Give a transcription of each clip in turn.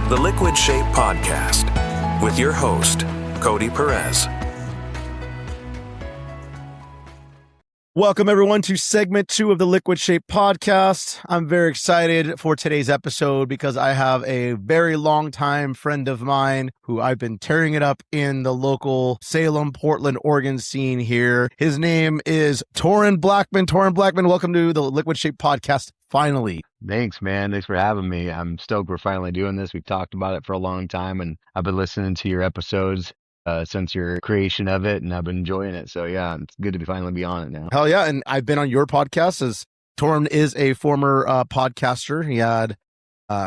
The Liquid Shape Podcast with your host, Cody Perez. Welcome, everyone, to segment 2 of the Liquid Shape Podcast. I'm very excited for today's episode because I have a very long-time friend of mine who I've been tearing it up in the local Salem, Portland, Oregon scene here. His name is Tauren Blackman. Tauren Blackman, welcome to the Liquid Shape Podcast. Finally. Thanks, man. Thanks for having me. I'm stoked we're finally doing this. We've talked about it for a long time, and I've been listening to your episodes since your creation of it, and I've been enjoying it. So yeah, it's good to finally be on it now. Hell yeah. And I've been on your podcast, as Tauren is a former podcaster. He had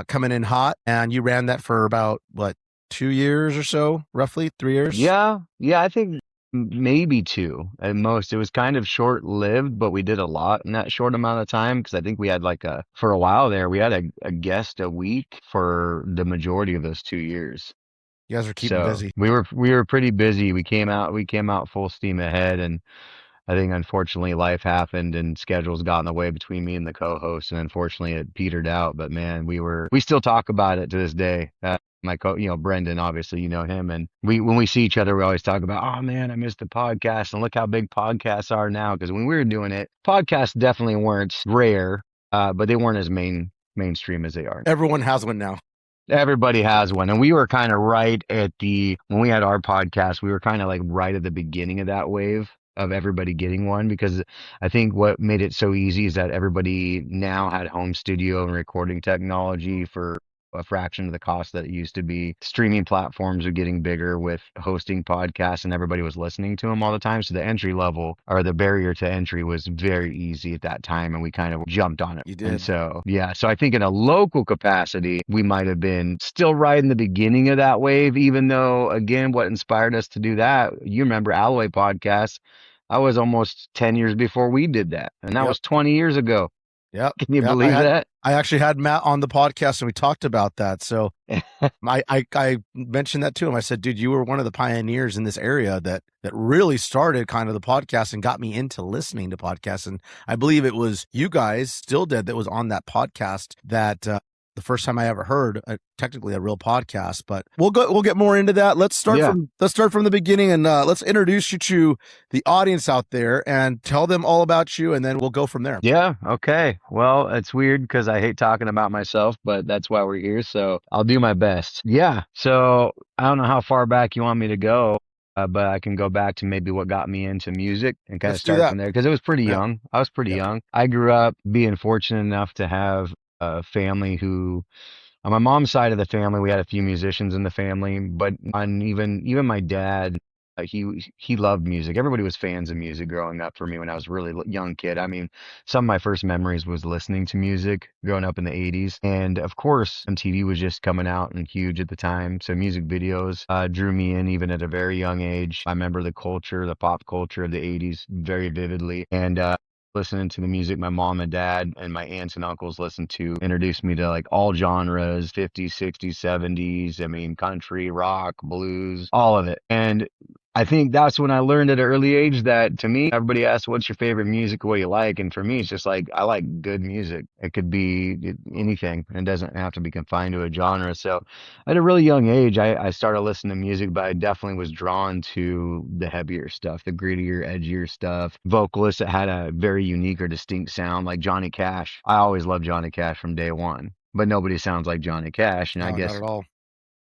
Coming In Hot, and you ran that for about, 2 years or so, roughly 3 years? Yeah, I think maybe 2 at most. It was kind of short-lived, but we did a lot in that short amount of time, because I think we had for a while there, we had a guest a week for the majority of those 2 years. You guys are keeping busy. We were pretty busy. We came out full steam ahead, and I think unfortunately life happened and schedules got in the way between me and the co-host, and unfortunately it petered out. But man, we still talk about it to this day. Brendan, obviously you know him, and when we see each other, we always talk about, oh man, I missed the podcast, and look how big podcasts are now. Because when we were doing it, podcasts definitely weren't rare, but they weren't as mainstream as they are. Everyone has one now. Everybody has one. And we were kind of right at when we had our podcast, we were kind of like right at the beginning of that wave of everybody getting one, because I think what made it so easy is that everybody now had home studio and recording technology for a fraction of the cost that it used to be. Streaming platforms are getting bigger with hosting podcasts, and everybody was listening to them all the time. So the entry level, or the barrier to entry, was very easy at that time, and we kind of jumped on it. You did. And so I think in a local capacity, we might have been still right in the beginning of that wave, even though, again, what inspired us to do that, you remember Alloy Podcast, I was almost 10 years before we did that, and that was 20 years ago. Yep. Can you believe that? I actually had Matt on the podcast and we talked about that. So I mentioned that to him. I said, dude, you were one of the pioneers in this area that really started kind of the podcast and got me into listening to podcasts. And I believe it was you guys, Still Dead, that was on that podcast that the first time I ever heard technically a real podcast. But we'll get more into that. Let's start from the beginning, and let's introduce you to the audience out there and tell them all about you, and then we'll go from there. Yeah. Okay. Well, it's weird because I hate talking about myself, but that's why we're here. So I'll do my best. Yeah. So I don't know how far back you want me to go. But I can go back to maybe what got me into music and kind of start from there, because it was pretty young. I was pretty young. I grew up being fortunate enough to have a family who, on my mom's side of the family, we had a few musicians in the family, but on even my dad, he loved music. Everybody was fans of music growing up for me when I was a really young kid. I mean, some of my first memories was listening to music growing up in the 80s. And of course, MTV was just coming out and huge at the time. So music videos drew me in even at a very young age. I remember the pop culture of the 80s very vividly. And listening to the music my mom and dad and my aunts and uncles listened to introduced me to like all genres, 50s, 60s, 70s. I mean, country, rock, blues, all of it. And I think that's when I learned at an early age that, to me, everybody asks, what's your favorite music, what you like? And for me, it's just like, I like good music. It could be anything. It doesn't have to be confined to a genre. So at a really young age, I started listening to music, but I definitely was drawn to the heavier stuff, the grittier, edgier stuff. Vocalists that had a very unique or distinct sound, like Johnny Cash. I always loved Johnny Cash from day one, but nobody sounds like Johnny Cash. And I guess, not at all.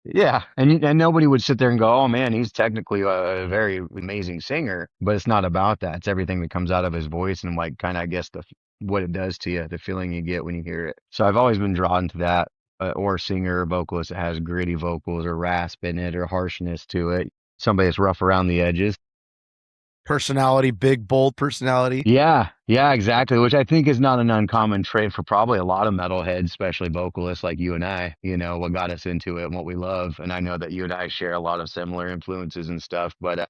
Yeah, and nobody would sit there and go, oh man, he's technically a very amazing singer, but it's not about that. It's everything that comes out of his voice and like kind of, I guess, what it does to you, the feeling you get when you hear it. So I've always been drawn to that, or a singer or vocalist that has gritty vocals or rasp in it or harshness to it. Somebody that's rough around the edges. Personality, big, bold personality. Yeah, exactly. Which I think is not an uncommon trait for probably a lot of metalheads, especially vocalists like you and I, what got us into it and what we love. And I know that you and I share a lot of similar influences and stuff. But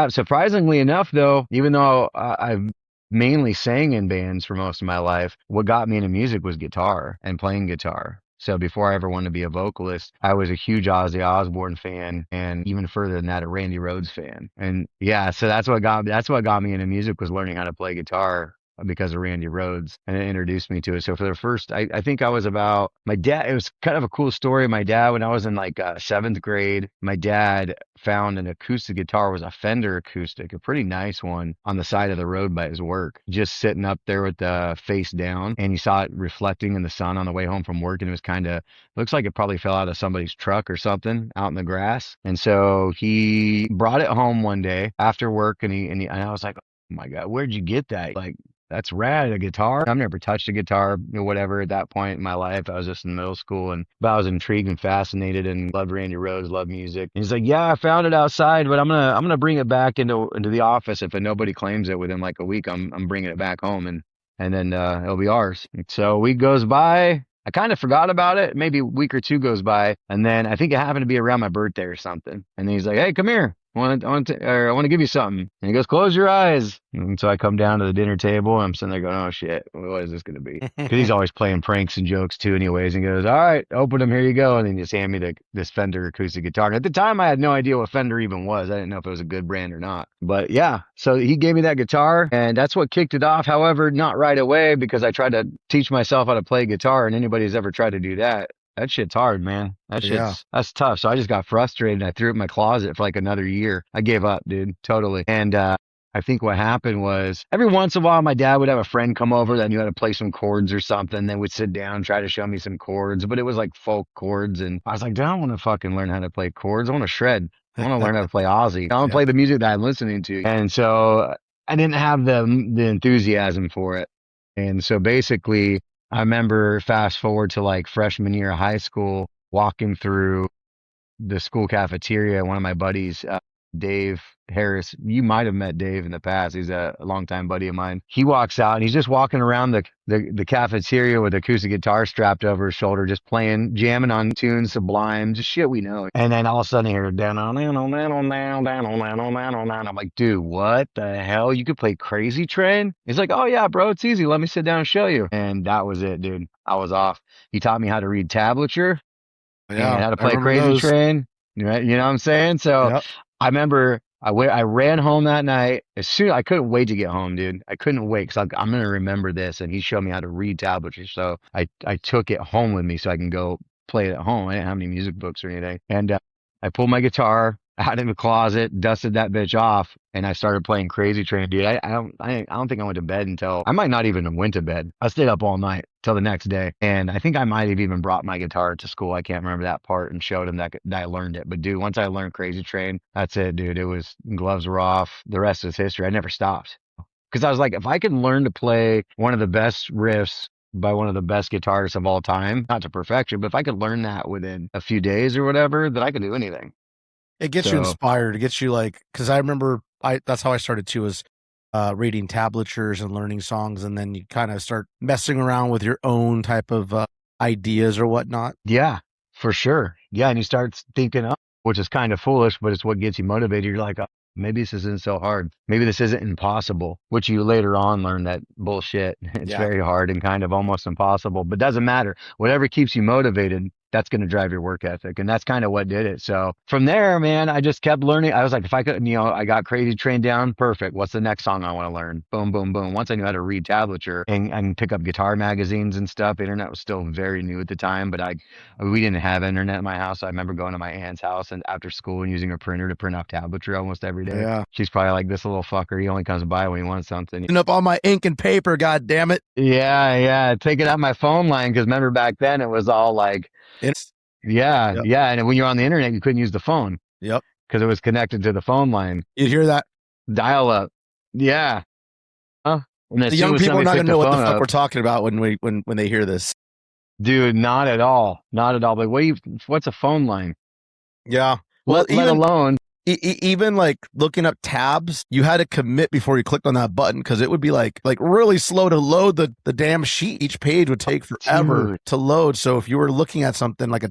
surprisingly enough, though, even though I've mainly sang in bands for most of my life, what got me into music was guitar and playing guitar. So before I ever wanted to be a vocalist, I was a huge Ozzy Osbourne fan, and even further than that, a Randy Rhoads fan. And yeah, so that's what got me into music, was learning how to play guitar because of Randy Rhoads, and it introduced me to it. So for the first, I think I was about, my dad, it was kind of a cool story. My dad, when I was in like 7th grade, my dad found an acoustic guitar. It was a Fender acoustic, a pretty nice one, on the side of the road by his work, just sitting up there with the face down, and you saw it reflecting in the sun on the way home from work, and it was kind of, looks like it probably fell out of somebody's truck or something out in the grass. And so he brought it home one day after work, and I was like, oh my God, where'd you get that? Like, that's rad, a guitar. I've never touched a guitar or whatever at that point in my life. I was just in middle school, but I was intrigued and fascinated and loved Randy Rhoads, loved music. And he's like, yeah, I found it outside, but I'm gonna bring it back into the office. If nobody claims it within like a week, I'm bringing it back home, and then it'll be ours. So a week goes by. I kind of forgot about it. Maybe a week or two goes by, and then I think it happened to be around my birthday or something. And then he's like, hey, come here. I want to give you something. And he goes, close your eyes. And so I come down to the dinner table, and I'm sitting there going, oh shit, what is this going to be? Because he's always playing pranks and jokes too anyways. And he goes, all right, open them, here you go. And then he just hand me this Fender acoustic guitar. And at the time, I had no idea what Fender even was. I didn't know if it was a good brand or not. But yeah, so he gave me that guitar, and that's what kicked it off. However, not right away, because I tried to teach myself how to play guitar, and anybody who's ever tried to do that shit's hard, man. That's tough. So I just got frustrated, and I threw it in my closet for like another year. I gave up, dude, totally. And I think what happened was, every once in a while, my dad would have a friend come over that knew how to play some chords or something. Then would sit down, try to show me some chords, but it was like folk chords. And I was like, dude, I don't want to fucking learn how to play chords. I want to shred. I want to learn how to play Ozzy. I want to play the music that I'm listening to. And so I didn't have the enthusiasm for it. And so basically, I remember fast forward to like freshman year of high school, walking through the school cafeteria. One of my buddies, Dave Harris, you might have met Dave in the past. He's a longtime buddy of mine. He walks out, and he's just walking around the cafeteria with an acoustic guitar strapped over his shoulder, just jamming on tunes, Sublime, just shit we know. And then all of a sudden, here, down on, I'm like, dude, what the hell? You could play Crazy Train? He's like, oh yeah, bro, it's easy. Let me sit down and show you. And that was it, dude. I was off. He taught me how to read tablature, and how to play Crazy Train. Right? You know what I'm saying? So yep. I remember I ran home that night. I couldn't wait to get home, dude. I couldn't wait, because I'm going to remember this. And he showed me how to read tablature. So I took it home with me so I can go play it at home. I didn't have any music books or anything. And I pulled my guitar out in the closet, dusted that bitch off, and I started playing Crazy Train, dude. I don't think I went to bed until, I might not even have went to bed. I stayed up all night till the next day. And I think I might have even brought my guitar to school. I can't remember that part, and showed him that I learned it. But dude, once I learned Crazy Train, that's it, dude. It was, gloves were off. The rest is history. I never stopped. Because I was like, if I can learn to play one of the best riffs by one of the best guitarists of all time, not to perfection, but if I could learn that within a few days or whatever, then I could do anything. It gets you inspired. It gets you like, because I remember that's how I started too, was reading tablatures and learning songs, and then you kind of start messing around with your own type of ideas or whatnot. Yeah, for sure. Yeah, and you start thinking, which is kind of foolish, but it's what gets you motivated. You're like, maybe this isn't so hard. Maybe this isn't impossible, which you later on learn that bullshit. It's very hard and kind of almost impossible, but doesn't matter. Whatever keeps you motivated, that's going to drive your work ethic. And that's kind of what did it. So from there, man, I just kept learning. I was like, if I could, I got Crazy Train down. Perfect. What's the next song I want to learn? Boom, boom, boom. Once I knew how to read tablature and pick up guitar magazines and stuff, the internet was still very new at the time, but we didn't have internet in my house. I remember going to my aunt's house and after school and using a printer to print off tablature almost every day. Yeah. She's probably like, this little fucker, he only comes by when he wants something. Putting up all my ink and paper, God damn it. Yeah. Taking out my phone line, because remember back then it was all like, yeah. And when you're on the internet, you couldn't use the phone. Yep. Because it was connected to the phone line. You hear that? Dial up. Yeah. The young people are not going to know what the fuck we're talking about when they hear this. Dude, not at all. Not at all. But what's a phone line? Yeah. Well, let alone. Even like looking up tabs, you had to commit before you clicked on that button, because it would be like really slow to load the damn sheet. Each page would take forever to load. So if you were looking at something like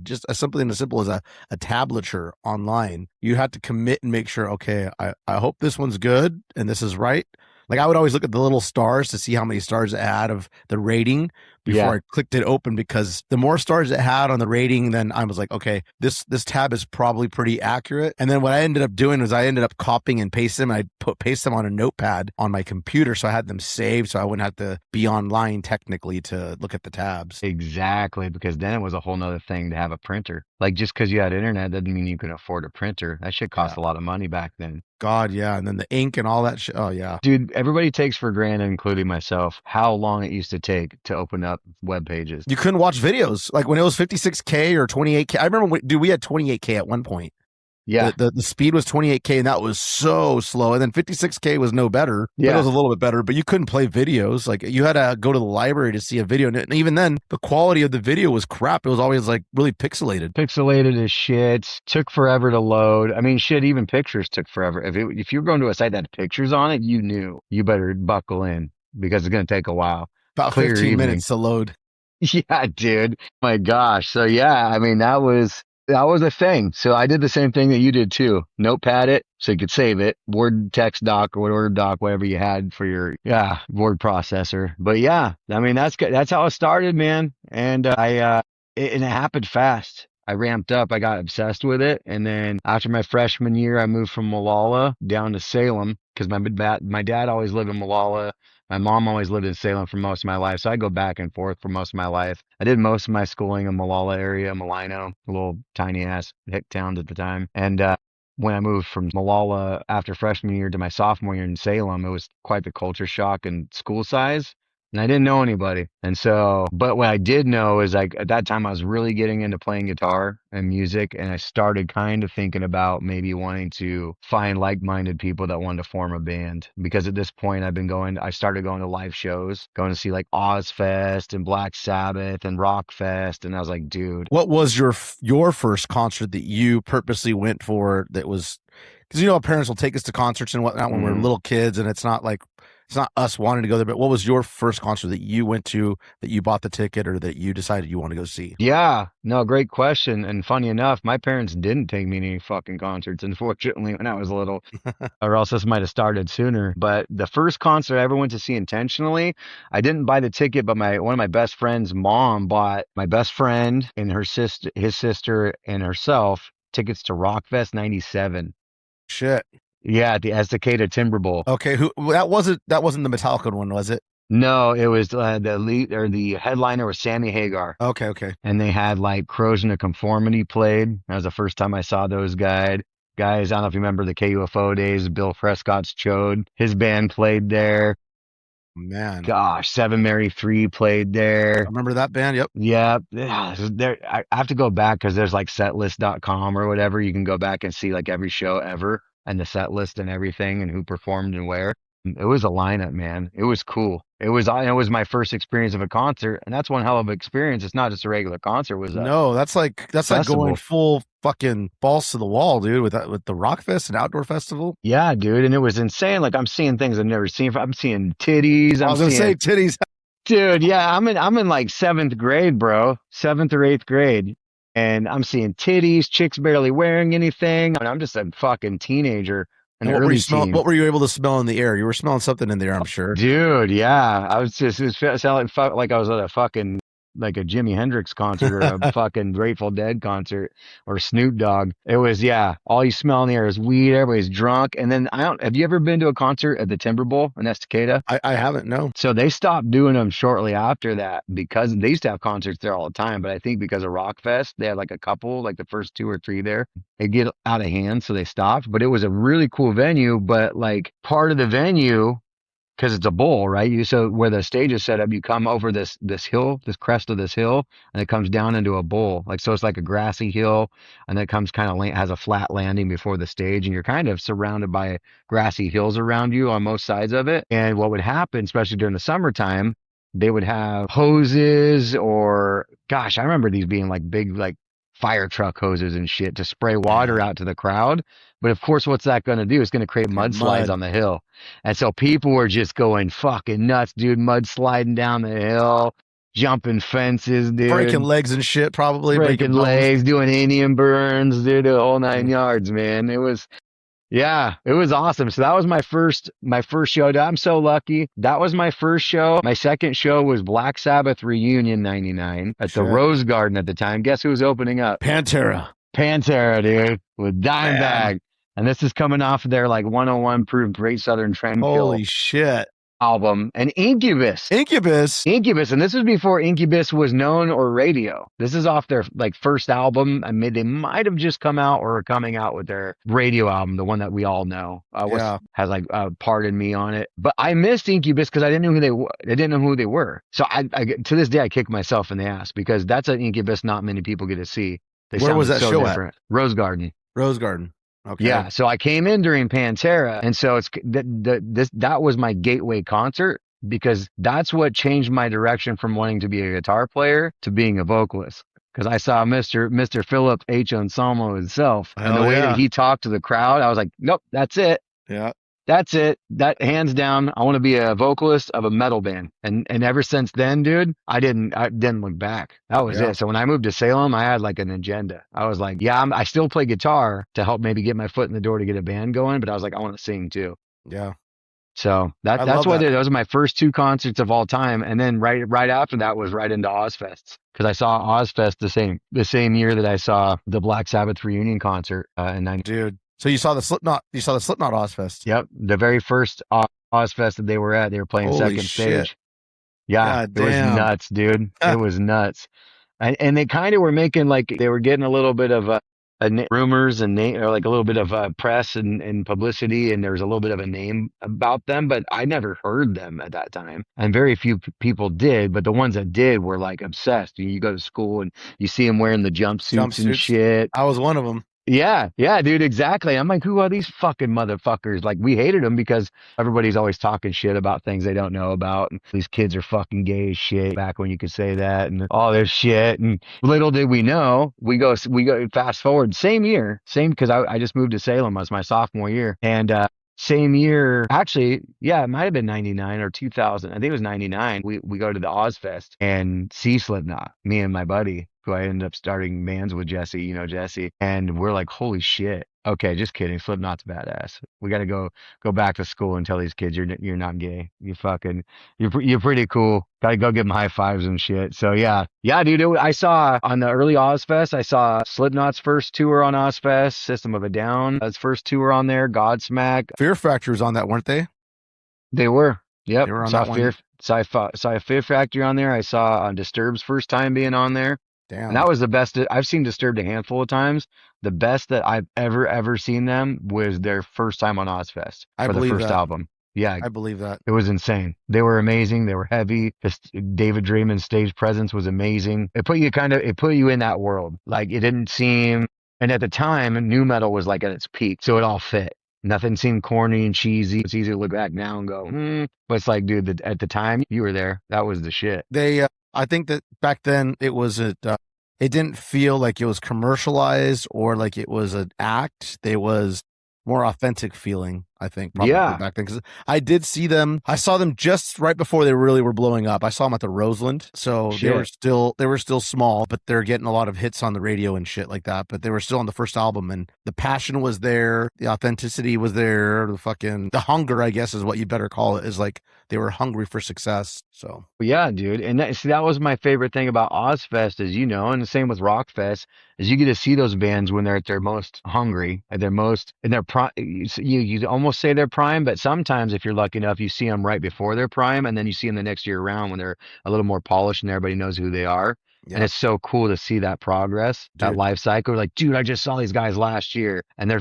just something as simple as a tablature online, you had to commit and make sure, okay, I hope this one's good and this is right. Like I would always look at the little stars to see how many stars it had of the rating, before I clicked it open, because the more stars it had on the rating, then I was like, okay, this tab is probably pretty accurate. And then what I ended up doing was I ended up copying and pasting them. I paste them on a notepad on my computer, so I had them saved, so I wouldn't have to be online technically to look at the tabs. Exactly, because then it was a whole nother thing to have a printer. Like, just because you had internet doesn't mean you can afford a printer. That shit cost a lot of money back then. God, yeah. And then the ink and all that shit. Oh, yeah. Dude, everybody takes for granted, including myself, how long it used to take to open up web pages. You couldn't watch videos. Like when it was 56K or 28K. I remember, dude, we had 28K at one point. Yeah. The speed was 28K, and that was so slow. And then 56K was no better. Yeah. It was a little bit better, but you couldn't play videos. Like you had to go to the library to see a video. And even then, the quality of the video was crap. It was always like really pixelated. Pixelated as shit. Took forever to load. I mean, shit, even pictures took forever. If you were going to a site that had pictures on it, you knew you better buckle in because it's going to take a while. About 15 minutes to load. Yeah, dude. My gosh. So yeah, I mean, that was a thing. So I did the same thing that you did too. Notepad it so you could save it. Word text doc or Word doc, whatever you had for your word processor. But yeah, I mean that's how it started, man. And it happened fast. I ramped up. I got obsessed with it. And then after my freshman year, I moved from Molalla down to Salem because my dad always lived in Molalla. My mom always lived in Salem for most of my life, so I go back and forth for most of my life. I did most of my schooling in Molalla area, Malino, little tiny-ass hick towns at the time. And when I moved from Molalla after freshman year to my sophomore year in Salem, it was quite the culture shock and school size. And I didn't know anybody. And so, but what I did know is like at that time I was really getting into playing guitar and music. And I started kind of thinking about maybe wanting to find like-minded people that wanted to form a band. Because at this point I started going to live shows, going to see like Ozzfest and Black Sabbath and Rockfest. And I was like, dude. What was your first concert that you purposely went for that was, because our parents will take us to concerts and whatnot when we're little kids, and it's not us wanting to go there, but what was your first concert that you went to, that you bought the ticket or that you decided you want to go see? Yeah, no, great question. And funny enough, my parents didn't take me to any fucking concerts, unfortunately, when I was little, or else this might have started sooner. But the first concert I ever went to see intentionally, I didn't buy the ticket, but one of my best friend's mom bought my best friend and his sister and herself tickets to Rockfest 97. Shit. Yeah, at the Estacada Timber Bowl. Okay, that wasn't the Metallica one, was it? No, it was the headliner was Sammy Hagar. Okay. And they had like Corrosion of Conformity played. That was the first time I saw those guys. I don't know if you remember the KUFO days. Bill Prescott's Chode. His band played there. Man, gosh, Seven Mary 3 played there. I remember that band. Yep. Yeah. I have to go back because there's like setlist.com or whatever. You can go back and see like every show ever and the set list and everything and who performed and where. It was a lineup, man. It was cool. It was my first experience of a concert, and that's one hell of an experience. It's not just a regular concert. That's like going full fucking balls to the wall, dude, with the Rockfest and outdoor festival. Yeah, dude, and it was insane. Like I'm seeing things I've never seen. I'm seeing titties. I was gonna say titties, dude. Yeah, I'm in like 7th grade, bro, 7th or 8th grade, and I'm seeing titties. Chicks barely wearing anything. I mean, I'm just a fucking teenager. What were you able to smell in the air? You were smelling something in the air, I'm sure. Dude, yeah. It felt like I was at a fucking, like a Jimi Hendrix concert or a fucking Grateful Dead concert or Snoop Dogg. It was, yeah, all you smell in the air is weed. Everybody's drunk. And then have you ever been to a concert at the Timber Bowl in Estacada? I haven't, no. So they stopped doing them shortly after that because they used to have concerts there all the time. But I think because of Rockfest, they had like a couple, like the first 2 or 3 there. It get out of hand, so they stopped. But it was a really cool venue. But like part of the venue, because it's a bowl, right? So where the stage is set up, you come over this hill, this crest of this hill, and it comes down into a bowl. Like, so it's like a grassy hill, and then it comes kind of has a flat landing before the stage, and you're kind of surrounded by grassy hills around you on most sides of it. And what would happen, especially during the summertime, they would have hoses or, gosh, I remember these being like big, like fire truck hoses and shit to spray water out to the crowd. But of course, what's that going to do? It's going to create mudslides on the hill. And so people were just going fucking nuts, dude. Mudsliding down the hill, jumping fences, dude. Breaking legs and shit, probably. Breaking legs, doing Indian burns, dude, the whole 9 yards, man. It was Yeah, it was awesome. So that was my first show. I'm so lucky. That was my first show. My second show was Black Sabbath Reunion 99 at the Rose Garden at the time. Guess who was opening up? Pantera, dude, with Dimebag. And this is coming off of their like 101 Proof Great Southern Trendkill holy shit. album. And Incubus. And this was before Incubus was known or radio. This is off their like first album. I mean, they might have just come out or are coming out with their radio album, the one that we all know. Has like Pardon Me on it. But I missed Incubus because I didn't know who they were. I didn't know who they were. So I to this day I kick myself in the ass because that's an Incubus not many people get to see. Where was that show different. At? Rose Garden. Okay. Yeah, so I came in during Pantera, and so that was my gateway concert because that's what changed my direction from wanting to be a guitar player to being a vocalist. Because I saw Mr. Philip H. Anselmo himself, and the way that he talked to the crowd, I was like, nope, that's it. Yeah. That's it. That hands down, I want to be a vocalist of a metal band. And ever since then, dude, I didn't look back. That was it. So when I moved to Salem, I had like an agenda. I was like, I still play guitar to help maybe get my foot in the door to get a band going. But I was like, I want to sing too. Yeah. So that's what those are my first two concerts of all time. And then right after that was right into Ozzfest. Because I saw Ozzfest the same year that I saw the Black Sabbath reunion concert in 90. Dude. So you saw the Slipknot Ozzfest. Yep. The very first Ozzfest that they were at, they were playing second stage. Yeah. It was nuts, dude. It was nuts. And they kind of were making like, they were getting a little bit of rumors and or like a little bit of press and publicity. And there was a little bit of a name about them, but I never heard them at that time. And very few people did, but the ones that did were like obsessed. You go to school and you see them wearing the jumpsuits and shit. I was one of them. Yeah, dude, exactly. I'm like, who are these fucking motherfuckers? Like, we hated them because everybody's always talking shit about things they don't know about. And these kids are fucking gay as shit back when you could say that and all this shit. And little did we know, we go fast forward, because I just moved to Salem. It was my sophomore year. And same year, actually, it might have been 99 or 2000. I think it was 99. We go to the Ozzfest and see Slipknot, me and my buddy, who I ended up starting bands with, Jesse, Jesse. And we're like, holy shit. Okay, just kidding. Slipknot's badass. We got to go back to school and tell these kids you're not gay. You're pretty cool. Got to go give them high fives and shit. So yeah, dude. I saw on the early Ozzfest, I saw Slipknot's first tour on Ozzfest, System of a Down, his first tour on there, Godsmack. Fear Factory was on that, weren't they? They were. Yep. They were on that one. Saw Fear Factory on there. I saw Disturbed's first time being on there. Damn. And that was the best. I've seen Disturbed a handful of times. The best that I've ever seen them was their first time on Ozzfest for the first album. Yeah, I believe that. It was insane. They were amazing. They were heavy. David Draymond's stage presence was amazing. It put you in that world. Like, it didn't seem, and at the time, nu metal was like at its peak, so it all fit. Nothing seemed corny and cheesy. It's easy to look back now and go, but it's like, dude, at the time you were there, that was the shit. I think that back then it didn't feel like it was commercialized or like it was an act. They was more authentic feeling, I think, probably back then. Because I saw them just right before they really were blowing up. I saw them at the Roseland. So they were still small, but they're getting a lot of hits on the radio and shit like that. But they were still on the first album, and the passion was there. The authenticity was there. The hunger, I guess, is what you better call it, is like they were hungry for success. So yeah, dude. And that was my favorite thing about Ozzfest, as you know, and the same with Rockfest, is you get to see those bands when they're at their most hungry, at their most in their prime. You almost say their prime, but sometimes if you're lucky enough, you see them right before their prime, and then you see them the next year around when they're a little more polished and everybody knows who they are. Yeah. And it's so cool to see that progress, that life cycle. Like, dude, I just saw these guys last year, and they're,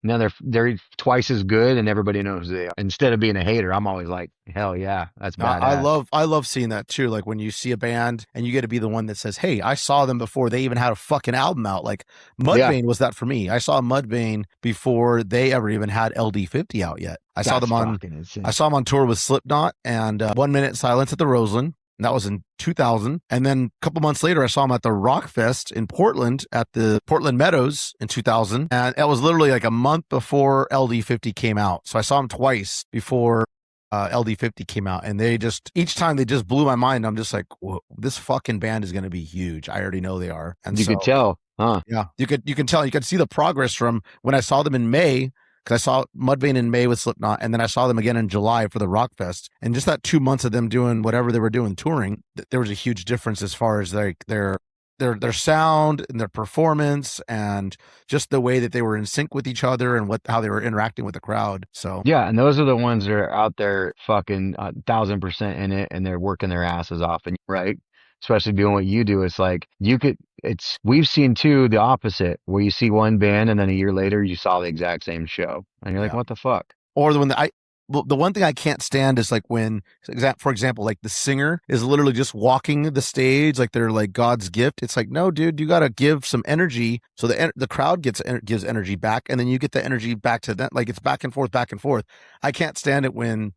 now they're twice as good, and everybody knows who they are. Instead of being a hater, I'm always like, hell yeah, that's badass. I love seeing that too. Like when you see a band and you get to be the one that says, hey, I saw them before they even had a fucking album out. Like Mudvayne was that for me. I saw Mudvayne before they ever even had LD50 out yet. I saw them on tour with Slipknot and 1 Minute Silence at the Roseland. And that was in 2000. And then a couple months later, I saw him at the Rockfest in Portland at the Portland Meadows in 2000. And it was literally like a month before LD50 came out. So I saw him twice before LD50 came out. And each time they just blew my mind. I'm just like, whoa, this fucking band is going to be huge. I already know they are. And you could tell, huh? Yeah, you can tell. You could see the progress from when I saw them in May because I saw Mudvayne in May with Slipknot, and then I saw them again in July for the Rock Fest. And just that 2 months of them doing whatever they were doing touring, there was a huge difference as far as like their sound and their performance and just the way that they were in sync with each other and how they were interacting with the crowd. So yeah, and those are the ones that are out there fucking 1,000% in it, and they're working their asses off, and right, especially doing what you do. It's like we've seen too the opposite, where you see one band and then a year later you saw the exact same show, and you're like, what the fuck? Or the one thing I can't stand is like when, for example, like the singer is literally just walking the stage like they're like God's gift. It's like, no, dude, you got to give some energy so the crowd gives energy back, and then you get the energy back to that. Like it's back and forth, back and forth. I can't stand it when,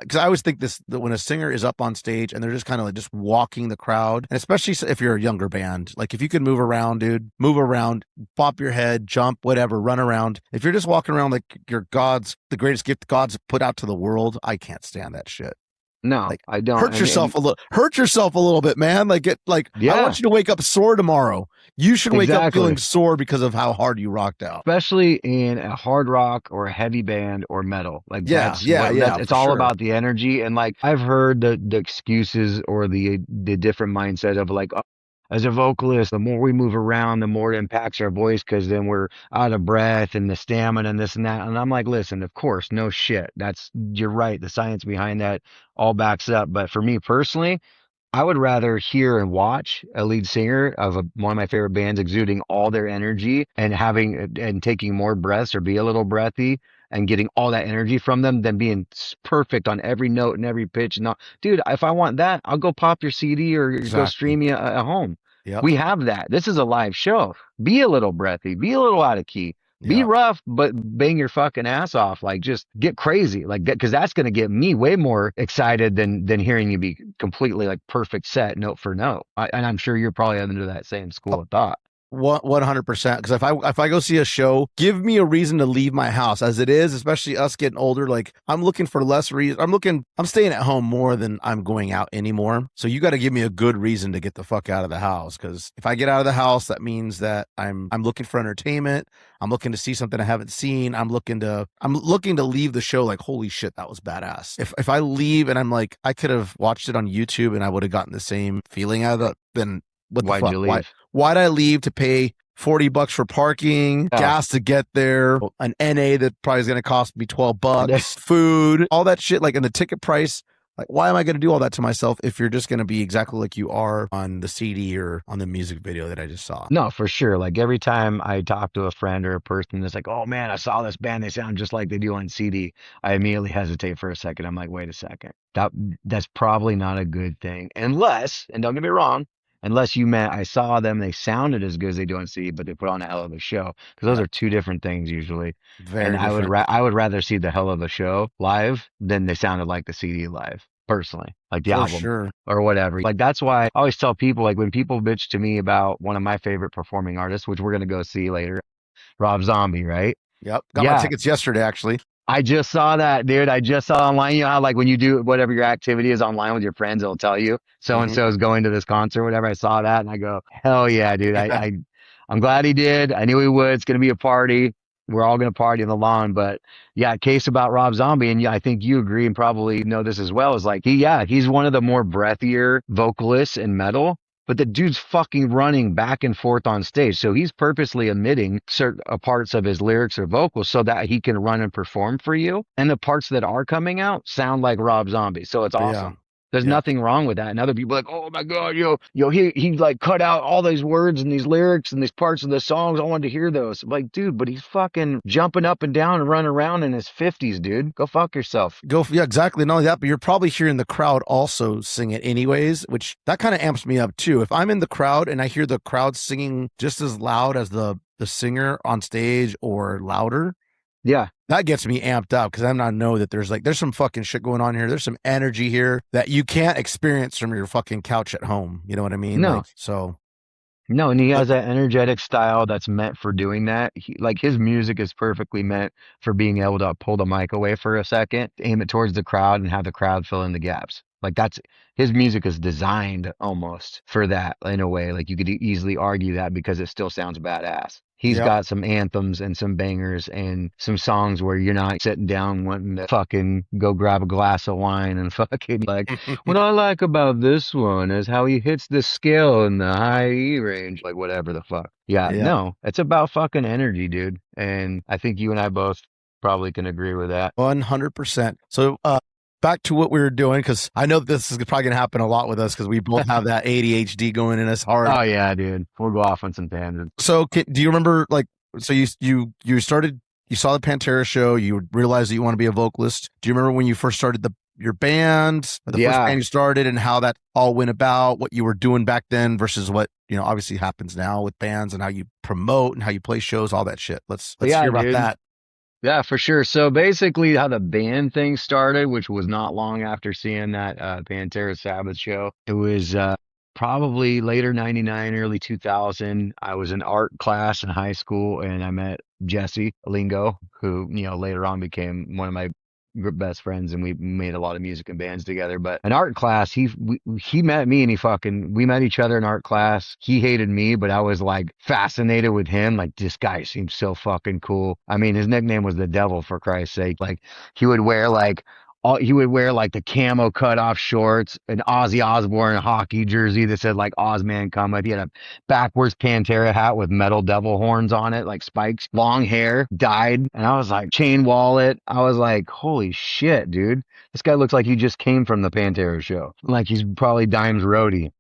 because I always think that when a singer is up on stage and they're just kind of like just walking the crowd, and especially if you're a younger band, like if you can move around, dude, move around, pop your head, jump, whatever, run around. If you're just walking around like you're the greatest gift God's put out to the world, I can't stand that shit. No, like, I don't. Hurt yourself a little bit, man. Like I want you to wake up sore tomorrow. You should wake up feeling sore because of how hard you rocked out. Especially in a hard rock or a heavy band or metal. Like it's all about the energy. And like I've heard the excuses or the different mindset of like, as a vocalist, the more we move around, the more it impacts our voice because then we're out of breath and the stamina and this and that. And I'm like, listen, of course, no shit. You're right. The science behind that all backs up. But for me personally, I would rather hear and watch a lead singer of one of my favorite bands exuding all their energy and taking more breaths or be a little breathy and getting all that energy from them than being perfect on every note and every pitch. And dude, if I want that, I'll go pop your CD or go stream you at home. Yep. We have that. This is a live show. Be a little breathy. Be a little out of key. Be rough, but bang your fucking ass off. Like, just get crazy. Like that, because that's going to get me way more excited than hearing you be completely like perfect set note for note. And I'm sure you're probably under that same school of thought. 100%. Because if I go see a show, give me a reason to leave my house. As it is, especially us getting older, like I'm looking for less reason. I'm staying at home more than I'm going out anymore. So you got to give me a good reason to get the fuck out of the house. Because if I get out of the house, that means that I'm looking for entertainment. I'm looking to see something I haven't seen. I'm looking to leave the show like, holy shit, that was badass. If I leave and I'm like, I could have watched it on YouTube and I would have gotten the same feeling out of it, then what the fuck? Why'd you leave? Why'd I leave to pay $40 for parking, gas to get there, an NA that probably is going to cost me $12, food, all that shit, like in the ticket price? Like, why am I going to do all that to myself if you're just going to be exactly like you are on the CD or on the music video that I just saw? No, for sure. Like every time I talk to a friend or a person that's like, oh man, I saw this band, they sound just like they do on CD, I immediately hesitate for a second. I'm like, wait a second. That's probably not a good thing. Unless, and don't get me wrong, unless you meant I saw them, they sounded as good as they do on CD, but they put on a hell of a show. Because those are two different things usually. Very and different. I would rather see the hell of a show live than they sounded like the CD live, personally. Like the album or whatever. Like that's why I always tell people, like when people bitch to me about one of my favorite performing artists, which we're going to go see later, Rob Zombie, right? Yep. Got my tickets yesterday, actually. I just saw that, dude. I just saw online, you know how like when you do whatever your activity is online with your friends, it'll tell you so-and-so is going to this concert or whatever. I saw that and I go, hell yeah, dude. I'm glad he did. I knew he would. It's going to be a party. We're all going to party on the lawn. But yeah, case about Rob Zombie. And yeah, I think you agree and probably know this as well, is like, he's one of the more breathier vocalists in metal. But the dude's fucking running back and forth on stage. So he's purposely omitting certain parts of his lyrics or vocals so that he can run and perform for you. And the parts that are coming out sound like Rob Zombie. So it's awesome. There's nothing wrong with that. And other people are like, oh my God, he like cut out all these words and these lyrics and these parts of the songs. I wanted to hear those. I'm like, dude, but he's fucking jumping up and down and running around in his 50s, dude. Go fuck yourself. Yeah, exactly. Not only that, but you're probably hearing the crowd also sing it anyways, which that kind of amps me up too. If I'm in the crowd and I hear the crowd singing just as loud as the singer on stage or louder, that gets me amped up because I know that there's some fucking shit going on here. There's some energy here that you can't experience from your fucking couch at home. You know what I mean? No. No, and he has that energetic style that's meant for doing that. His music is perfectly meant for being able to pull the mic away for a second, aim it towards the crowd, and have the crowd fill in the gaps. Like that's his music is designed almost for that in a way. Like you could easily argue that because it still sounds badass. He's Yep. got some anthems and some bangers and some songs where you're not sitting down wanting to fucking go grab a glass of wine and fucking like, what I like about this one is how he hits the scale in the high E range, like whatever the fuck. Yeah, Yeah. no, it's about fucking energy, dude. And I think you and I both probably can agree with that. 100%. So, back to what we were doing, because I know this is probably going to happen a lot with us because we both have that ADHD going in us hard. Oh yeah, dude. We'll go off on some tangents. So, do you remember, like, so you started, you saw the Pantera show, you realized that you want to be a vocalist. Do you remember when you first started your band, or the first band you started, and how that all went about, what you were doing back then versus what, obviously happens now with bands and how you promote and how you play shows, all that shit. Let's hear about that. Yeah, for sure. So basically how the band thing started, which was not long after seeing that Pantera Sabbath show, it was probably later 99, early 2000. I was in art class in high school and I met Jesse Lingo, who, later on became one of my best friends, and we made a lot of music and bands together. But in art class, he met me, and we met each other in art class. He hated me, but I was like fascinated with him. Like, this guy seems so fucking cool. I mean, his nickname was the Devil, for Christ's sake. Like, he would wear the camo cutoff shorts, an Ozzy Osbourne hockey jersey that said like Ozman Cometh. He had a backwards Pantera hat with metal devil horns on it, like spikes, long hair, dyed. And I was like, chain wallet. I was like, holy shit, dude. This guy looks like he just came from the Pantera show. Like he's probably Dime's roadie.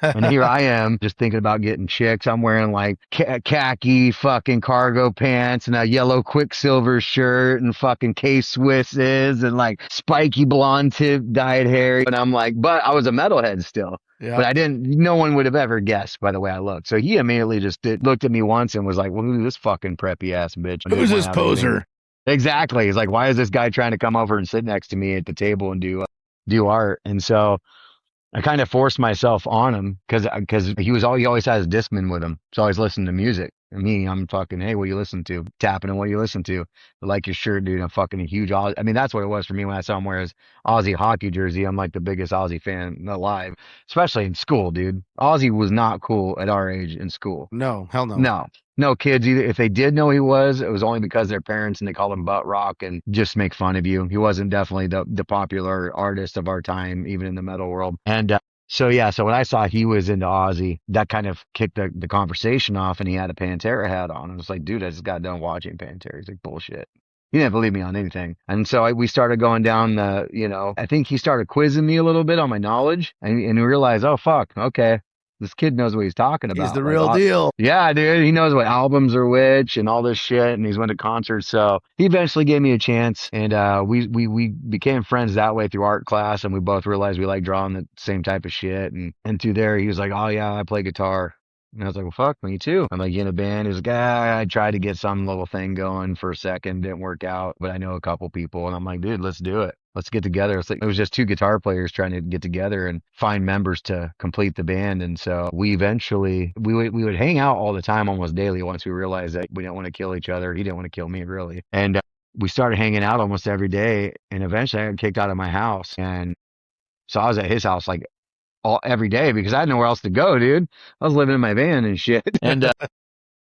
And here I am just thinking about getting chicks. I'm wearing like khaki fucking cargo pants and a yellow Quicksilver shirt and fucking K-Swisses and like spiky blonde tip dyed hair. And I'm like, but I was a metalhead still. Yeah. But no one would have ever guessed by the way I looked. So he immediately just looked at me once and was like, well, who's this fucking preppy ass bitch? Who's this poser? Exactly. He's like, why is this guy trying to come over and sit next to me at the table and do art? And so I kind of forced myself on him because he always has Discman with him. So I always listening to music. And me, I'm fucking, hey, what you listen to? Tapping on what you listen to. I like your shirt, dude. I'm fucking a huge Ozzy. I mean, that's what it was for me when I saw him wear his Ozzy hockey jersey. I'm like the biggest Ozzy fan alive, especially in school, dude. Ozzy was not cool at our age in school. No, hell no. No kids either. If they did know he was, it was only because their parents and they called him butt rock and just make fun of you. He wasn't definitely the popular artist of our time, even in the metal world. And so when I saw he was into Ozzy, that kind of kicked the conversation off, and he had a Pantera hat on. I was like, dude, I just got done watching Pantera. He's like, bullshit. He didn't believe me on anything. And so we started going down I think he started quizzing me a little bit on my knowledge, and we realized, oh, fuck, okay. This kid knows what he's talking about. He's the real deal. Yeah, dude. He knows what albums are which and all this shit, and he's went to concerts. So he eventually gave me a chance, and we became friends that way through art class, and we both realized we like drawing the same type of shit. And through there, he was like, oh, yeah, I play guitar. And I was like, well, fuck, me too. I'm like, you in a band? He was like, I tried to get some little thing going for a second. Didn't work out, but I know a couple people. And I'm like, dude, let's do it. Let's get together. It was just two guitar players trying to get together and find members to complete the band. And so we eventually, we would hang out all the time, almost daily, once we realized that we didn't want to kill each other. He didn't want to kill me, really. And we started hanging out almost every day. And eventually I got kicked out of my house. And so I was at his house like every day because I had nowhere else to go, dude. I was living in my van and shit. And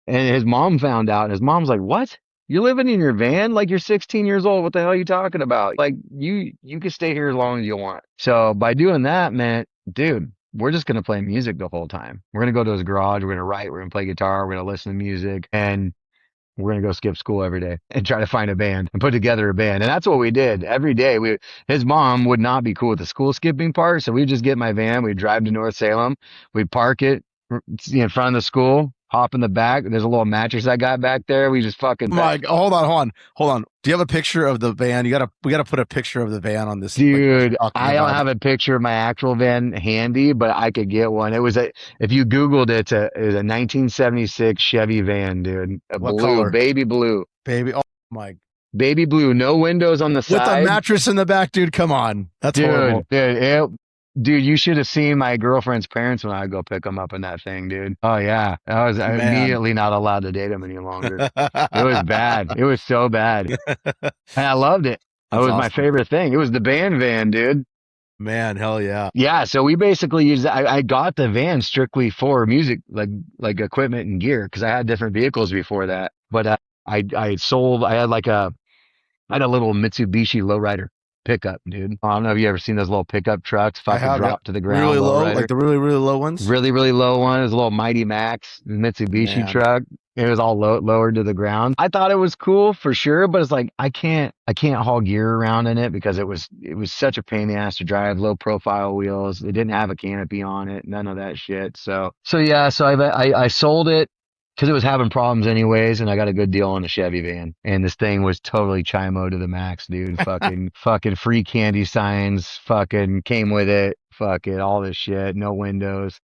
his mom found out, and his mom's like, what? You're living in your van? Like, you're 16 years old. What the hell are you talking about? Like, you can stay here as long as you want. So by doing that, man, dude, we're just going to play music the whole time. We're going to go to his garage. We're going to write. We're going to play guitar. We're going to listen to music. And we're going to go skip school every day and try to find a band and put together a band. And that's what we did every day. His mom would not be cool with the school skipping part. So we'd just get my van. We'd drive to North Salem. We'd park it in front of the school, hop in the back. There's a little mattress I got back there. We just fucking. Mike, hold on. Do you have a picture of the van? We gotta put a picture of the van on this. Dude, I don't have a picture of my actual van handy, but I could get one. If you Googled it, it was a 1976 Chevy van, dude. What color? Baby blue. Oh my. Baby blue, no windows on the side. With a mattress in the back, dude. Come on. That's horrible. Dude, you should have seen my girlfriend's parents when I go pick them up in that thing, dude. Oh, yeah. I was immediately not allowed to date him any longer. It was bad. It was so bad. And I loved it. It was awesome. My favorite thing. It was the band van, dude. Man, hell yeah. Yeah, so we basically used I got the van strictly for music, like equipment and gear, because I had different vehicles before that. But I had a little Mitsubishi lowrider pickup, dude. I don't know if you ever seen those little pickup trucks, I fucking have drop to the ground, really low, lowrider. like the really, really low ones. Really, really low one. It was a little Mighty Max Mitsubishi Man. truck. It was all lowered to the ground. I thought it was cool for sure, but it's like I can't haul gear around in it because it was such a pain in the ass to drive. Low profile wheels. It didn't have a canopy on it. None of that shit. So yeah. So I sold it because it was having problems anyways, and I got a good deal on a Chevy van. And this thing was totally Chimo to the max, dude. Fucking free candy signs. Fucking came with it. Fucking all this shit. No windows.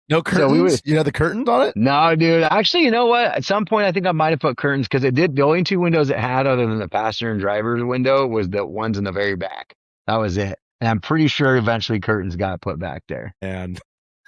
No curtains? You had the curtains on it? No, dude. Actually, you know what? At some point, I think I might have put curtains because it did. The only two windows it had other than the passenger and driver's window was the ones in the very back. That was it. And I'm pretty sure eventually curtains got put back there. And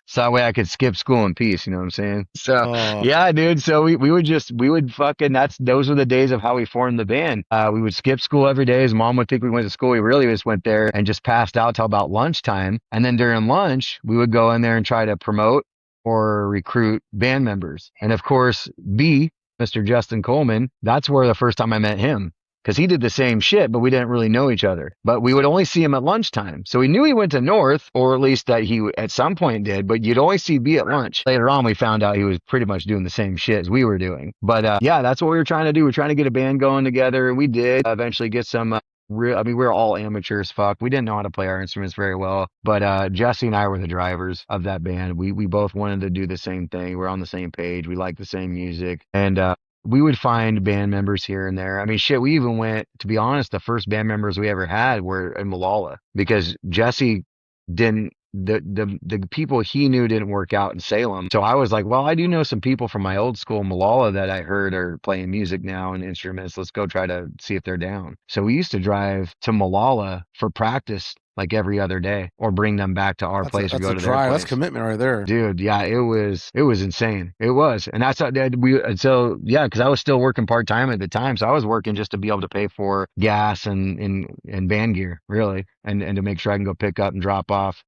so that way I could skip school in peace. You know what I'm saying? So yeah, dude. So we would fucking, those were the days of how we formed the band. We would skip school every day. His mom would think we went to school. We really just went there and just passed out till about lunchtime. And then during lunch, we would go in there and try to promote or recruit band members. And of course, Mr. Justin Coleman, that's where the first time I met him. Because he did the same shit, but we didn't really know each other. But we would only see him at lunchtime. So we knew he went to North, or at least that he at some point did, but you'd always see B at lunch. Later on, we found out he was pretty much doing the same shit as we were doing. But yeah, that's what we were trying to do. We were trying to get a band going together. We did eventually get some we were all amateur as fuck. We didn't know how to play our instruments very well. But Jesse and I were the drivers of that band. We both wanted to do the same thing. We're on the same page. We like the same music. And we would find band members here and there. I mean, shit, we even went, to be honest, the first band members we ever had were in Malala because Jesse didn't, the people he knew didn't work out in Salem. So I was like, well, I do know some people from my old school, Malala, that I heard are playing music now and instruments. Let's go try to see if they're down. So we used to drive to Malala for practice like every other day or bring them back to our place or go to their place. That's commitment right there. Dude, yeah, it was insane. It was. And that's how yeah, because I was still working part-time at the time. So I was working just to be able to pay for gas and band gear, really, and to make sure I can go pick up and drop off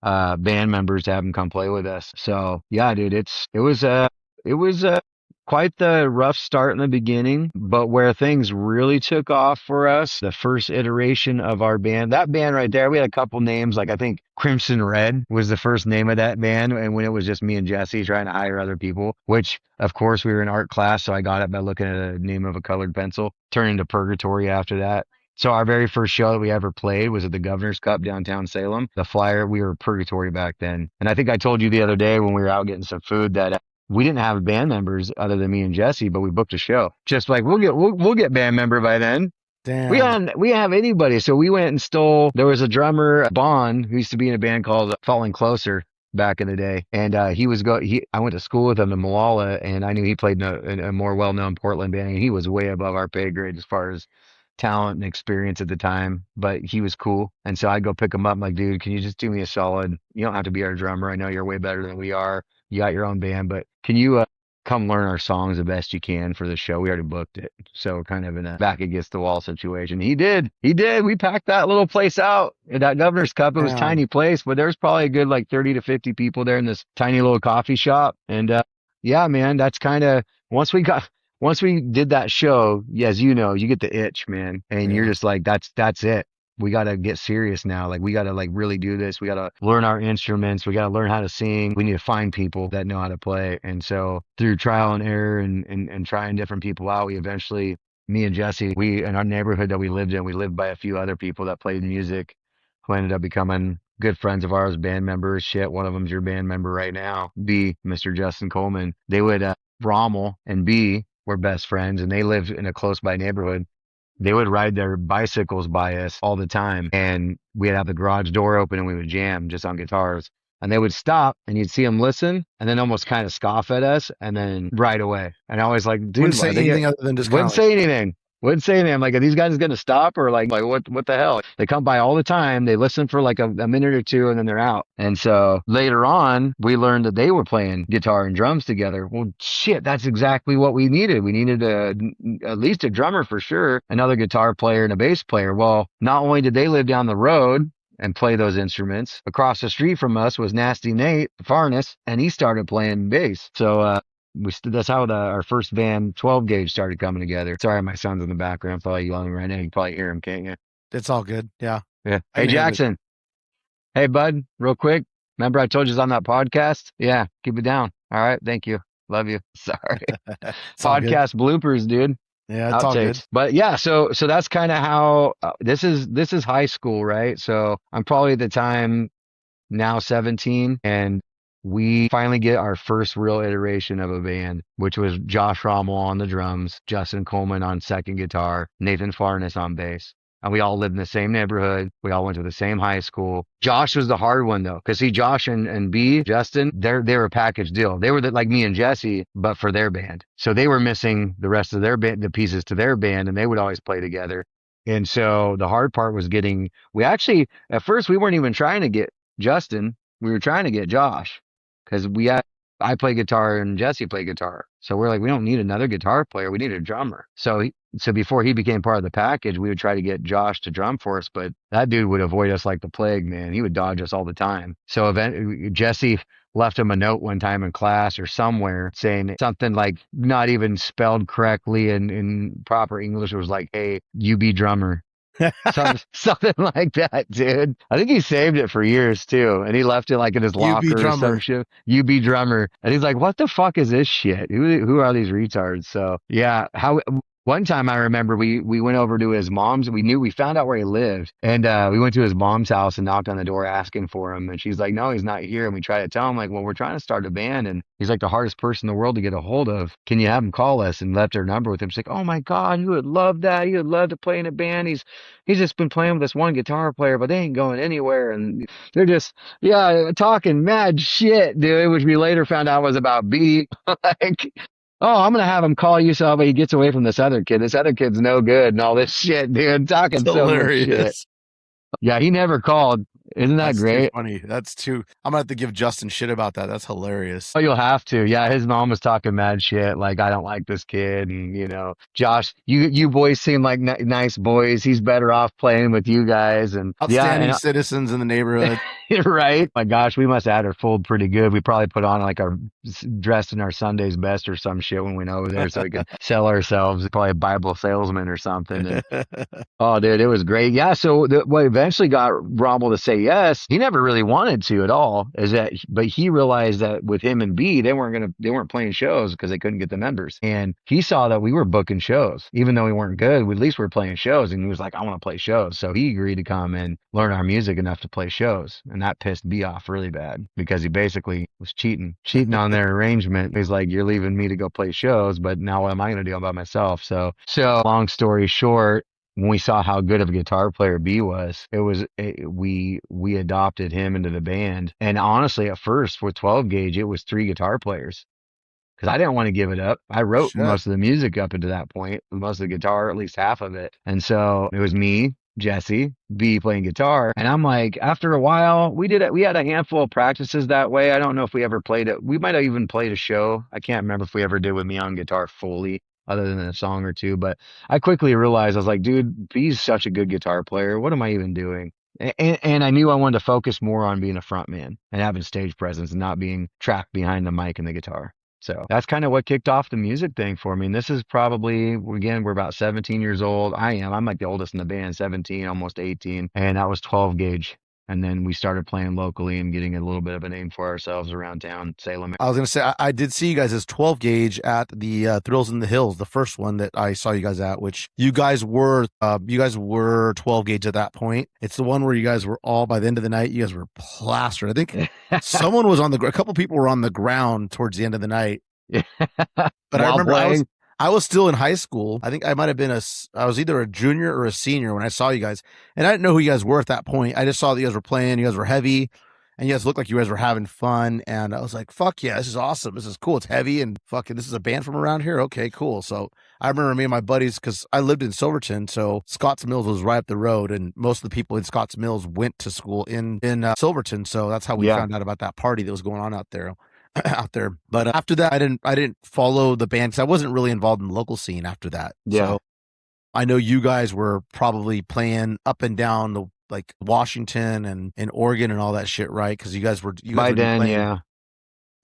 band members to have them come play with us. So yeah, dude, it was quite the rough start in the beginning, but where things really took off for us, the first iteration of our band, that band right there, we had a couple names, like I think Crimson Red was the first name of that band, and when it was just me and Jesse trying to hire other people, which of course we were in art class, so I got it by looking at a name of a colored pencil, turned into Purgatory after that. So our very first show that we ever played was at the Governor's Cup downtown Salem. The flyer, we were Purgatory back then. And I think I told you the other day when we were out getting some food that we didn't have band members other than me and Jesse, but we booked a show. Just like we'll get band member by then. Damn. We didn't have anybody. So we went and stole. There was a drummer, Bond, who used to be in a band called Falling Closer back in the day. And I went to school with him in Malala, and I knew he played in a more well-known Portland band. And he was way above our pay grade as far as talent and experience at the time, but he was cool. And so I'd go pick him up. I'm like, dude, can you just do me a solid? You don't have to be our drummer. I know you're way better than we are. You got your own band, but can you come learn our songs the best you can for the show? We already booked it. So we're kind of in a back against the wall situation. He did. We packed that little place out at that Governor's Cup. It was a tiny place, but there's probably a good like 30 to 50 people there in this tiny little coffee shop. And yeah, man, that's kind of, once we did that show, as you know, you get the itch, man. And you're just like, that's it. We got to get serious now. Like, we got to like really do this. We got to learn our instruments. We got to learn how to sing. We need to find people that know how to play. And so through trial and error and trying different people out, we eventually, me and Jesse, in our neighborhood that we lived in, we lived by a few other people that played music who ended up becoming good friends of ours, band members. Shit, one of them's your band member right now, Mr. Justin Coleman. They would, Rommel and were best friends, and they lived in a close by neighborhood. They would ride their bicycles by us all the time, and we'd have the garage door open and we would jam just on guitars. And they would stop and you'd see them listen and then almost kind of scoff at us and then ride away. And I was like, dude, wouldn't say anything other than just wouldn't say anything. Wouldn't say anything. I'm like, are these guys going to stop or like what the hell? They come by all the time. They listen for like a minute or two and then they're out. And so later on, we learned that they were playing guitar and drums together. Well, shit, that's exactly what we needed. We needed at least a drummer for sure, another guitar player and a bass player. Well, not only did they live down the road and play those instruments. Across the street from us was Nasty Nate Farnes, and he started playing bass. So that's how our first band, 12 Gauge, started coming together. Sorry, my son's in the background, probably yelling right now. You can probably hear him, can't you? It's all good. Yeah. Yeah. Hey, Jackson. Hey, bud, real quick. Remember I told you it's on that podcast? Yeah, keep it down. All right, thank you. Love you. Sorry. Podcast bloopers, dude. Yeah, it's all good. But yeah, so that's kind of how this is high school, right? So I'm probably at the time now 17, and we finally get our first real iteration of a band, which was Josh Rommel on the drums, Justin Coleman on second guitar, Nathan Farnes on bass. And we all lived in the same neighborhood. We all went to the same high school. Josh was the hard one though, because see, Josh and B, Justin, they were a package deal. They were like me and Jesse, but for their band. So they were missing the rest of their band, the pieces to their band, and they would always play together. And so the hard part was at first we weren't even trying to get Justin. We were trying to get Josh, because I play guitar and Jesse played guitar. So we're like, we don't need another guitar player. We need a drummer. So before he became part of the package, we would try to get Josh to drum for us, but that dude would avoid us like the plague, man. He would dodge us all the time. So Jesse left him a note one time in class or somewhere saying something like not even spelled correctly in proper English. It was like, hey, you be drummer. something like that, dude. I think he saved it for years too, and he left it like in his locker or some shit. You be drummer, and he's like, "What the fuck is this shit? Who are these retards?" So yeah, one time I remember we went over to his mom's. We found out where he lived, and we went to his mom's house and knocked on the door asking for him. And she's like, "No, he's not here." And we tried to tell him like, "Well, we're trying to start a band," and he's like the hardest person in the world to get a hold of. Can you have him call us? And left her number with him. She's like, "Oh my God, you would love that. You would love to play in a band. He's just been playing with this one guitar player, but they ain't going anywhere." And they're just talking mad shit, dude. Which we later found out was about B. Like, oh, I'm going to have him call you so he gets away from this other kid. This other kid's no good and all this shit, dude. Talking so much shit. Yeah, he never called. Isn't that great? Too funny. I'm going to have to give Justin shit about that. That's hilarious. Oh, you'll have to. Yeah, his mom was talking mad shit. Like, I don't like this kid. And, Josh, you boys seem like nice boys. He's better off playing with you guys. And outstanding citizens in the neighborhood. Right? My gosh, we must have had her fooled pretty good. We probably put on like our dressed in our Sunday's best or some shit when we went over there so we could sell ourselves. Probably a Bible salesman or something. And, oh, dude, it was great. Yeah, so what eventually got Rommel to say yes, he never really wanted to at all, but he realized that with him and B, they weren't playing shows because they couldn't get the members. And he saw that we were booking shows. Even though we weren't good, at least we were playing shows. And he was like, I want to play shows. So he agreed to come and learn our music enough to play shows. And that pissed B off really bad because he basically was cheating on their arrangement. He's like, you're leaving me to go play shows, but now what am I going to do by myself? So long story short, when we saw how good of a guitar player B was, we adopted him into the band. And honestly, at first with 12 Gauge, it was 3 guitar players because I didn't want to give it up. I wrote most of the music up into that point, most of the guitar, at least half of it. And so it was me, Jesse, B playing guitar. And I'm like, after a while, we had a handful of practices that way. I don't know if we ever played it. We might have even played a show. I can't remember if we ever did with me on guitar fully, other than a song or two. But I quickly realized, I was like, dude, B's such a good guitar player. What am I even doing? And I knew I wanted to focus more on being a front man and having stage presence and not being trapped behind the mic and the guitar. So that's kind of what kicked off the music thing for me. And this is probably, again, we're about 17 years old. I'm like the oldest in the band, 17, almost 18. And that was 12 Gauge. And then we started playing locally and getting a little bit of a name for ourselves around town, Salem. I was going to say, I did see you guys as 12 Gauge at the Thrills in the Hills, the first one that I saw you guys at, which you guys were 12 Gauge at that point. It's the one where you guys were all, by the end of the night, you guys were plastered. I think someone was a couple people were on the ground towards the end of the night. But I remember I was still in high school. I think I might have been I was either a junior or a senior when I saw you guys. And I didn't know who you guys were at that point. I just saw that you guys were playing. You guys were heavy. And you guys looked like you guys were having fun. And I was like, fuck yeah, this is awesome. This is cool. It's heavy and fucking, this is a band from around here. Okay, cool. So I remember me and my buddies, because I lived in Silverton. So Scotts Mills was right up the road. And most of the people in Scotts Mills went to school in Silverton. So that's how we found out about that party that was going on out there. But after that, I didn't follow the band because I wasn't really involved in the local scene after that. So I know you guys were probably playing up and down like Washington and Oregon and all that shit, right? Because you guys were By then, playing, yeah.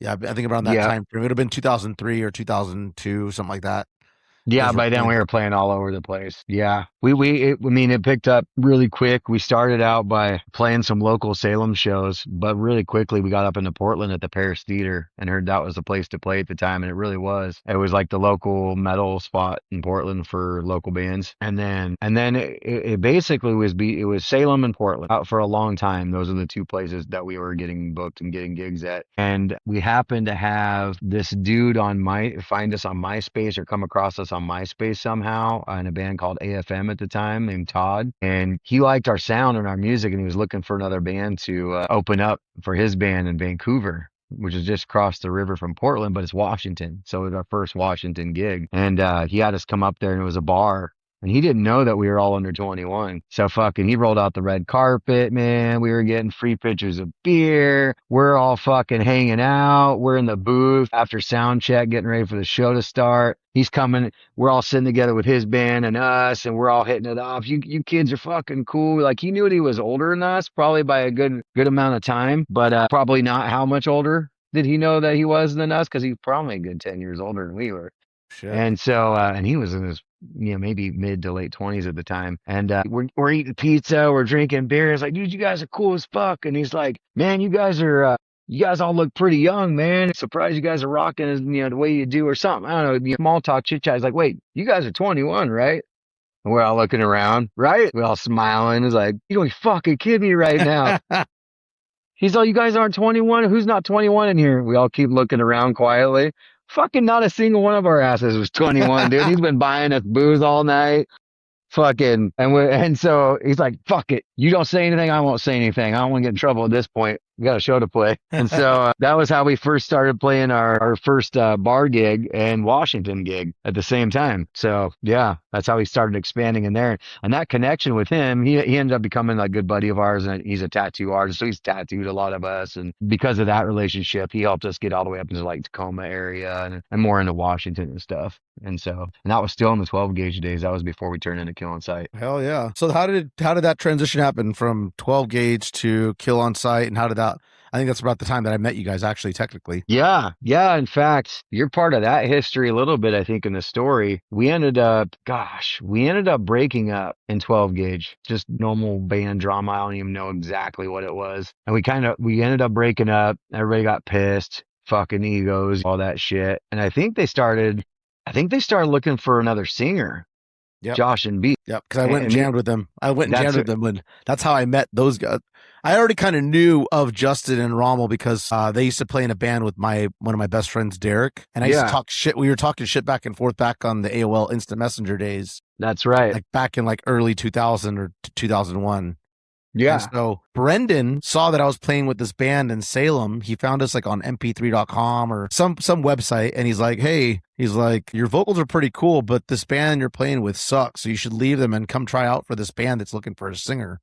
Yeah, I think around that time frame. It would have been 2003 or 2002, something like that. Yeah, by then we were playing all over the place. Yeah. It picked up really quick. We started out by playing some local Salem shows, but really quickly we got up into Portland at the Paris Theater and heard that was the place to play at the time. And it really was. It was like the local metal spot in Portland for local bands. And then it basically it was Salem and Portland out for a long time. Those are the two places that we were getting booked and getting gigs at. And we happened to have this dude find us on MySpace or come across us on MySpace somehow in a band called AFM at the time named Todd. And he liked our sound and our music and he was looking for another band to open up for his band in Vancouver, which is just across the river from Portland, but it's Washington. So it was our first Washington gig. And he had us come up there and it was a bar. And he didn't know that we were all under 21. So he rolled out the red carpet, man. We were getting free pitchers of beer. We're all fucking hanging out. We're in the booth after sound check, getting ready for the show to start. He's coming. We're all sitting together with his band and us, and we're all hitting it off. You kids are fucking cool. Like, he knew that he was older than us, probably by a good amount of time, but probably not how much older did he know that he was than us, because he's probably a good 10 years older than we were. Shit. And so, and he was in his, maybe mid to late 20s at the time. And we're eating pizza, we're drinking beer. It's like, dude, you guys are cool as fuck. And he's like, man, you guys all look pretty young, man. Surprised you guys are rocking, the way you do or something. I don't know. Small talk, chit chat. He's like, wait, you guys are 21, right? And we're all looking around, right? We're all smiling. It's like, you don't fucking kid me right now. He's like, you guys aren't 21? Who's not 21 in here? We all keep looking around quietly. Fucking not a single one of our asses was 21, dude. He's been buying us booze all night. Fucking, and so he's like, fuck it. You don't say anything, I won't say anything. I don't want to get in trouble at this point. We got a show to play. And so that was how we first started playing our first bar gig and Washington gig at the same time. So yeah, that's how we started expanding in there. And that connection with him, he ended up becoming a good buddy of ours, and he's a tattoo artist. So he's tattooed a lot of us. And because of that relationship, he helped us get all the way up into like Tacoma area and more into Washington and stuff. And that was still in the 12 gauge days. That was before we turned into Kill on Sight. Hell yeah. So how did that transition happen from 12 gauge to Kill on Sight? And how did that, I think that's about the time that I met you guys, actually, technically. Yeah. In fact, you're part of that history a little bit, I think, in the story. We ended up breaking up in 12 gauge, just normal band drama. I don't even know exactly what it was. And we ended up breaking up. Everybody got pissed, fucking egos, all that shit. And I think they started looking for another singer. Yep. Josh and B. Yep, because I went and jammed with them. When that's how I met those guys. I already kind of knew of Justin and Rommel because they used to play in a band with one of my best friends, Derek. And I used to talk shit. We were talking shit back and forth back on the AOL Instant Messenger days. That's right. Like back in like early 2000 or 2001. Yeah. And so Brendan saw that I was playing with this band in Salem. He found us like on mp3.com or some website. And he's like, hey, your vocals are pretty cool, but this band you're playing with sucks. So you should leave them and come try out for this band that's looking for a singer.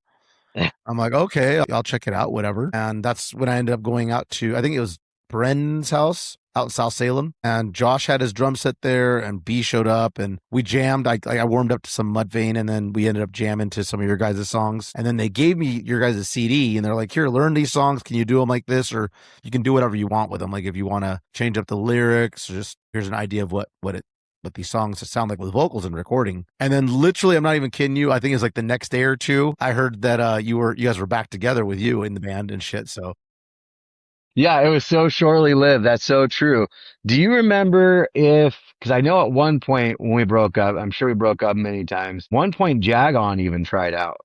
I'm like, okay, I'll check it out, whatever. And that's when I ended up going out to, I think it was Brendan's house out in South Salem, and Josh had his drum set there, and B showed up, and we jammed. I warmed up to some Mudvayne, and then we ended up jamming to some of your guys' songs. And then they gave me your guys' CD, and they're like, here, learn these songs. Can you do them like this? Or you can do whatever you want with them. Like if you want to change up the lyrics, or just here's an idea of what these songs sound like with vocals and recording. And then literally, I'm not even kidding you, I think it's like the next day or two, I heard that you guys were back together with you in the band and shit. So yeah, it was so shortly lived. That's so true. Do you remember because I know at one point when we broke up, I'm sure we broke up many times. One point Jagon even tried out.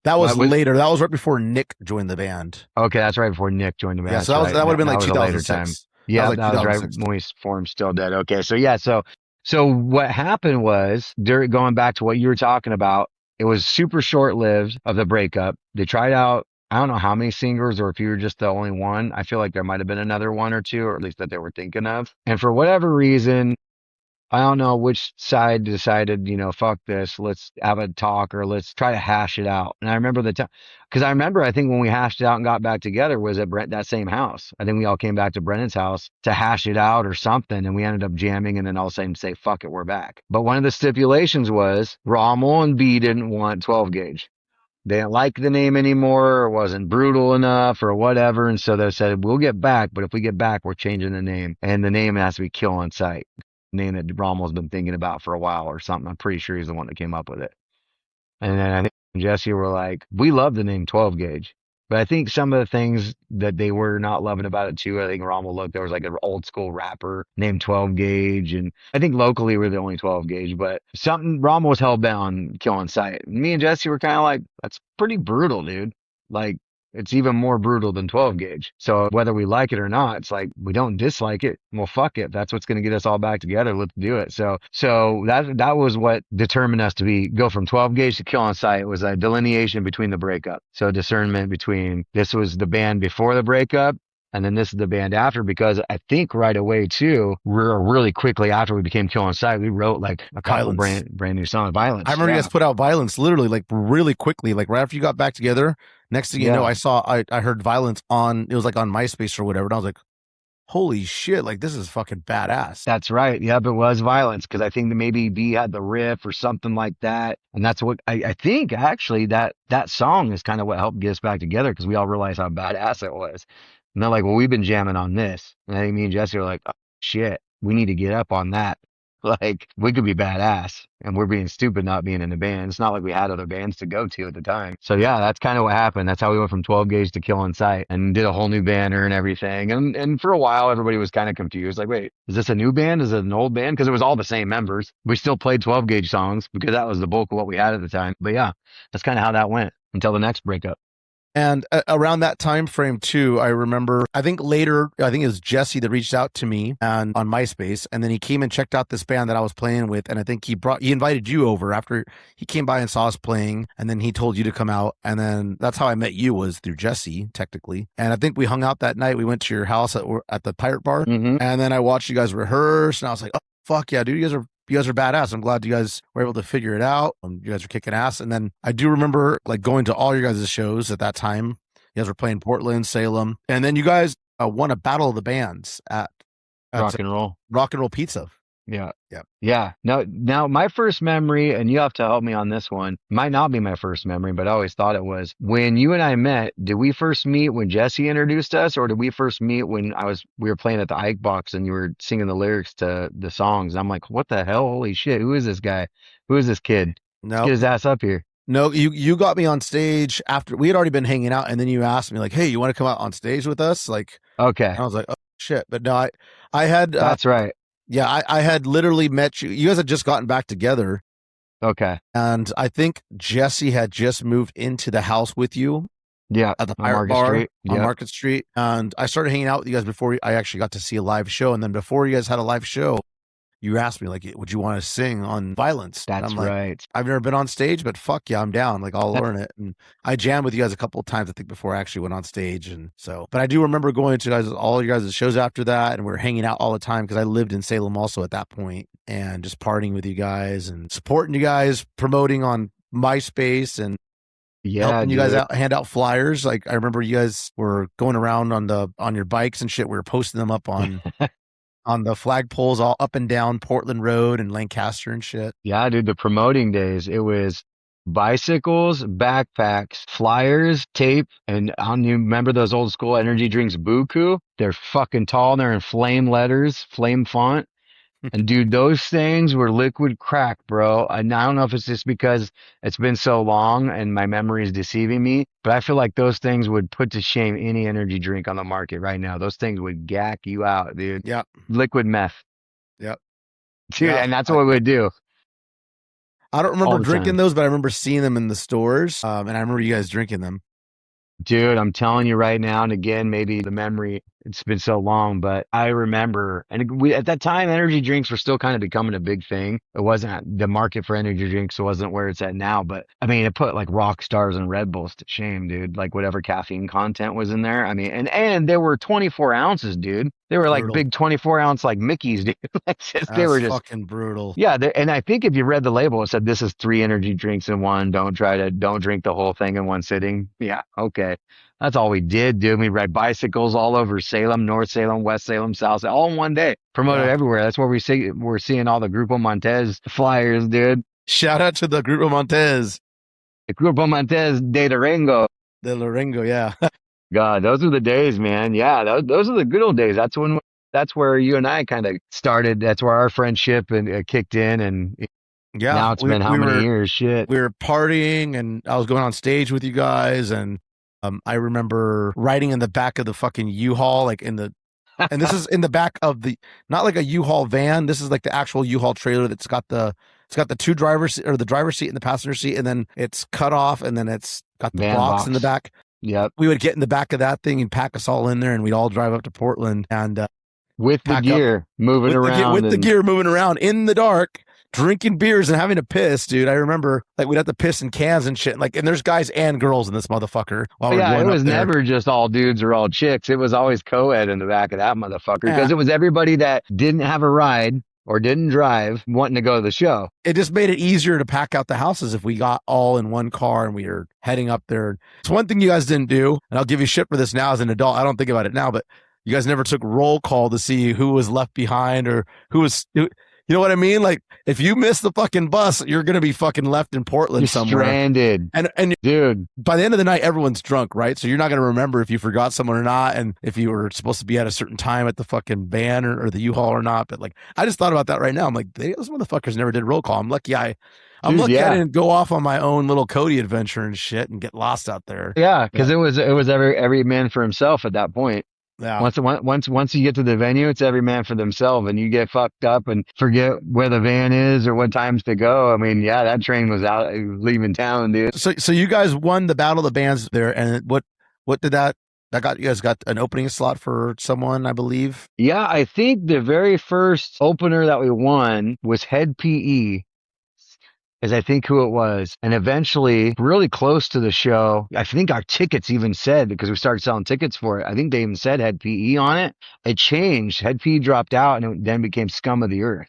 That was later. That was right before Nick joined the band. Okay, that's right before Nick joined the band. Yeah, so that would have been like 2006. Yeah, that was right when we formed Still Dead. Okay, so yeah, so what happened was, going back to what you were talking about, it was super short-lived of the breakup. They tried out, I don't know how many singers, or if you were just the only one. I feel like there might have been another one or two, or at least that they were thinking of. And for whatever reason, I don't know which side decided, fuck this, let's have a talk, or let's try to hash it out. And I remember the time, because I think when we hashed it out and got back together was at that same house. I think we all came back to Brennan's house to hash it out or something, and we ended up jamming, and then all of a sudden say, fuck it, we're back. But one of the stipulations was Rommel and B didn't want 12 gauge. they didn't like the name anymore, or wasn't brutal enough, or whatever. And so they said, we'll get back, but if we get back, we're changing the name. And the name has to be Kill on Sight. Name that Rommel's been thinking about for a while or something. I'm pretty sure he's the one that came up with it. And then I think Jesse were like, we love the name 12 Gauge. But I think some of the things that they were not loving about it too, I think Rommel looked, there was like an old school rapper named 12 Gauge. And I think locally we're the only 12 Gauge, but something Rommel was hell bent on Kill on Sight. Me and Jesse were kind of like, that's pretty brutal, dude. Like, it's even more brutal than 12 Gauge. So whether we like it or not, it's like, we don't dislike it. Well, fuck it. That's what's going to get us all back together. Let's do it. So that was what determined us to go from 12 Gauge to Kill on Sight. It was a delineation between the breakup. So discernment between this was the band before the breakup, and then this is the band after, because I think right away too, really quickly after we became Kill on Sight, we wrote like a couple brand new songs, Violence. I remember you guys put out Violence literally like really quickly, like right after you got back together. Next thing you know, I heard Violence it was like on MySpace or whatever. And I was like, holy shit, like this is fucking badass. That's right. Yep, it was Violence, because I think that maybe B had the riff or something like that. And that's what I think actually that song is kind of what helped get us back together, because we all realized how badass it was. And they're like, well, we've been jamming on this. And I think me and Jesse were like, oh, shit, we need to get up on that. Like, we could be badass, and we're being stupid not being in the band. It's not like we had other bands to go to at the time. So yeah, that's kind of what happened. That's how we went from 12 Gauge to Kill on Sight, and did a whole new banner and everything. And for a while, everybody was kind of confused. Like, wait, is this a new band? Is it an old band? Because it was all the same members. We still played 12 Gauge songs because that was the bulk of what we had at the time. But yeah, that's kind of how that went until the next breakup. And around that time frame too, I remember, I think it was Jesse that reached out to me on MySpace, and then he came and checked out this band that I was playing with, and I think he invited you over after he came by and saw us playing, and then he told you to come out, and then that's how I met you, was through Jesse, technically. And I think we hung out that night. We went to your house at the Pirate Bar, and then I watched you guys rehearse, and I was like, oh, fuck yeah, dude, you guys are badass. I'm glad you guys were able to figure it out. You guys are kicking ass. And then I do remember like going to all your guys' shows at that time. You guys were playing Portland, Salem. And then you guys won a battle of the bands at Rock and Roll Pizza. Yeah. Now my first memory, and you have to help me on this one, might not be my first memory, but I always thought it was. When you and I met, did we first meet when Jesse introduced us, or did we first meet when we were playing at the Ike Box and you were singing the lyrics to the songs? And I'm like, what the hell? Holy shit. Who is this guy? Who is this kid? No. Let's get his ass up here. No, you got me on stage after we had already been hanging out, and then you asked me like, hey, you want to come out on stage with us? Like, okay. I was like, oh shit. But no, I had, that's right. Yeah, I had literally met you. You guys had just gotten back together. Okay. And I think Jesse had just moved into the house with you. Yeah. At the Pirate Bar Street. On Market Street. And I started hanging out with you guys before I actually got to see a live show. And then before you guys had a live show, you asked me, like, would you want to sing on Violence? That's right. I've never been on stage, but fuck yeah, I'm down. Like, I'll learn it. And I jammed with you guys a couple of times, I think, before I actually went on stage. And so, but I do remember going to all your guys' shows after that. And we were hanging out all the time because I lived in Salem also at that point, and just partying with you guys and supporting you guys, promoting on MySpace and helping you guys hand out flyers. Like, I remember you guys were going around on your bikes and shit. We were posting them up on on the flagpoles all up and down Portland Road and Lancaster and shit. Yeah, dude, the promoting days, it was bicycles, backpacks, flyers, tape, and you remember those old school energy drinks, Buku? They're fucking tall, and they're in flame letters, flame font. And dude, those things were liquid crack, bro. And I don't know if it's just because it's been so long and my memory is deceiving me, but I feel like those things would put to shame any energy drink on the market right now. Those things would gack you out, dude. Yep. Liquid meth. Yep. Dude, and that's what we would do. I don't remember drinking those, but I remember seeing them in the stores. And I remember you guys drinking them. Dude, I'm telling you right now, and again, maybe the memory, it's been so long, but I remember, and at that time, energy drinks were still kind of becoming a big thing. It wasn't, the market for energy drinks wasn't where it's at now, but I mean, it put like rock stars and Red Bulls to shame, dude. Like whatever caffeine content was in there. I mean, and there were 24 ounces, dude. They were like big 24-ounce like Mickeys, dude. They were just fucking brutal. Yeah, and I think if you read the label, it said this is 3 energy drinks in one. Don't drink the whole thing in one sitting. Yeah, okay. That's all we did, dude. We ride bicycles all over Salem, North Salem, West Salem, South Salem, all in one day. Promoted everywhere. That's where we're seeing all the Grupo Montez flyers, dude. Shout out to the Grupo Montez. El Grupo Montes de Durango. The Lorengo, yeah. God, those are the days, man. Yeah, those are the good old days. That's where you and I kind of started. That's where our friendship and kicked in, and Yeah, now it's been how many years? Shit. we were partying, and I was going on stage with you guys, and I remember riding in the back of the fucking U-Haul, like and this is in the back of not like a U-Haul van. This is like the actual U-Haul trailer that's got the two drivers or the driver's seat and the passenger seat, and then it's cut off, and then it's got the box in the back. Yep. We would get in the back of that thing and pack us all in there, and we'd all drive up to Portland and with the gear moving around, with the gear moving around in the dark, drinking beers and having to piss, dude. I remember like we'd have to piss in cans and shit. Like, and there's guys and girls in this motherfucker. Yeah, it was never just all dudes or all chicks. It was always co-ed in the back of that motherfucker because it was everybody that didn't have a ride or didn't drive wanting to go to the show. It just made it easier to pack out the houses if we got all in one car and we were heading up there. It's one thing you guys didn't do, and I'll give you shit for this now as an adult. I don't think about it now, but you guys never took roll call to see who was left behind or you know what I mean? Like, if you miss the fucking bus, you're going to be fucking left in Portland somewhere. Stranded. And dude, by the end of the night, everyone's drunk, right? So you're not going to remember if you forgot someone or not, and if you were supposed to be at a certain time at the fucking van or the U-Haul or not. But like, I just thought about that right now. I'm like, those motherfuckers never did roll call. I'm lucky I didn't go off on my own little Cody adventure and shit and get lost out there. Yeah, because it was every man for himself at that point. Yeah. Once you get to the venue, it's every man for themselves, and you get fucked up and forget where the van is or what times to go. I mean, yeah, that train was out leaving town, dude. So you guys won the Battle of the Bands there, and what did that got? You guys got an opening slot for someone, I believe. Yeah, I think the very first opener that we won was Head PE. Is I think who it was. And eventually, really close to the show, I think our tickets even said, because we started selling tickets for it, I think they even said Head PE on it. It changed. Head PE dropped out, and it then became Scum of the Earth.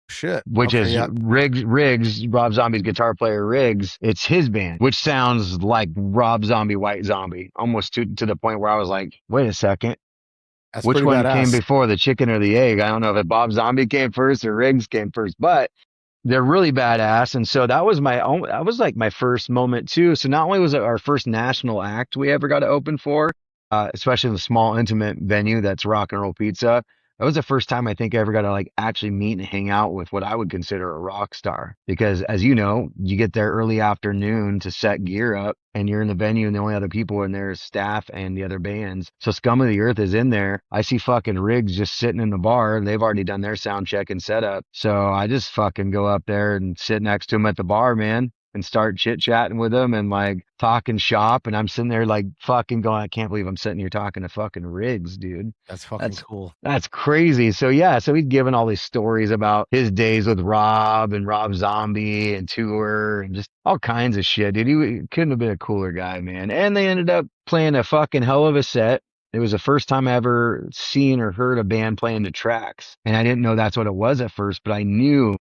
Shit. Which is Riggs, Rob Zombie's guitar player, Riggs. It's his band, which sounds like Rob Zombie, White Zombie, almost to the point where I was like, wait a second. That's which one badass. came before, the chicken or the egg? I don't know if Bob Zombie came first or Riggs came first, but they're really badass. And so that was like my first moment too. So not only was it our first national act we ever got to open for, especially in the small intimate venue that's Rock and Roll Pizza, that was the first time I think I ever got to like actually meet and hang out with what I would consider a rock star. Because as you know, you get there early afternoon to set gear up and you're in the venue and the only other people in there is staff and the other bands. So Scum of the Earth is in there. I see fucking Riggs just sitting in the bar and they've already done their sound check and setup. So I just fucking go up there and sit next to him at the bar, man, and start chit chatting with him and like talking shop. And I'm sitting there like fucking going, I can't believe I'm sitting here talking to fucking Riggs, dude. That's fucking cool. That's crazy. So yeah, so he's given all these stories about his days with Rob and Rob Zombie and tour and just all kinds of shit, dude. He couldn't have been a cooler guy, man. And they ended up playing a fucking hell of a set. It was the first time I ever seen or heard a band playing the tracks. And I didn't know that's what it was at first, but I knew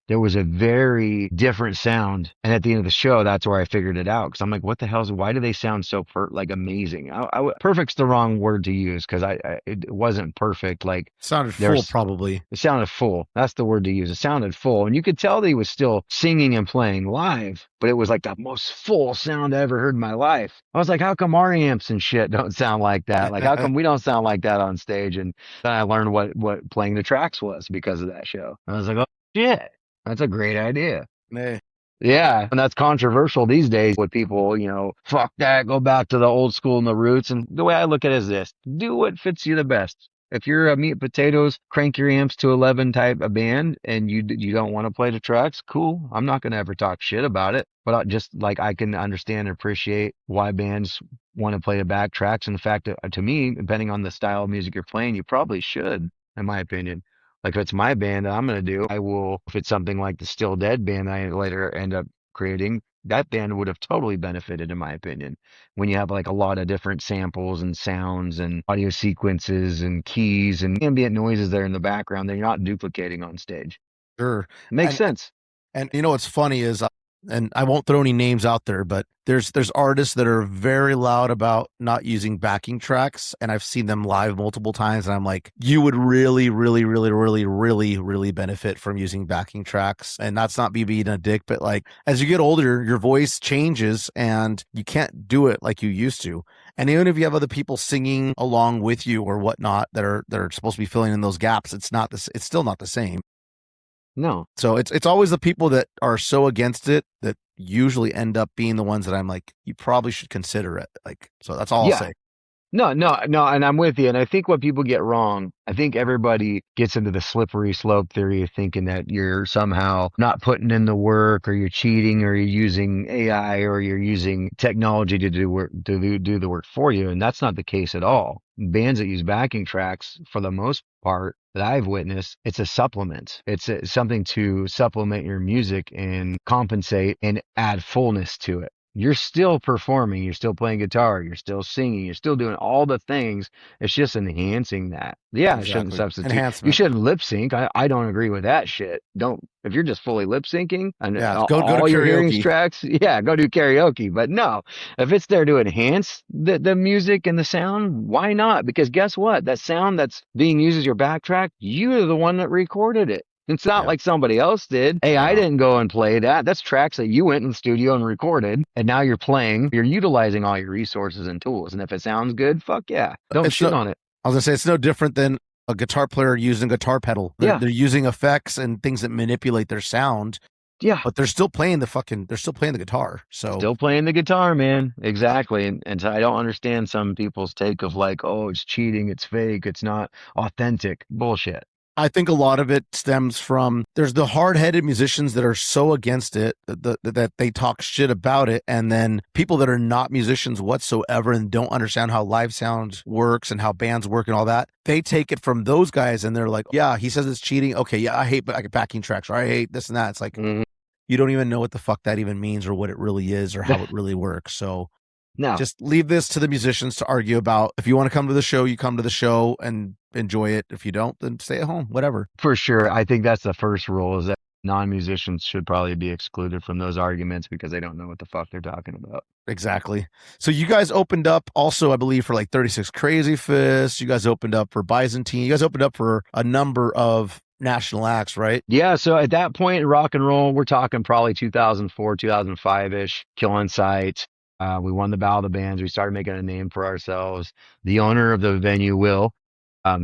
there was a very different sound. And at the end of the show, that's where I figured it out. Cause I'm like, what the hell why do they sound so amazing? Perfect's the wrong word to use. Cause it wasn't perfect. Like sounded full, probably. It sounded full. That's the word to use. It sounded full. And you could tell that he was still singing and playing live, but it was like the most full sound I ever heard in my life. I was like, how come our amps and shit don't sound like that? Like, how come we don't sound like that on stage? And then I learned what playing the tracks was because of that show. I was like, oh shit. That's a great idea. Hey. Yeah. And that's controversial these days with people, fuck that, go back to the old school and the roots. And the way I look at it is this: do what fits you the best. If you're a meat and potatoes, crank your amps to 11 type of band and you don't want to play the tracks, cool. I'm not going to ever talk shit about it. But I can understand and appreciate why bands want to play the back tracks. And the fact that to me, depending on the style of music you're playing, you probably should, in my opinion. Like if it's my band that I'm going to do, I will, if it's something like the Still Dead band I later end up creating, that band would have totally benefited, in my opinion, when you have like a lot of different samples and sounds and audio sequences and keys and ambient noises there in the background that you're not duplicating on stage. Sure. Makes sense. And what's funny is and I won't throw any names out there, but there's artists that are very loud about not using backing tracks, and I've seen them live multiple times, and I'm like, you would really, really, really, really, really, really benefit from using backing tracks. And that's not me being a dick, but like as you get older, your voice changes and you can't do it like you used to. And even if you have other people singing along with you or whatnot that are supposed to be filling in those gaps, it's still not the same. No. So it's always the people that are so against it that usually end up being the ones that I'm like, you probably should consider it. Like, so that's all I'll say. No, and I'm with you. And I think what people get wrong, I think everybody gets into the slippery slope theory of thinking that you're somehow not putting in the work, or you're cheating, or you're using AI, or you're using technology to do work, do the work for you. And that's not the case at all. Bands that use backing tracks, for the most part that I've witnessed, it's a supplement. It's something to supplement your music and compensate and add fullness to it. You're still performing, you're still playing guitar, you're still singing, you're still doing all the things. It's just enhancing that. Yeah, exactly. It shouldn't substitute. Enhancement. You shouldn't lip sync. I don't agree with that shit. If you're just fully lip syncing and go all to your karaoke. hearing tracks, go do karaoke. But no, if it's there to enhance the music and the sound, why not? Because guess what? That sound that's being used as your backtrack, you're the one that recorded it. It's not like somebody else did. Hey, I didn't go and play that. That's tracks that you went in the studio and recorded, and now you're playing. You're utilizing all your resources and tools. And if it sounds good, fuck yeah. Don't shit on it. I was going to say, it's no different than a guitar player using a guitar pedal. They're using effects and things that manipulate their sound. Yeah. But they're still playing the guitar. So still playing the guitar, man. Exactly. And so I don't understand some people's take of like, oh, it's cheating, it's fake, it's not authentic. Bullshit. I think a lot of it stems from there's the hard-headed musicians that are so against it that they talk shit about it, and then people that are not musicians whatsoever and don't understand how live sound works and how bands work and all that, they take it from those guys and they're like, yeah, he says it's cheating. Okay, yeah, I hate backing tracks, or I hate this and that. It's like, you don't even know what the fuck that even means or what it really is or how it really works. So no, just leave this to the musicians to argue about. If you want to come to the show, you come to the show and enjoy it. If you don't, then stay at home, whatever. For sure. I think that's the first rule, is that non-musicians should probably be excluded from those arguments because they don't know what the fuck they're talking about. Exactly. So you guys opened up also, I believe, for like 36 Crazy Fists. You guys opened up for Byzantine. You guys opened up for a number of national acts, right? Yeah. So at that point in rock and roll, we're talking probably 2004, 2005-ish, Killing Sight. We won the Battle of the Bands. We started making a name for ourselves. The owner of the venue, Will,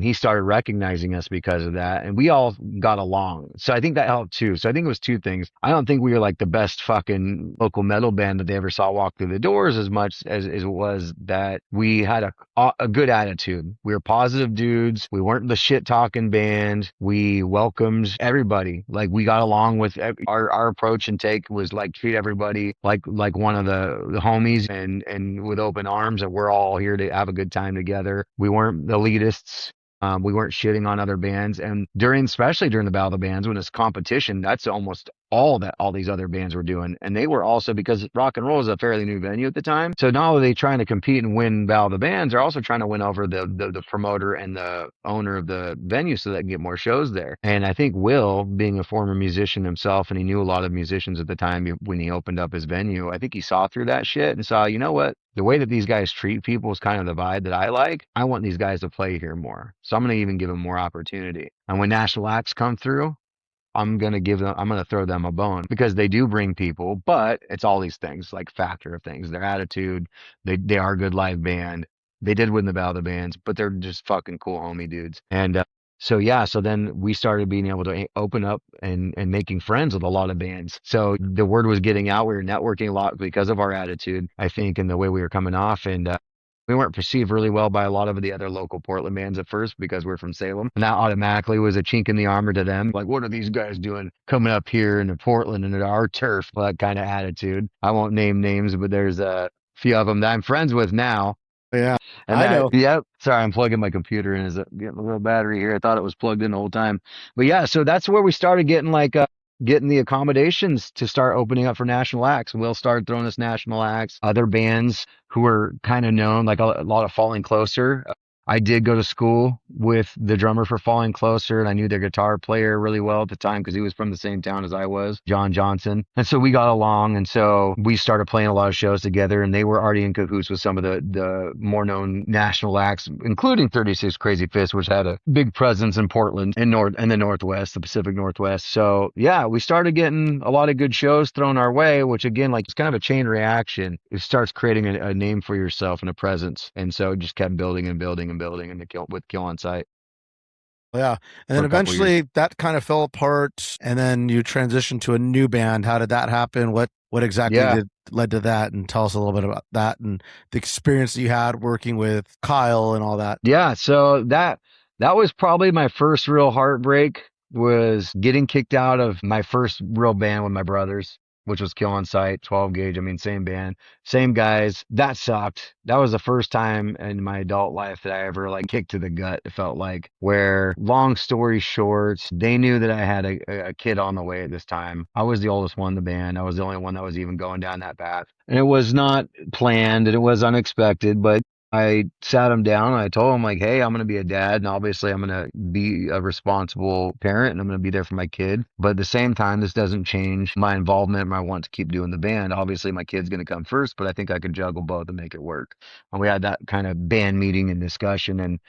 he started recognizing us because of that, and we all got along. So I think that helped too. So I think it was two things. I don't think we were like the best fucking local metal band that they ever saw walk through the doors, as much as it was that we had a good attitude. We were positive dudes. We weren't the shit talking band. We welcomed everybody. Like, we got along with our approach and take was like treat everybody like one of the homies and with open arms, and we're all here to have a good time together. We weren't elitists. We weren't shitting on other bands, and especially during the Battle of the Bands, when it's competition, that's almost all these other bands were doing. And they were also, because rock and roll is a fairly new venue at the time, so not only are they trying to compete and win Battle of the Bands, they're also trying to win over the promoter and the owner of the venue so they can get more shows there. And I think Will, being a former musician himself, and he knew a lot of musicians at the time when he opened up his venue, I think he saw through that shit and saw, you know what? The way that these guys treat people is kind of the vibe that I like. I want these guys to play here more. So I'm going to even give them more opportunity. And when national acts come through, I'm going to throw them a bone, because they do bring people, but it's all these things, like factor of things, their attitude. They are a good live band. They did win the Battle of the Bands, but they're just fucking cool homie dudes. And so then we started being able to open up and making friends with a lot of bands. So the word was getting out. We were networking a lot because of our attitude, I think, and the way we were coming off. And we weren't perceived really well by a lot of the other local Portland bands at first, because we're from Salem. And that automatically was a chink in the armor to them. Like, what are these guys doing coming up here into Portland and at our turf? That kind of attitude. I won't name names, but there's a few of them that I'm friends with now. Yeah, and I know. Yep. Sorry, I'm plugging my computer in. Is getting a little battery here? I thought it was plugged in the whole time. But yeah, so that's where we started getting getting the accommodations to start opening up for national acts. Will started throwing us national acts. Other bands who were kind of known, like a lot of Falling Closer. I did go to school with the drummer for Falling Closer, and I knew their guitar player really well at the time because he was from the same town as I was, John Johnson. And so we got along, and so we started playing a lot of shows together, and they were already in cahoots with some of the more known national acts, including 36 Crazy Fists, which had a big presence in Portland and the Northwest, the Pacific Northwest. So yeah, we started getting a lot of good shows thrown our way, which again, like, it's kind of a chain reaction. It starts creating a name for yourself and a presence. And so it just kept building and building and building with Kill on Sight. Yeah. And then eventually that kind of fell apart, and then you transitioned to a new band. How did that happen? What exactly led to that? And tell us a little bit about that and the experience that you had working with Kyle and all that. Yeah. So that was probably my first real heartbreak, was getting kicked out of my first real band with my brothers, which was Kill on Sight, 12 Gauge. I mean, same band, same guys. That sucked. That was the first time in my adult life that I ever like kicked to the gut, it felt like, where, long story short, they knew that I had a kid on the way at this time. I was the oldest one in the band. I was the only one that was even going down that path. And it was not planned and it was unexpected, but I sat him down and I told him, like, hey, I'm going to be a dad, and obviously I'm going to be a responsible parent, and I'm going to be there for my kid. But at the same time, this doesn't change my involvement and my want to keep doing the band. Obviously my kid's going to come first, but I think I could juggle both and make it work. And we had that kind of band meeting and discussion. And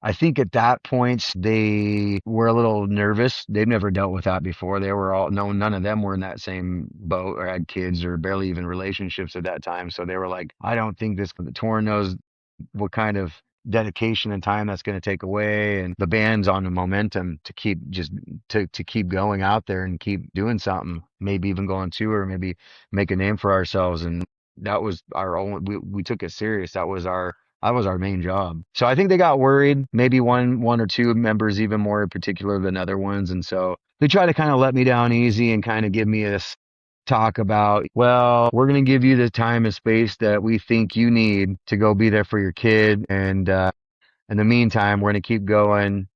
I think at that point they were a little nervous. They've never dealt with that before. They were all, no, none of them were in that same boat or had kids or barely even relationships at that time. So they were like, I don't think this, Tauren knows what kind of dedication and time that's going to take away, and the band's on the momentum to keep to keep going out there and keep doing something, maybe even going to, or maybe make a name for ourselves. And that was our own, we took it serious. That was our main job. So I think they got worried, maybe one or two members even more particular than other ones, and so they tried to kind of let me down easy and kind of give me this talk about, well, we're going to give you the time and space that we think you need to go be there for your kid. And in the meantime, we're going to keep going,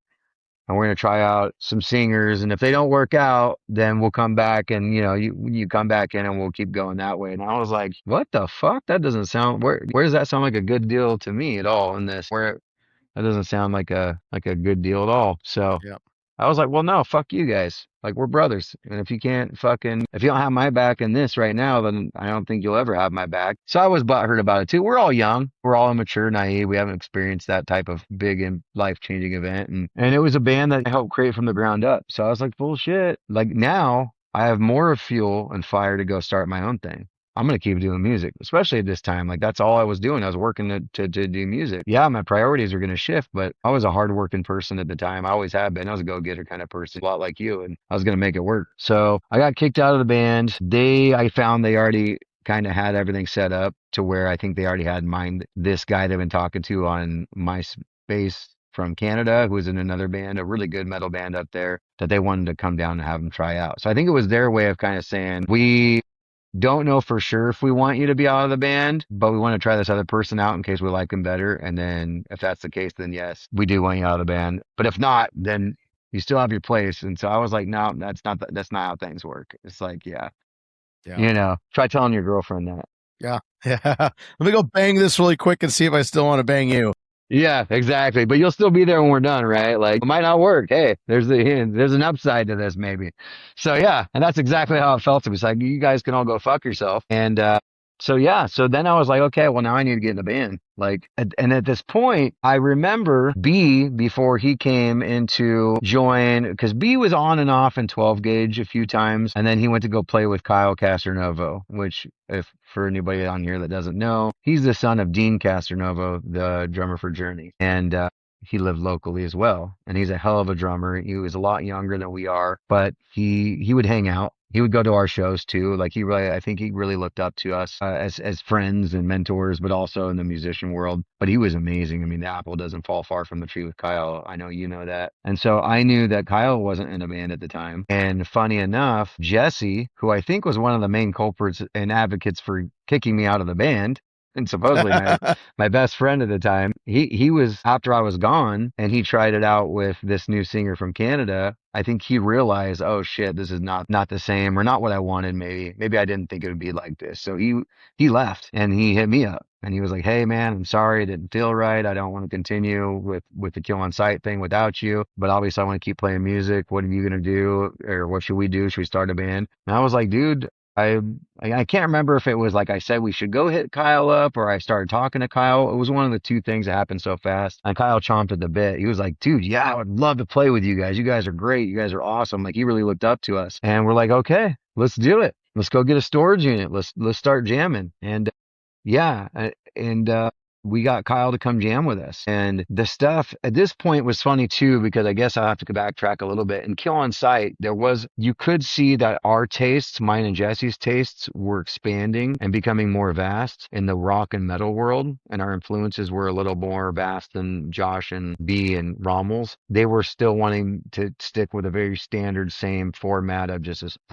and we're going to try out some singers. And if they don't work out, then we'll come back, and, you know, you come back in and we'll keep going that way. And I was like, what the fuck? That doesn't sound, where does that sound like a good deal to me at all in this? Where that doesn't sound like a good deal at all. So Yep. I was like, well, no, fuck you guys. Like, we're brothers. And if you don't have my back in this right now, then I don't think you'll ever have my back. So I was butthurt about it too. We're all young. We're all immature, naive. We haven't experienced that type of big and life-changing event. And it was a band that I helped create from the ground up. So I was like, bullshit. Like, now I have more fuel and fire to go start my own thing. I'm going to keep doing music, especially at this time. Like, that's all I was doing. I was working to do music. Yeah, my priorities are going to shift, but I was a hardworking person at the time. I always have been. I was a go-getter kind of person, a lot like you, and I was going to make it work. So I got kicked out of the band. I found they already kind of had everything set up to where I think they already had in mind this guy they've been talking to on MySpace from Canada, who was in another band, a really good metal band up there, that they wanted to come down and have him try out. So I think it was their way of kind of saying, we don't know for sure if we want you to be out of the band, but we want to try this other person out in case we like him better. And then if that's the case, then yes, we do want you out of the band. But if not, then you still have your place. And so I was like, no, that's not how things work. It's like, yeah. You know, try telling your girlfriend that. Yeah. Let me go bang this really quick and see if I still want to bang you. Yeah, exactly. But you'll still be there when we're done, right? Like, it might not work. Hey, there's an upside to this, maybe. So yeah, and that's exactly how it felt to me. It's like, you guys can all go fuck yourself. And so yeah, so then I was like, okay, well, now I need to get in the band. Like, and at this point, I remember B, before he came into join, because B was on and off in 12 Gauge a few times, and then he went to go play with Kyle Castronovo, which, if for anybody on here that doesn't know, he's the son of Dean Castronovo, the drummer for Journey, and he lived locally as well, and he's a hell of a drummer. He was a lot younger than we are, but he would hang out. He would go to our shows too. Like, I think he really looked up to us as friends and mentors, but also in the musician world. But he was amazing. I mean, the apple doesn't fall far from the tree with Kyle. I know you know that. And so I knew that Kyle wasn't in a band at the time. And funny enough, Jesse, who I think was one of the main culprits and advocates for kicking me out of the band, and supposedly my best friend at the time, he was, after I was gone, and he tried it out with this new singer from Canada. I think he realized, oh shit, this is not the same, or not what I wanted. Maybe I didn't think it would be like this. So he left and he hit me up. And he was like, "Hey man, I'm sorry, it didn't feel right. I don't want to continue with the Kill on Sight thing without you, but obviously I want to keep playing music. What are you gonna do, or what should we do? Should we start a band?" And I was like, "Dude, I can't remember if it was like I said we should go hit Kyle up, or I started talking to Kyle. It was one of the two things that happened so fast. And Kyle chomped at the bit. He was like, 'Dude, yeah, I would love to play with you guys. You guys are great. You guys are awesome.' Like, he really looked up to us. And we're like, okay, let's do it. Let's go get a storage unit. Let's start jamming." And yeah, and we got Kyle to come jam with us. And the stuff at this point was funny too, because I guess I'll have to backtrack a little bit. And Kill on Sight, you could see that our tastes, mine and Jesse's tastes, were expanding and becoming more vast in the rock and metal world. And our influences were a little more vast than Josh and B and Rommel's. They were still wanting to stick with a very standard, same format of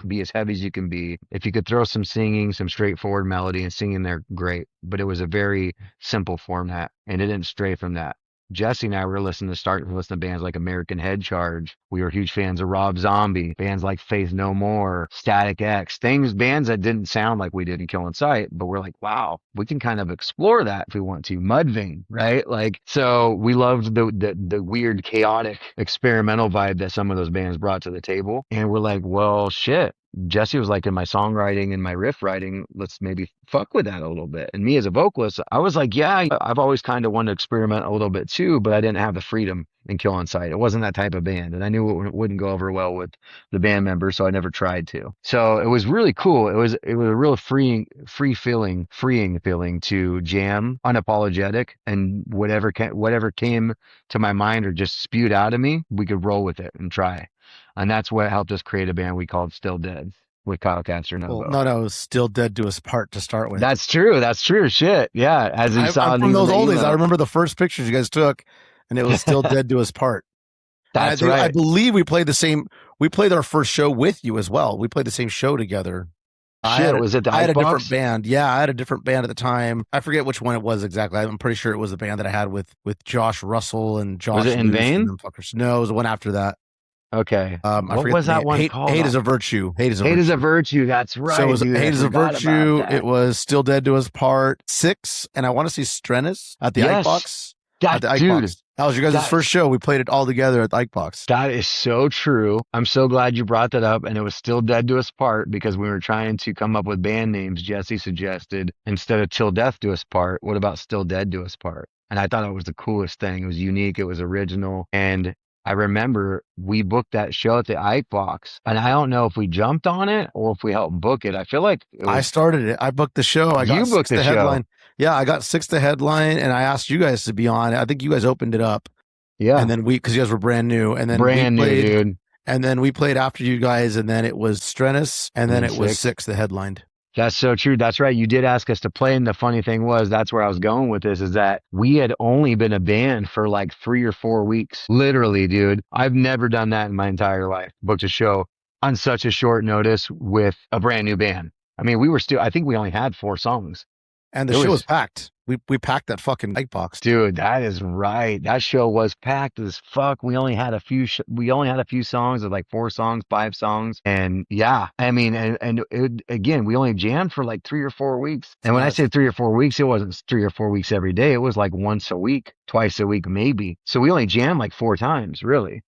be as heavy as you can be. If you could throw some singing, some straightforward melody and singing there, great. But it was a very simple format, and it didn't stray from that. Jesse and I were listening to bands like American Head Charge. We were huge fans of Rob Zombie, bands like Faith No More, Static X, bands that didn't sound like we did in Kill on Sight, but we're like, wow, we can kind of explore that if we want to. Mudvayne, right? Like, so we loved the weird, chaotic, experimental vibe that some of those bands brought to the table. And we're like, well, shit. Jesse was like, in my songwriting and my riff writing, let's maybe fuck with that a little bit. And me as a vocalist, I was like, yeah, I've always kind of wanted to experiment a little bit too, but I didn't have the freedom in Kill on Sight. It wasn't that type of band, and I knew it wouldn't go over well with the band members, so I never tried to. So it was really cool. It was a real freeing feeling to jam unapologetic, and whatever came to my mind or just spewed out of me, we could roll with it and try. And that's what helped us create a band we called Still Dead with Kyle Castronovo. Well, no, Still Dead to Us Part to start with. That's true. Shit. Yeah. As you saw I'm from those oldies. I remember the first pictures you guys took, and it was Still Dead to Us Part. That's right. I believe we played our first show with you as well. We played the same show together. Was it the I had a different band. Yeah, I had a different band at the time. I forget which one it was exactly. I'm pretty sure it was the band that I had with Josh Russell and Josh. Was it In Vain? No, it was the one after that. Okay. What was that one called? Hate is a Virtue. Hate is a Virtue. That's right. So it was Hate is a Virtue. It was Still Dead to Us Part 6, and I want to see Strenuous at the Ike Box. At the Ike Box. That was your guys' first show. We played it all together at the Ike Box. That is so true. I'm so glad you brought that up. And it was Still Dead to Us Part, because we were trying to come up with band names. Jesse suggested, instead of Till Death Do Us Part, what about Still Dead Do Us Part? And I thought it was the coolest thing. It was unique. It was original. And I remember we booked that show at the Ike Box, and I don't know if we jumped on it or if we helped book it. I feel like I started it. I booked the show. You booked the headline. Yeah, I got 6 to headline, and I asked you guys to be on it. I think you guys opened it up. Yeah. And then because you guys were brand new. And then new, dude. And then we played after you guys, and then it was Strenuous, and then it was 6 that headlined. That's so true. That's right. You did ask us to play. And the funny thing was, that's where I was going with this, is that we had only been a band for like 3 or 4 weeks. Literally, dude. I've never done that in my entire life. Booked a show on such a short notice with a brand new band. I mean, I think we only had 4 songs. And the show was packed. We packed that fucking Ike Box. Dude, that is right. That show was packed as fuck. We only had a few songs, of like 4 songs, 5 songs. And yeah, I mean, again, we only jammed for like 3 or 4 weeks. And when I say 3 or 4 weeks, it wasn't 3 or 4 weeks every day. It was like once a week, twice a week, maybe. So we only jammed like 4 times, really.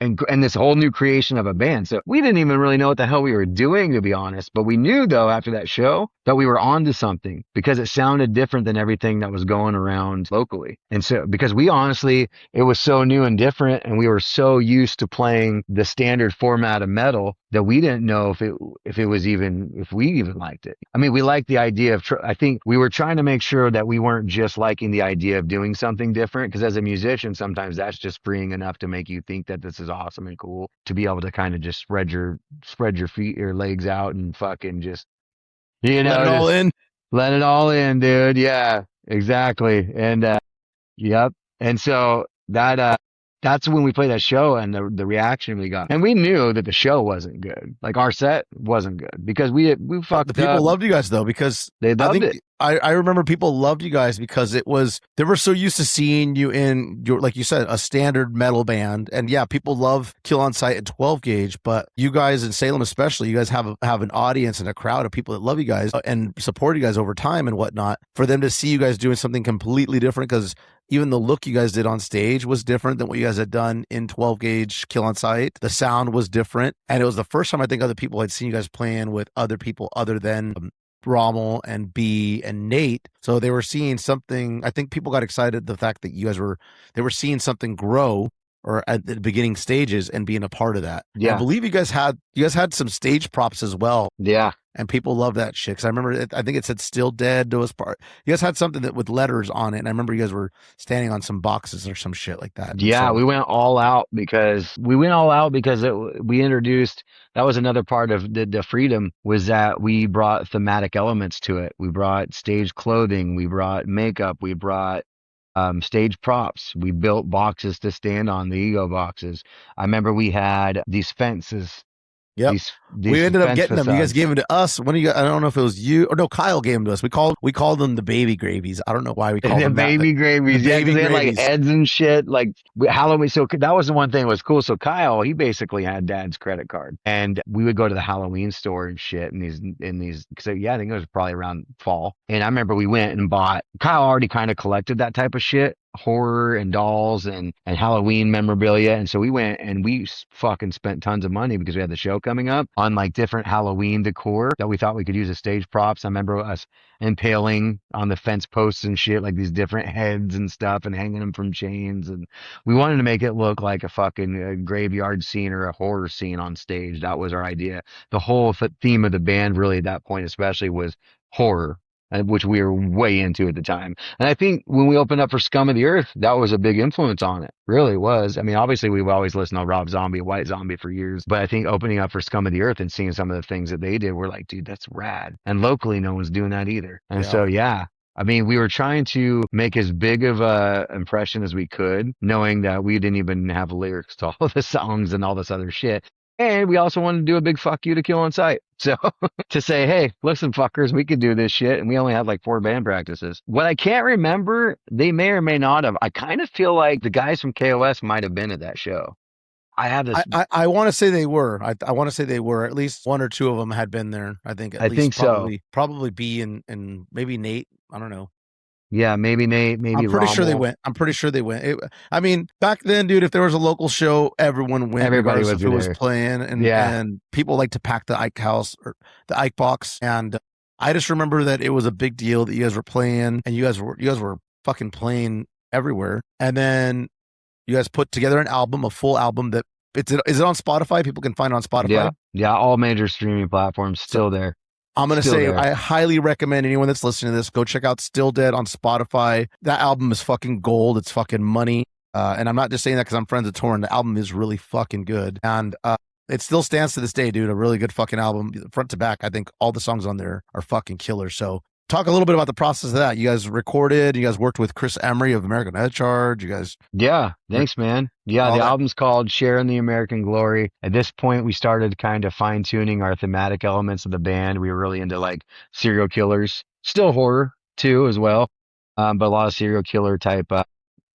And this whole new creation of a band. So we didn't even really know what the hell we were doing, to be honest. But we knew, though, after that show, that we were onto something, because it sounded different than everything that was going around locally. And so, because it was so new and different, and we were so used to playing the standard format of metal, that we didn't know if we even liked it. I mean, we liked the idea of, I think we were trying to make sure that we weren't just liking the idea of doing something different, because as a musician, sometimes that's just freeing enough to make you think that this is awesome and cool, to be able to kind of just spread your feet or legs out and fucking just, let it all in, dude. Yeah, exactly. And yep. And so that that's when we played that show and the reaction we got. And we knew that the show wasn't good. Like our set wasn't good because we fucked The people up. loved you guys though, because They I loved think it. I remember people loved you guys because they were so used to seeing you in your, like you said, a standard metal band. And yeah, people love Kill on Sight and 12 gauge, but you guys in Salem especially, you guys have an audience and a crowd of people that love you guys and support you guys over time and whatnot. For them to see you guys doing something completely different, because even the look you guys did on stage was different than what you guys had done in 12 gauge Kill on Sight. The sound was different. And it was the first time I think other people had seen you guys playing with other people other than Rommel and B and Nate. So they were seeing something. I think people got excited the fact that they were seeing something grow or at the beginning stages and being a part of that. Yeah. And I believe you guys had some stage props as well. Yeah. And people love that shit. Cause I remember, I think it said "Still Dead" to us part. You guys had something that with letters on it. And I remember you guys were standing on some boxes or some shit like that. Yeah, So, we went all out because we introduced, that was another part of the freedom, was that we brought thematic elements to it. We brought stage clothing, we brought makeup, we brought stage props. We built boxes to stand on, the ego boxes. I remember we had these fences. yep. These We ended up fence getting them. You guys facades. gave them to us. When I don't know if it was you or no, Kyle gave them to us. We called them the baby gravies. I don't know why we called The them that. baby gravies, the yeah, 'cause baby they had like gravies. heads and shit, like Halloween. So that was the one thing that was cool. So Kyle, he basically had Dad's credit card, and we would go to the Halloween store and shit, and these. Because yeah, I think it was probably around fall, and I remember we went and bought. Kyle already kind of collected that type of shit, horror and dolls and Halloween memorabilia, and so we went and we fucking spent tons of money because we had the show coming up on like different Halloween decor that we thought we could use as stage props. I remember us impaling on the fence posts and shit, like these different heads and stuff, and hanging them from chains. And we wanted to make it look like a fucking graveyard scene or a horror scene on stage. That was our idea. The whole theme of the band, really, at that point, especially, was horror, which we were way into at the time. And I think when we opened up for Scum of the Earth, that was a big influence on it. Really was. I mean, obviously, we've always listened to Rob Zombie, White Zombie for years. But I think opening up for Scum of the Earth and seeing some of the things that they did, we're like, dude, that's rad. And locally, no one's doing that either. And Yeah. so, yeah. I mean, we were trying to make as big of a impression as we could, knowing that we didn't even have lyrics to all the songs and all this other shit. And we also wanted to do a big fuck you to Kill on Sight. So to say, hey, listen, fuckers, we could do this shit. And we only had like 4 band practices. What I can't remember, they may or may not have. I kind of feel like the guys from KOS might have been at that show. I have this. I want to say they were. I want to say they were. At least 1 or 2 of them had been there. I think. I think so. Probably B and maybe Nate. I don't know. Yeah, maybe Nate, maybe I'm pretty sure they Rommel. went. I'm pretty sure they went. I mean, back then, dude, if there was a local show, everyone went. Everybody regardless was if it was there. playing, and Yeah. and people like to pack the Ike house or the Ike box. And I just remember that it was a big deal that you guys were playing, and you guys were fucking playing everywhere. And then you guys put together an album, a full album that is it on Spotify? People can find it on Spotify. Yeah, yeah, all major streaming platforms still there. I'm going to Still say there. I highly recommend anyone that's listening to this, go check out Still Dead on Spotify. That album is fucking gold. It's fucking money. And I'm not just saying that because I'm friends with Tauren. The album is really fucking good. And it still stands to this day, dude. A really good fucking album. Front to back, I think all the songs on there are fucking killer. So talk a little bit about the process of that. You guys recorded, you guys worked with Chris Emery of American Head Charge. You guys. Yeah, thanks, man. Yeah, All the that- album's called Sharing the American Glory. At this point, we started kind of fine-tuning our thematic elements of the band. We were really into like serial killers, still horror too as well, but a lot of serial killer type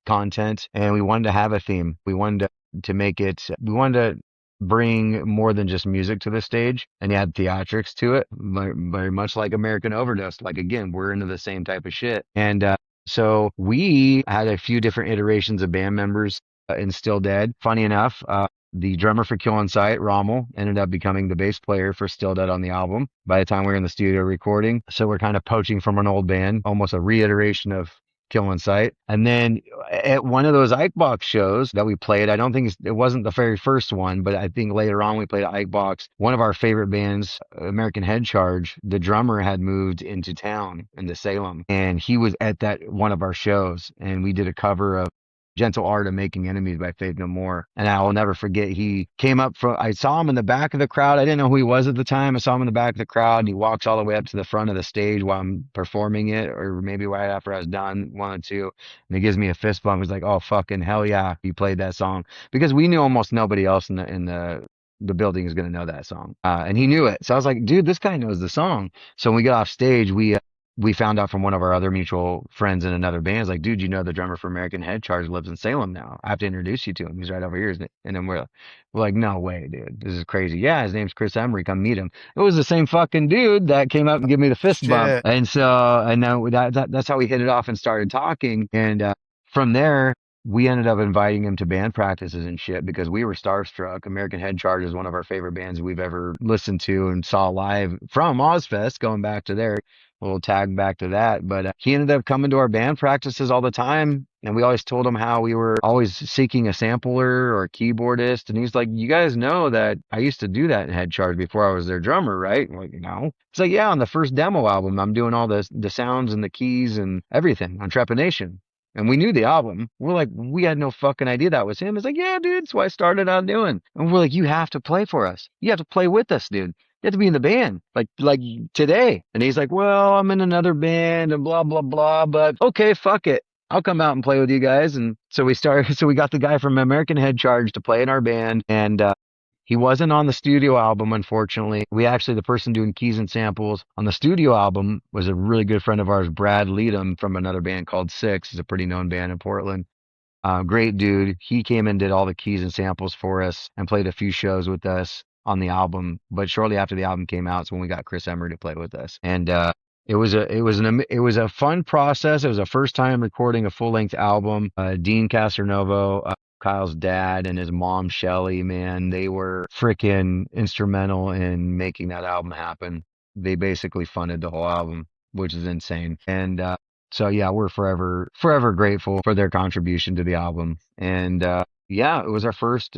content. And we wanted to have a theme. We wanted to make it. We wanted to bring more than just music to the stage and add theatrics to it, very much like American Overdose. Like, again, we're into the same type of shit. And so we had a few different iterations of band members in Still Dead. Funny enough, the drummer for Kill on Sight, Rommel, ended up becoming the bass player for Still Dead on the album by the time we were in the studio recording. So we're kind of poaching from an old band, almost a reiteration of Kill on Sight. And then at one of those Ike Box shows that we played, I don't think it wasn't the very first one, but I think later on we played at Ike Box. One of our favorite bands, American Head Charge, the drummer had moved into town into Salem, and he was at that one of our shows, and we did a cover of Gentle Art of Making Enemies by Faith No More. And I will never forget, he came up from, I saw him in the back of the crowd. I didn't know who he was at the time. I saw him in the back of the crowd, and he walks all the way up to the front of the stage while I'm performing it, or maybe right after I was done, one or two. And he gives me a fist bump. He's like, oh, fucking hell yeah, you played that song. Because we knew almost nobody else in the building is going to know that song. And he knew it. So I was like, dude, this guy knows the song. So when we got off stage, we found out from one of our other mutual friends in another band. It's like, dude, you know, the drummer for American Head Charge lives in Salem now. I have to introduce you to him. He's right over here. And then we're like, no way, dude. This is crazy. Yeah, his name's Chris Emery. Come meet him. It was the same fucking dude that came up and gave me the fist bump. And so, and then that's how we hit it off and started talking. And from there, we ended up inviting him to band practices and shit because we were starstruck. American Head Charge is one of our favorite bands we've ever listened to and saw live from Ozzfest, going back to there. We'll tag back to that. But he ended up coming to our band practices all the time. And we always told him how we were always seeking a sampler or a keyboardist. And he's like, you guys know that I used to do that in Head Charge before I was their drummer, right? I'm like, no. It's like, yeah, on the first demo album, I'm doing all the sounds and the keys and everything on Trepanation. And we knew the album. We're like, we had no fucking idea that was him. It's like, yeah, dude, that's what I started out doing. And we're like, you have to play for us. You have to play with us, dude. You have to be in the band, like today. And he's like, well, I'm in another band and blah, blah, blah. But okay, fuck it. I'll come out and play with you guys. And so we got the guy from American Head Charge to play in our band. And he wasn't on the studio album, unfortunately. The person doing keys and samples on the studio album was a really good friend of ours, Brad Leadham, from another band called Six. It's a pretty known band in Portland. Great dude. He came and did all the keys and samples for us and played a few shows with us on the album. But shortly after the album came out, it's when we got Chris Emery to play with us. And it was a fun process. It was a first time recording a full length album. Dean Castronovo, Kyle's dad, and his mom, Shelly, man, they were freaking instrumental in making that album happen. They basically funded the whole album, which is insane. And so, yeah, we're forever grateful for their contribution to the album. And yeah, it was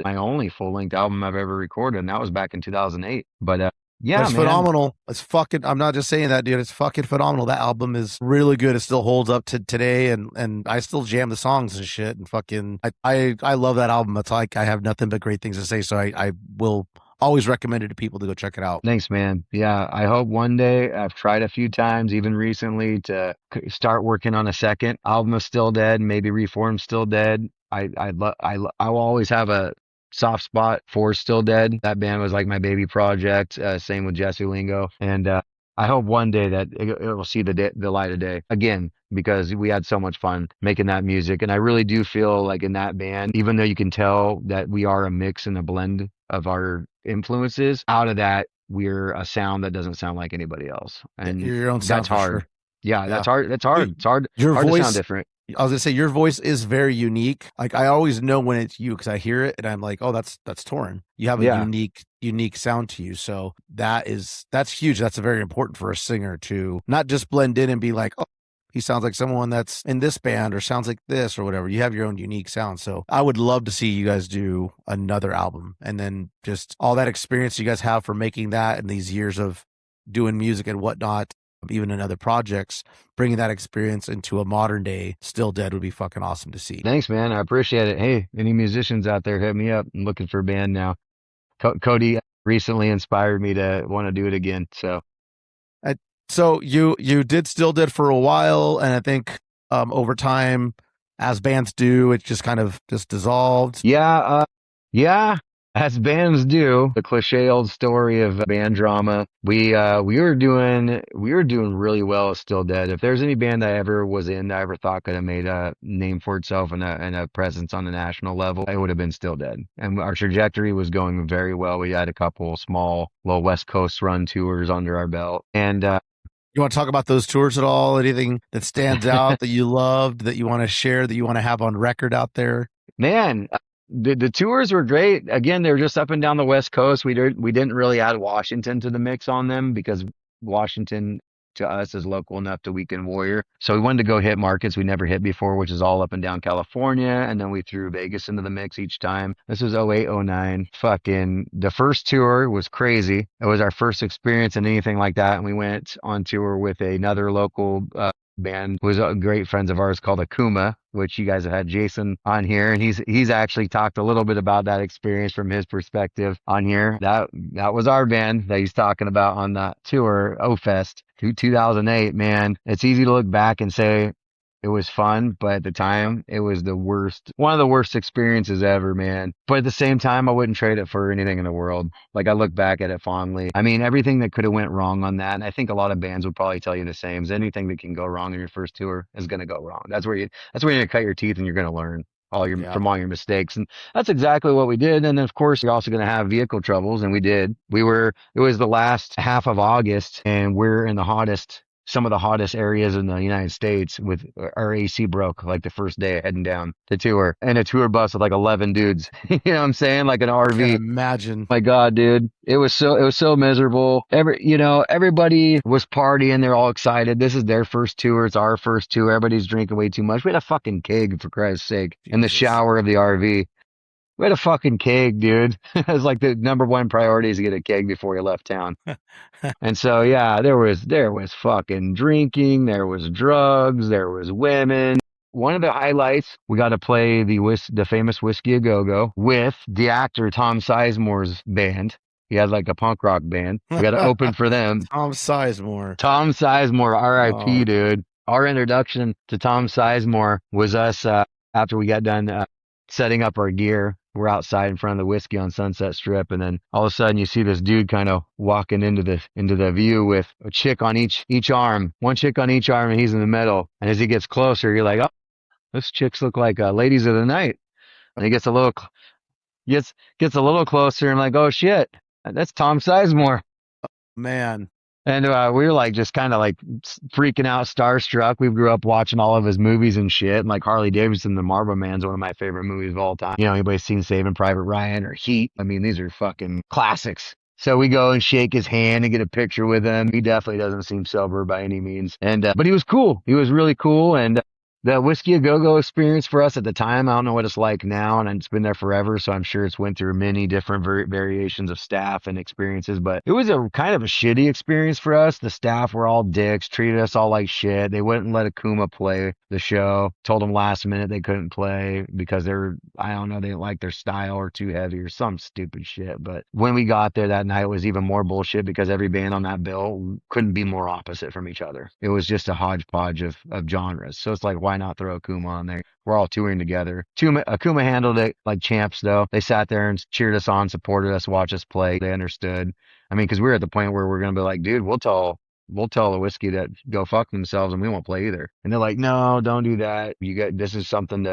my only full-length album I've ever recorded, and that was back in 2008. But yeah, it's phenomenal. It's fucking, I'm not just saying that, dude. It's fucking phenomenal. That album is really good. It still holds up to today, and I still jam the songs and shit. And fucking, I love that album. It's like I have nothing but great things to say. So I will always recommend it to people to go check it out. Thanks, man. Yeah, I hope one day. I've tried a few times, even recently, to start working on a second album of Still Dead, maybe reform Still Dead. I will always have a soft spot for Still Dead. That band was like my baby project. Same with Jesse Lingo. And I hope one day that it will see the light of day again, because we had so much fun making that music. And I really do feel like in that band, even though you can tell that we are a mix and a blend of our influences, out of that, we're a sound that doesn't sound like anybody else. And your own sound, that's hard. Sure. Yeah, that's hard. That's hard. It's hard. Your hard voice, to sound different. I was gonna say your voice is very unique. Like I always know when it's you because I hear it and I'm like, oh, that's Tauren. You have a unique sound to you. So that's huge. That's very important for a singer to not just blend in and be like, oh, he sounds like someone that's in this band or sounds like this or whatever. You have your own unique sound. So I would love to see you guys do another album, and then just all that experience you guys have for making that and these years of doing music and whatnot, even in other projects, bringing that experience into a modern day Still Dead would be fucking awesome to see. Thanks, man. I appreciate it. Hey, any musicians out there, hit me up. I'm looking for a band now. Cody recently inspired me to want to do it again. So you did Still Dead for a while, and I think over time, as bands do, it just kind of just dissolved. Yeah. As bands do, the cliche old story of band drama. We were doing really well at Still Dead. If there's any band I ever was in that I ever thought could have made a name for itself and a presence on the national level, it would have been Still Dead. And our trajectory was going very well. We had a couple small little West Coast run tours under our belt. And you want to talk about those tours at all? Anything that stands out that you loved, that you want to share, that you want to have on record out there? Man, the tours were great. Again, they were just up and down the West Coast. We didn't really add Washington to the mix on them because Washington to us is local enough to Weekend Warrior. So we wanted to go hit markets we never hit before, which is all up and down California. And then we threw Vegas into the mix each time. This was 08, 09. Fucking the first tour was crazy. It was our first experience in anything like that. And we went on tour with another local band was great friends of ours called Akuma, which you guys have had Jason on here, and he's actually talked a little bit about that experience from his perspective on here. That was our band that he's talking about on that tour, Ozzfest 2008. Man, it's easy to look back and say it was fun, but at the time it was one of the worst experiences ever, man. But at the same time, I wouldn't trade it for anything in the world. Like, I look back at it fondly. I mean, everything that could have went wrong on that, and I think a lot of bands would probably tell you the same, is anything that can go wrong in your first tour is going to go wrong. That's where you're going to cut your teeth and you're going to learn from all your mistakes. And that's exactly what we did. And then of course you're also going to have vehicle troubles, and we did. It was the last half of August, and we're in some of the hottest areas in the United States, with our AC broke like the first day heading down the tour, and a tour bus with like 11 dudes. You know what I'm saying? Like an RV. I can't imagine. My God, dude. It was so miserable. Everybody was partying. They're all excited. This is their first tour. It's our first tour. Everybody's drinking way too much. We had a fucking keg, for Christ's sake, in the shower of the RV. We had a fucking keg, dude. It was like the number one priority is to get a keg before you left town. And so, yeah, there was fucking drinking, there was drugs, there was women. One of the highlights, we got to play the famous Whiskey A Go-Go with the actor Tom Sizemore's band. He had like a punk rock band. We got to open for them. Tom Sizemore, R.I.P., dude. Our introduction to Tom Sizemore was us after we got done setting up our gear. We're outside in front of the Whiskey on Sunset Strip, and then all of a sudden you see this dude kind of walking into the view with a chick on each arm, one chick on each arm, and he's in the middle. And as he gets closer, you're like, oh, those chicks look like ladies of the night. And he gets a little closer, and I'm like, oh shit, that's Tom Sizemore, man. And we were like just kind of like freaking out, starstruck. We grew up watching all of his movies and shit. And like Harley Davidson, The Marlboro Man's one of my favorite movies of all time. You know, anybody's seen Saving Private Ryan or Heat? I mean, these are fucking classics. So we go and shake his hand and get a picture with him. He definitely doesn't seem sober by any means. And but he was cool. He was really cool. And the Whiskey A Go-Go experience for us at the time, I don't know what it's like now, and it's been there forever, so I'm sure it's went through many different variations of staff and experiences, but it was a kind of a shitty experience for us. The staff were all dicks, treated us all like shit. They wouldn't let Akuma play the show, told them last minute they couldn't play because they didn't like their style or too heavy or some stupid shit. But when we got there that night, it was even more bullshit because every band on that bill couldn't be more opposite from each other. It was just a hodgepodge of genres. So it's like, why not throw Akuma on there? We're all touring together. Akuma handled it like champs, though. They sat there and cheered us on, supported us, watched us play. They understood. I mean, because we were at the point where we're going to be like, dude, we'll tell the Whiskey to go fuck themselves and we won't play either. And they're like, no, don't do that. This is something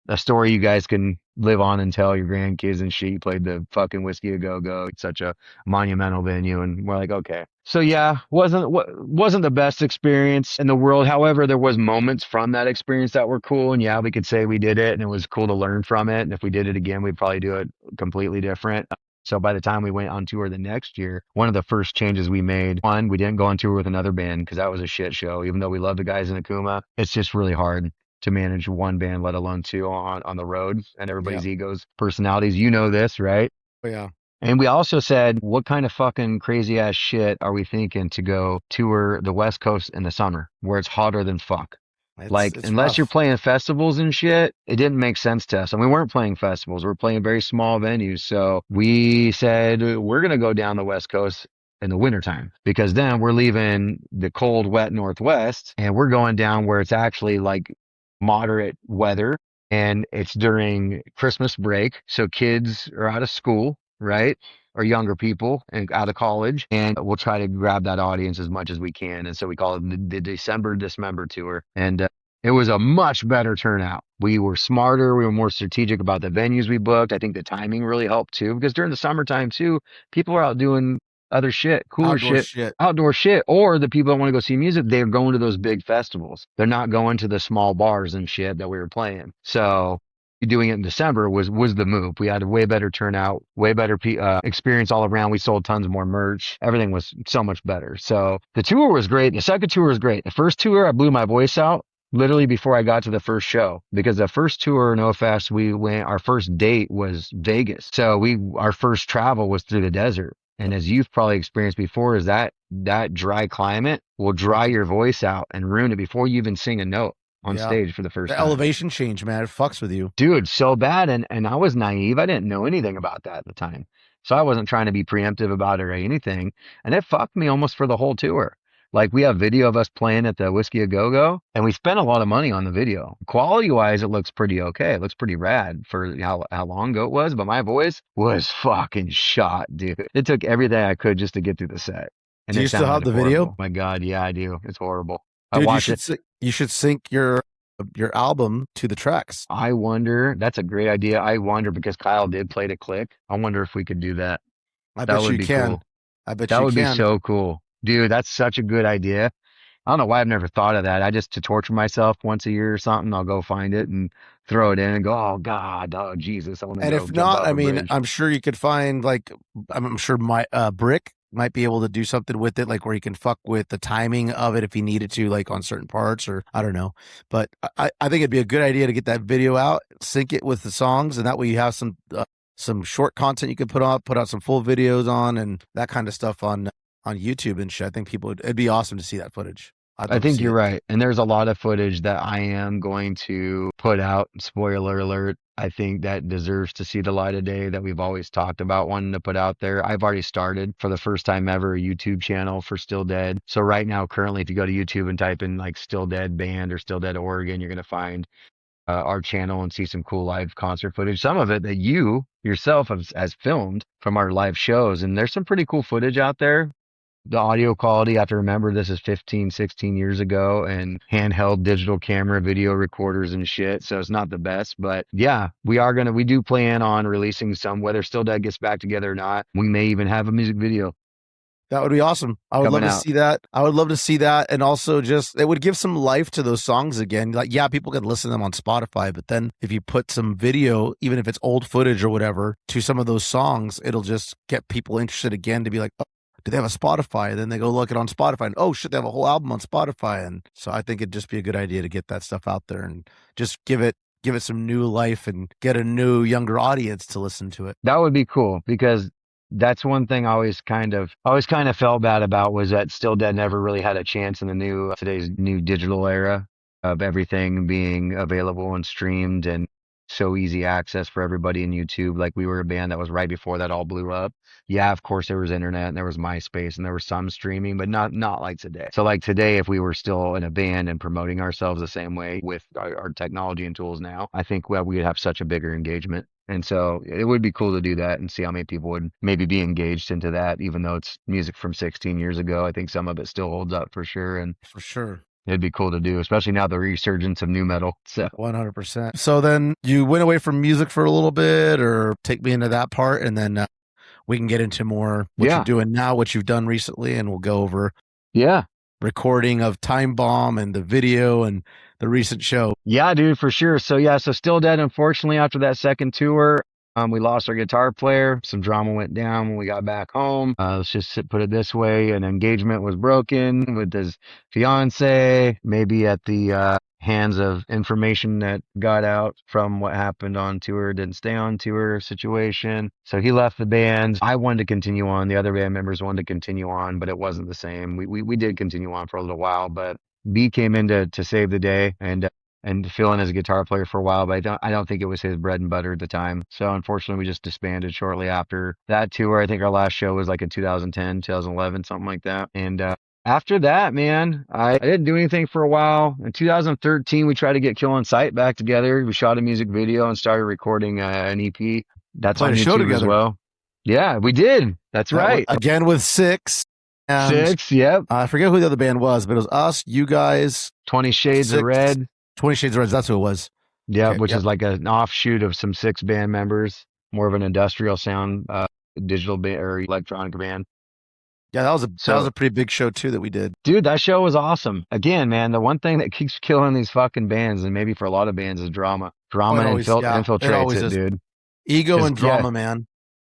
a story you guys can live on and tell your grandkids and shit. You played the fucking Whiskey A Go-Go. It's such a monumental venue. And we're like, okay. So yeah, wasn't the best experience in the world. However, there was moments from that experience that were cool. And yeah, we could say we did it and it was cool to learn from it. And if we did it again, we'd probably do it completely different. So by the time we went on tour the next year, one of the first changes we made, we didn't go on tour with another band because that was a shit show. Even though we love the guys in Akuma, it's just really hard to manage one band, let alone two on the road, and everybody's egos, personalities. You know this, right? Oh, yeah. And we also said, what kind of fucking crazy ass shit are we thinking to go tour the West Coast in the summer where it's hotter than fuck? It's unless rough. You're playing festivals and shit, it didn't make sense to us. And we weren't playing festivals. We were playing very small venues. So we said, we're going to go down the West Coast in the wintertime because then we're leaving the cold, wet Northwest and we're going down where it's actually like moderate weather and it's during Christmas break. So kids are out of school, right? Or younger people and out of college, and we'll try to grab that audience as much as we can. And so we call it the December Dismember Tour. And it was a much better turnout. We were smarter. We were more strategic about the venues we booked. I think the timing really helped too, because during the summertime too, people are out doing other shit, outdoor shit, or the people that want to go see music, they're going to those big festivals. They're not going to the small bars and shit that we were playing. So doing it in December was the move. We had a way better turnout, way better experience all around. We sold tons more merch. Everything was so much better. So the tour was great. The second tour was great. The first tour, I blew my voice out literally before I got to the first show, because the first tour in Ozzfest, our first date was Vegas. So our first travel was through the desert. And as you've probably experienced before, is that dry climate will dry your voice out and ruin it before you even sing a note on stage for the first The time. elevation change, man, it fucks with you. Dude, so bad. And I was naive. I didn't know anything about that at the time. So I wasn't trying to be preemptive about it or anything. And it fucked me almost for the whole tour. Like, we have video of us playing at the Whiskey A Go-Go, and we spent a lot of money on the video. Quality-wise, it looks pretty okay. It looks pretty rad for how long ago it was, but my voice was fucking shot, dude. It took everything I could just to get through the set. And do you still have the video? My God, yeah, I do. It's horrible. Dude, I watch it. You should sync your album to the tracks. I wonder, that's a great idea. I wonder, because Kyle did play to click. I wonder if we could do that. I bet you can. Cool. I bet that you can. That would be so cool. Dude, that's such a good idea. I don't know why I've never thought of that. I just, to torture myself once a year or something, I'll go find it and throw it in and go, oh God, oh Jesus. I want to And if not, I mean, I'm sure you could find, like, I'm sure my Brick might be able to do something with it, like where you can fuck with the timing of it if he needed to, like on certain parts, or I don't know. But I think it'd be a good idea to get that video out, sync it with the songs, and that way you have some short content you could put out some full videos on and that kind of stuff on YouTube and shit. I think it'd be awesome to see that footage. I think you're right. And there's a lot of footage that I am going to put out. Spoiler alert. I think that deserves to see the light of day, that we've always talked about wanting to put out there. I've already started, for the first time ever, a YouTube channel for Still Dead. So right now, currently, if you go to YouTube and type in like Still Dead Band or Still Dead Oregon, you're going to find our channel and see some cool live concert footage. Some of it that you yourself has filmed from our live shows. And there's some pretty cool footage out there. The audio quality, I have to remember, this is 15, 16 years ago, and handheld digital camera video recorders and shit. So it's not the best, but yeah, we do plan on releasing some, whether Still Dead gets back together or not. We may even have a music video. That would be awesome. I would love to see that. I would love to see that. And also just, it would give some life to those songs again. Like, yeah, people can listen to them on Spotify, but then if you put some video, even if it's old footage or whatever, to some of those songs, it'll just get people interested again to be like, oh, do they have a Spotify? And then they go look it on Spotify and, oh shit, they have a whole album on Spotify. And so I think it'd just be a good idea to get that stuff out there and just give it some new life and get a new, younger audience to listen to it. That would be cool, because that's one thing I always kind of felt bad about, was that Still Dead never really had a chance in today's new digital era of everything being available and streamed and so easy access for everybody in YouTube. Like, we were a band that was right before that all blew up. Yeah, of course there was internet and there was MySpace and there was some streaming, but not like today. So like today, if we were still in a band and promoting ourselves the same way with our technology and tools now, I think we would have such a bigger engagement. And so it would be cool to do that and see how many people would maybe be engaged into that, even though it's music from 16 years ago. I think some of it still holds up for sure. And for sure, it'd be cool to do, especially now the resurgence of new metal. So 100%. So then you went away from music for a little bit, or take me into that part, and then we can get into more what you're doing now, what you've done recently, and we'll go over recording of Time Bomb and the video and the recent show. Yeah, dude, for sure. So Still Dead, unfortunately, after that second tour, we lost our guitar player. Some drama went down when we got back home. Let's just put it this way. An engagement was broken with his fiance, maybe at the hands of information that got out from what happened on tour, didn't stay on tour situation. So he left the band. I wanted to continue on. The other band members wanted to continue on, but it wasn't the same. We did continue on for a little while, but B came in to save the day and fill in as a guitar player for a while, but I don't think it was his bread and butter at the time. So unfortunately, we just disbanded shortly after that tour. I think our last show was like in 2010, 2011, something like that. And after that, man, I didn't do anything for a while. In 2013, we tried to get Kill on Sight back together. We shot a music video and started recording an EP. That's on YouTube as well. Yeah, we did. That's right. Again with Six. Yep. I forget who the other band was, but it was us, you guys. 20 Shades of Red. 20 Shades of Red, that's who it was. Yeah, okay, which is like an offshoot of some Six band members, more of an industrial sound, digital band or electronic band. Yeah, that was a pretty big show too that we did. Dude, that show was awesome. Again, man, the one thing that keeps killing these fucking bands, and maybe for a lot of bands, is drama. Drama infiltrates it, dude. Ego and drama, man.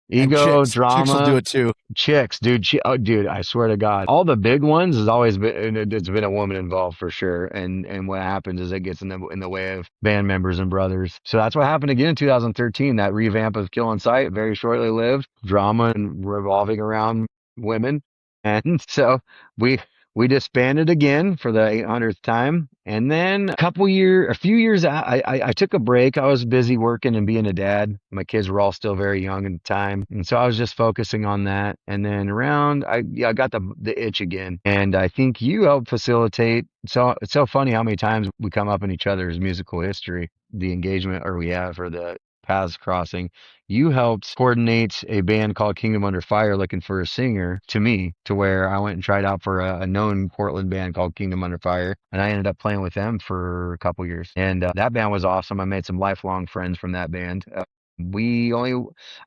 And Ego, chicks will do drama, it too. chicks, dude. Oh, dude, I swear to God, all the big ones has always been, it's been a woman involved for sure. And what happens is it gets in the way of band members and brothers. So that's what happened again in 2013. That revamp of Kill on Sight, very shortly lived, drama and revolving around women. And so we we disbanded again for the 800th time. And then a few years out, I took a break. I was busy working and being a dad. My kids were all still very young at the time. And so I was just focusing on that. And then I got the itch again. And I think you helped facilitate. So it's so funny how many times we come up in each other's musical history, the engagement or we have, or the paths crossing. You helped coordinate a band called Kingdom Under Fire looking for a singer to me, to where I went and tried out for a known Portland band called Kingdom Under Fire. And I ended up playing with them for a couple years. And that band was awesome. I made some lifelong friends from that band. I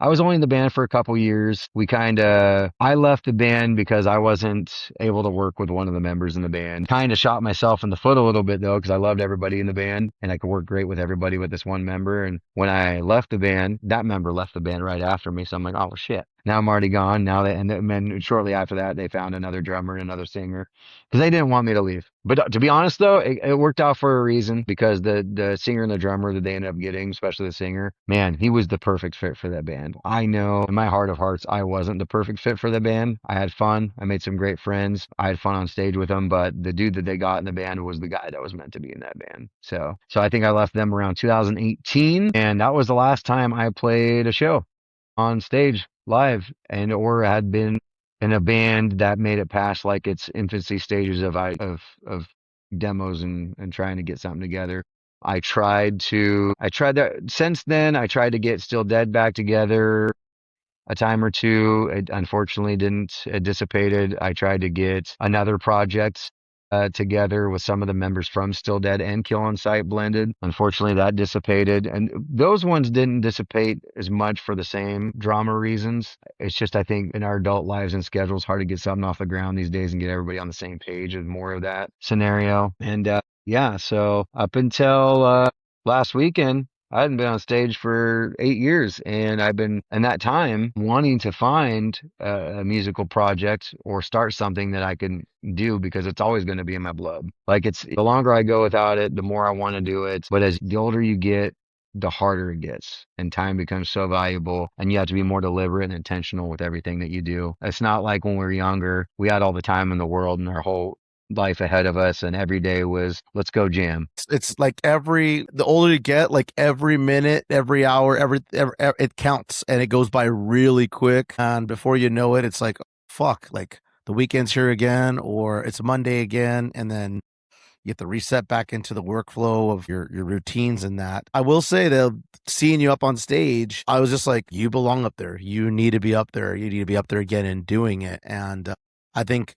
was only in the band for a couple years. I left the band because I wasn't able to work with one of the members in the band. Kind of shot myself in the foot a little bit though, because I loved everybody in the band and I could work great with everybody with this one member. And when I left the band, that member left the band right after me. So I'm like, oh shit, now I'm already gone. And then shortly after that, they found another drummer and another singer because they didn't want me to leave. But to be honest though, it worked out for a reason, because the singer and the drummer that they ended up getting, especially the singer, man, he was the perfect fit for that band. I know in my heart of hearts, I wasn't the perfect fit for the band. I had fun. I made some great friends. I had fun on stage with them, but the dude that they got in the band was the guy that was meant to be in that band. So I think I left them around 2018, and that was the last time I played a show on stage live, and or had been in a band that made it past like its infancy stages of demos and trying to get something together. I tried that since then. I tried to get Still Dead back together a time or two. It unfortunately didn't. It dissipated. I tried to get another project together with some of the members from Still Dead and Kill on Sight blended. Unfortunately, that dissipated. And those ones didn't dissipate as much for the same drama reasons. It's just, I think, in our adult lives and schedules, hard to get something off the ground these days and get everybody on the same page with more of that scenario. And yeah, so up until last weekend, I hadn't been on stage for 8 years, and I've been, in that time, wanting to find a musical project or start something that I can do, because it's always going to be in my blood. Like, it's the longer I go without it, the more I want to do it. But as the older you get, the harder it gets, and time becomes so valuable, and you have to be more deliberate and intentional with everything that you do. It's not like when we were younger, we had all the time in the world and our whole life ahead of us, and every day was, let's go jam. It's like the older you get, like every minute, every hour, it counts, and it goes by really quick. And before you know it, it's like, fuck, like the weekend's here again, or it's Monday again. And then you have to reset back into the workflow of your routines and that. I will say that seeing you up on stage, I was just like, you belong up there. You need to be up there. You need to be up there again and doing it. And I think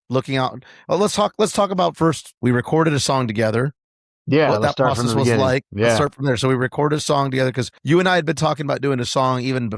looking out. Well, let's talk about first. We recorded a song together. Yeah, what that process was like. Yeah. Let's start from there. So we recorded a song together because you and I had been talking about doing a song even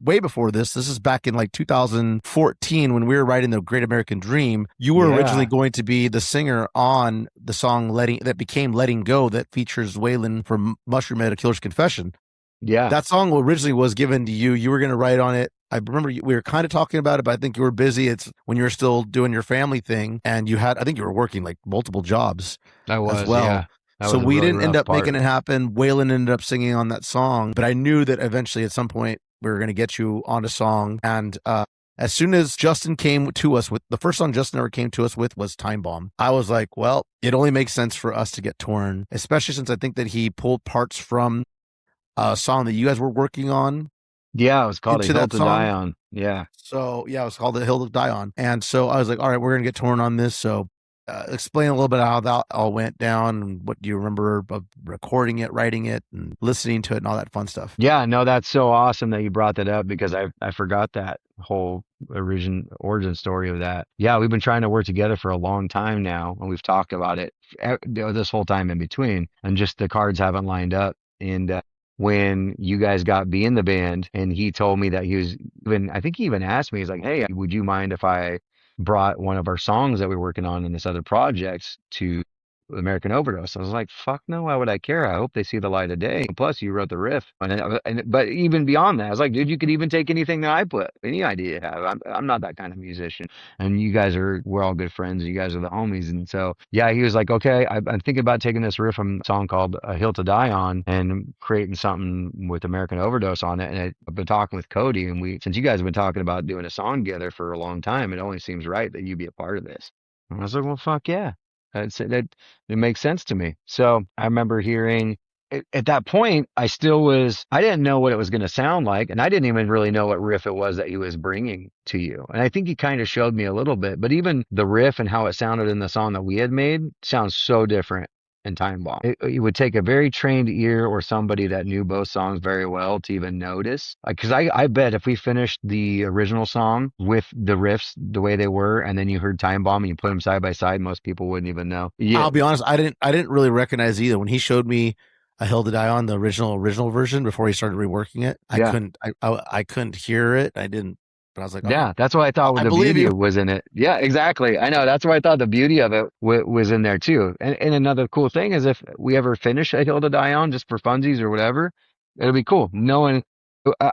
way before this. This is back in like 2014 when we were writing The Great American Dream. You were originally going to be the singer on the song that became Letting Go, that features Waylon from Mushroom Head, A Killer's Confession. Yeah. That song originally was given to you. You were going to write on it. I remember we were kind of talking about it, but I think you were busy. It's when you were still doing your family thing, and I think you were working like multiple jobs as well. Yeah. So we didn't end up making it happen. Waylon ended up singing on that song, but I knew that eventually at some point we were going to get you on a song. And as soon as Justin came to us with the first song Justin ever came to us with was Time Bomb, I was like, well, it only makes sense for us to get Tauren, especially since I think that he pulled parts from a song that you guys were working on. Yeah, it was called A Hill to Die On. Yeah. So, yeah, it was called A Hill to Die On. And so I was like, all right, we're going to get Tauren on this. So explain a little bit how that all went down, and what do you remember of recording it, writing it, and listening to it, and all that fun stuff. Yeah, no, that's so awesome that you brought that up, because I forgot that whole origin story of that. Yeah, we've been trying to work together for a long time now, and we've talked about it this whole time in between, and just the cards haven't lined up. And when you guys got B in the band, and he told me that I think he even asked me, he's like, hey, would you mind if I brought one of our songs that we're working on in this other project to American Overdose. I was like, fuck no, why would I care? I hope they see the light of day. Plus, you wrote the riff. But even beyond that, I was like, dude, you could even take anything that I put, any idea you have. I'm not that kind of musician. And we're all good friends. You guys are the homies. And so, yeah, he was like, okay, I'm thinking about taking this riff from a song called A Hill to Die On and creating something with American Overdose on it. And I've been talking with Cody, and since you guys have been talking about doing a song together for a long time, it only seems right that you be a part of this. And I was like, well, fuck yeah. That it makes sense to me. So I remember hearing at that point, I didn't know what it was going to sound like. And I didn't even really know what riff it was that he was bringing to you. And I think he kind of showed me a little bit, but even the riff and how it sounded in the song that we had made sounds so different in Time Bomb. It would take a very trained ear or somebody that knew both songs very well to even notice. Because I bet if we finished the original song with the riffs the way they were, and then you heard Time Bomb and you put them side by side, most people wouldn't even know. Yeah. I'll be honest, I didn't really recognize either. When he showed me A Hill to Die On, the original version, before he started reworking it, I couldn't hear it. I didn't. But I was like, oh, yeah, that's what I thought the beauty was in it. Yeah, exactly. I know. That's why I thought the beauty of it was in there too. And another cool thing is if we ever finish A Hill to Die On just for funsies or whatever, it'll be cool.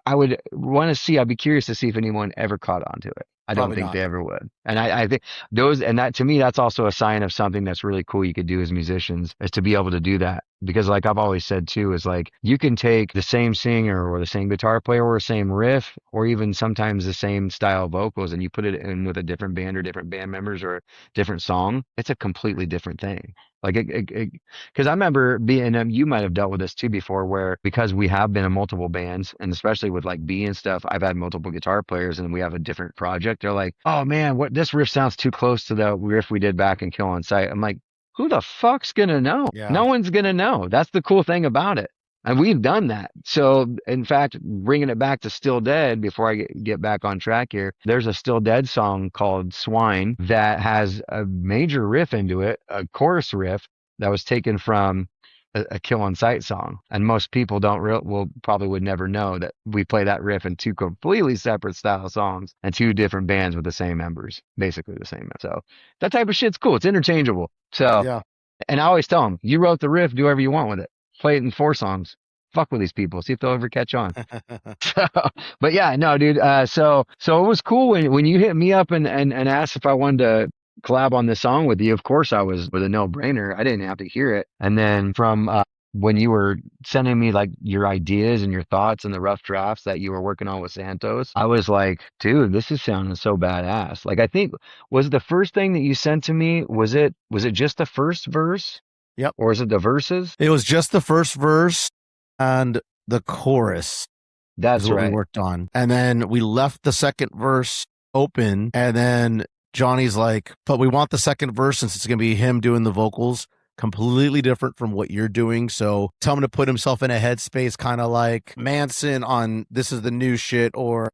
I would want to see, I'd be curious to see if anyone ever caught on to it. I don't think they ever would. And I think that to me, that's also a sign of something that's really cool you could do as musicians, is to be able to do that. Because like I've always said too, is like you can take the same singer or the same guitar player or the same riff or even sometimes the same style of vocals and you put it in with a different band or different band members or a different song. It's a completely different thing. Like, because I remember you might have dealt with this too before, where because we have been in multiple bands, and especially with like B and stuff, I've had multiple guitar players, and we have a different project. They're like, "Oh man, this riff sounds too close to the riff we did back in Kill on Sight." I'm like, "Who the fuck's gonna know? Yeah. No one's gonna know." That's the cool thing about it. And we've done that. So, in fact, bringing it back to Still Dead, before I get back on track here, there's a Still Dead song called Swine that has a major riff into it, a chorus riff that was taken from a Kill on Sight song. And most people probably would never know that we play that riff in two completely separate style songs and two different bands with the same members, basically the same. So that type of shit's cool. It's interchangeable. So, yeah. And I always tell them, you wrote the riff, do whatever you want with it. Play it in 4 songs. Fuck with these people. See if they'll ever catch on. But yeah, no, dude. So it was cool when you hit me up and asked if I wanted to collab on this song with you. Of course, I was with a no-brainer. I didn't have to hear it. And then from when you were sending me like your ideas and your thoughts and the rough drafts that you were working on with Santos, I was like, dude, this is sounding so badass. Like, I think was the first thing that you sent to me. Was it just the first verse? Yep. Or is it the verses? It was just the first verse and the chorus. That's what right. we worked on. And then we left the second verse open. And then Johnny's like, but we want the second verse, since it's going to be him doing the vocals, completely different from what you're doing. So tell him to put himself in a headspace, kind of like Manson on This Is the New Shit, or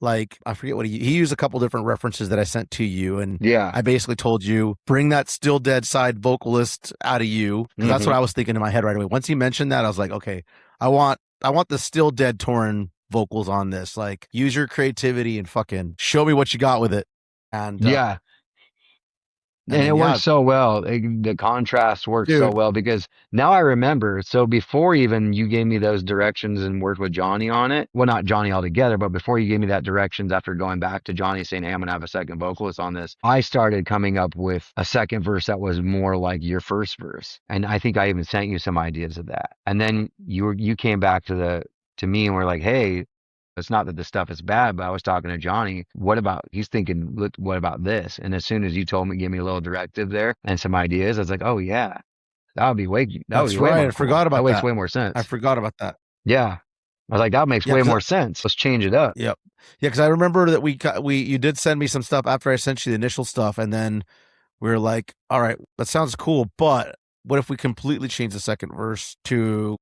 like, I forget what he used a couple different references that I sent to you. And yeah, I basically told you, bring that Still Dead side vocalist out of you. Because that's what I was thinking in my head right away. Once he mentioned that, I was like, okay, I want the Still Dead Tauren vocals on this. Like, use your creativity and fucking show me what you got with it. And yeah. And it works so well. The contrast works so well, because now I remember. So before even you gave me those directions and worked with Johnny on it, well, not Johnny altogether, but before you gave me that directions, after going back to Johnny saying, hey, I'm going to have a second vocalist on this, I started coming up with a second verse that was more like your first verse. And I think I even sent you some ideas of that. And then you came back to me and were like, hey, it's not that the stuff is bad, but I was talking to Johnny. He's thinking, look, what about this? And as soon as you told me, give me a little directive there and some ideas, I was like, oh yeah, that would be way. That's right. I forgot about that. That makes way more sense. I forgot about that. Yeah. I was like, that makes way more sense. Let's change it up. Yep. Yeah. Cause I remember that you did send me some stuff after I sent you the initial stuff. And then we were like, all right, that sounds cool. But what if we completely change the second verse to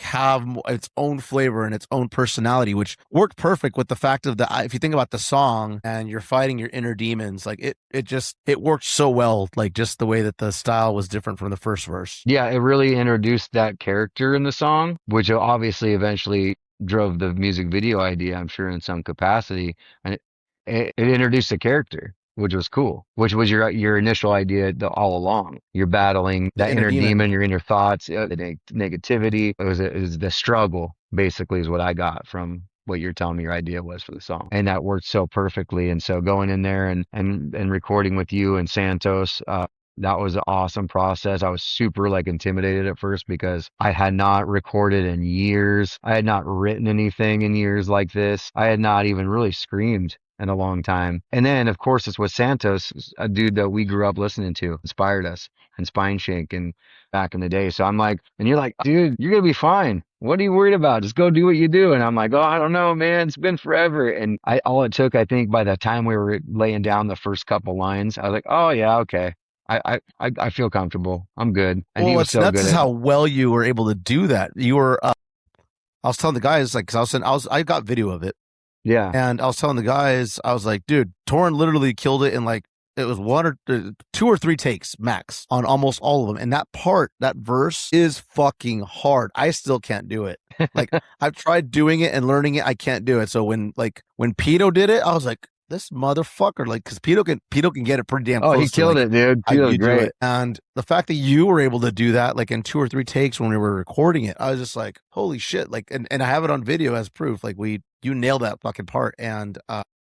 have its own flavor and its own personality, which worked perfect with the fact of if you think about the song and you're fighting your inner demons, like it worked so well, like just the way that the style was different from the first verse. Yeah, it really introduced that character in the song, which obviously eventually drove the music video idea, I'm sure, in some capacity. And it introduced a character. which was cool, which was your initial idea all along. You're battling that inner demon, your inner thoughts, the negativity. It was the struggle, basically, is what I got from what you're telling me your idea was for the song. And that worked so perfectly. And so going in there and recording with you and Santos, that was an awesome process. I was super like intimidated at first because I had not recorded in years. I had not written anything in years like this. I had not even really screamed in a long time. And then, of course, it's with Santos, a dude that we grew up listening to, inspired us, and Spine Shake and back in the day. So I'm like, and you're like, dude, you're going to be fine. What are you worried about? Just go do what you do. And I'm like, oh, I don't know, man. It's been forever. And all it took, I think, by the time we were laying down the first couple lines, I was like, oh, yeah, okay. I feel comfortable. I'm good. And well, what's so nuts is how well you were able to do that. You were, I was telling the guys, like, cause I got video of it. Yeah. And I was telling the guys, I was like, dude, Tauren literally killed it in like, it was 2 or 3 takes max on almost all of them. And that part, that verse is fucking hard. I still can't do it. Like I've tried doing it and learning it. I can't do it. So when Pito did it, I was like, this motherfucker, like, cause Pito can get it pretty damn close. Oh, he killed it, dude. Pito's great. And the fact that you were able to do that, like in 2 or 3 takes when we were recording it, I was just like, holy shit. Like, and I have it on video as proof. Like you nailed that fucking part. And,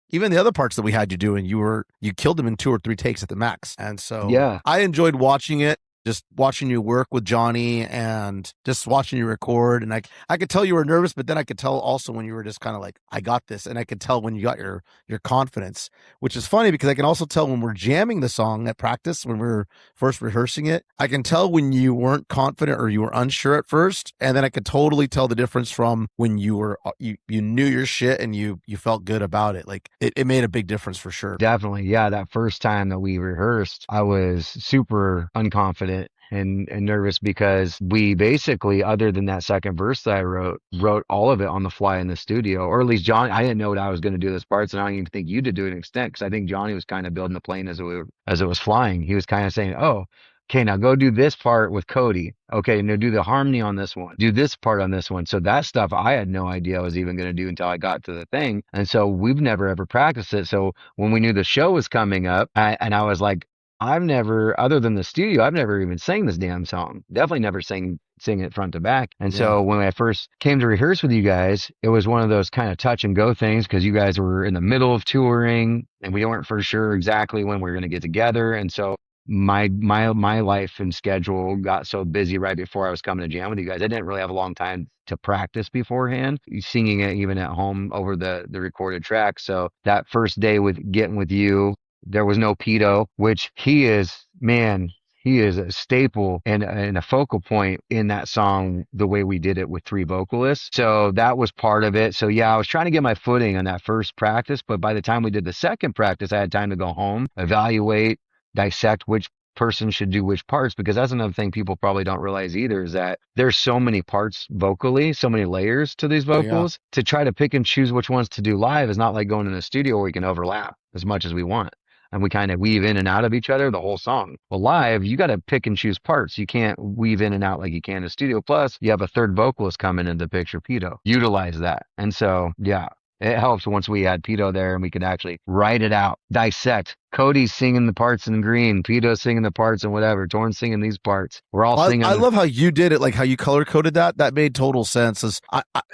even the other parts that we had you doing, you killed them in 2 or 3 takes at the max. And so yeah, I enjoyed watching it. Just watching you work with Johnny and just watching you record. And I could tell you were nervous, but then I could tell also when you were just kind of like, I got this. And I could tell when you got your confidence, which is funny because I can also tell when we're jamming the song at practice, when we were first rehearsing it, I can tell when you weren't confident or you were unsure at first. And then I could totally tell the difference from when you were, you knew your shit and you felt good about it. Like it made a big difference for sure. Definitely. Yeah. That first time that we rehearsed, I was super unconfident and nervous because we basically, other than that second verse that I wrote all of it on the fly in the studio, or at least Johnny. I didn't know what I was going to do this parts, and I don't even think you did to an extent because I think Johnny was kind of building the plane as it was flying. He was kind of saying, "Oh, okay, now go do this part with Cody. Okay, now do the harmony on this one. Do this part on this one." So that stuff I had no idea I was even going to do until I got to the thing, and so we've never ever practiced it. So when we knew the show was coming up, and I was like, I've never, other than the studio, I've never even sang this damn song. Definitely never sing it front to back. And so when I first came to rehearse with you guys, it was one of those kind of touch and go things because you guys were in the middle of touring and we weren't for sure exactly when we were going to get together. And so my life and schedule got so busy right before I was coming to jam with you guys. I didn't really have a long time to practice beforehand, singing it even at home over the recorded track. So that first day with getting with you, there was no Pito, which he is a staple and a focal point in that song, the way we did it with 3 vocalists. So that was part of it. So yeah, I was trying to get my footing on that first practice, but by the time we did the second practice, I had time to go home, evaluate, dissect which person should do which parts, because that's another thing people probably don't realize either, is that there's so many parts vocally, so many layers to these vocals. To try to pick and choose which ones to do live is not like going in the studio where we can overlap as much as we want. And we kind of weave in and out of each other the whole song. Well, live, you got to pick and choose parts. You can't weave in and out like you can in the studio. Plus, you have a third vocalist coming into the picture, Pito. Utilize that. And so, yeah, it helps once we had Pito there and we could actually write it out, dissect. Cody's singing the parts in green, Pito's singing the parts and whatever, Tauren's singing these parts. We're all singing. I love how you did it, like how you color coded that. That made total sense.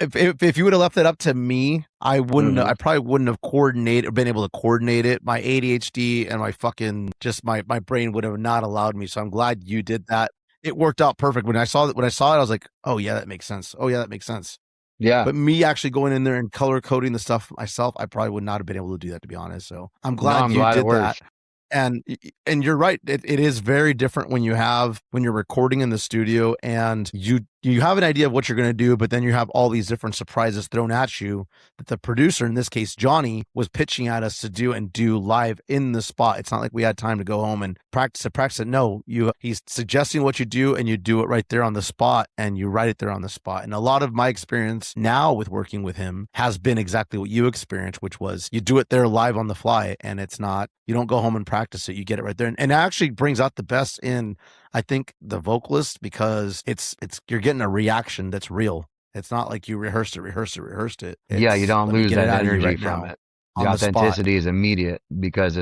If you would have left it up to me, I wouldn't. I probably wouldn't have coordinated or been able to coordinate it. My ADHD and my fucking my brain would have not allowed me. So I'm glad you did that. It worked out perfect. When I saw it, I was like, oh yeah, that makes sense. Oh yeah, that makes sense. Yeah. But me actually going in there and color coding the stuff myself, I probably would not have been able to do that, to be honest. So I'm glad you did that. And you're right. It is very different when you're recording in the studio and you have an idea of what you're going to do, but then you have all these different surprises thrown at you that the producer, in this case, Johnny, was pitching at us to do live in the spot. It's not like we had time to go home and practice it. No, he's suggesting what you do and you do it right there on the spot and you write it there on the spot. And a lot of my experience now with working with him has been exactly what you experienced, which was you do it there live on the fly and you don't go home and practice it. You get it right there. And it actually brings out the best in, I think, the vocalist, because you're getting a reaction that's real. It's not like you rehearsed it. Yeah, you don't lose that energy from it. The on the spot. authenticity is immediate because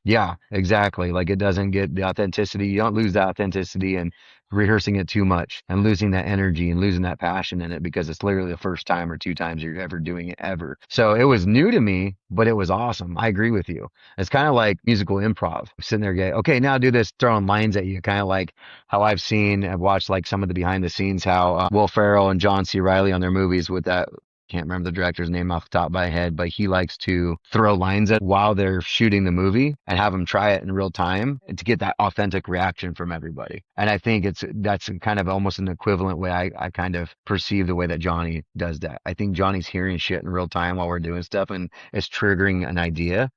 yeah, exactly. Like it doesn't get the authenticity. You don't lose the authenticity and rehearsing it too much and losing that energy and losing that passion in it because it's literally the first time or two times you're ever doing it ever. So it was new to me, but it was awesome. I agree with you. It's kind of like musical improv. Sitting there going, okay, now do this, throwing lines at you, kind of like how I've watched like some of the behind the scenes, how Will Ferrell and John C. Reilly on their movies with that. Can't remember the director's name off the top of my head, but he likes to throw lines at while they're shooting the movie and have them try it in real time and to get that authentic reaction from everybody. And I think that's kind of almost an equivalent way I kind of perceive the way that Johnny does that. I think Johnny's hearing shit in real time while we're doing stuff and it's triggering an idea.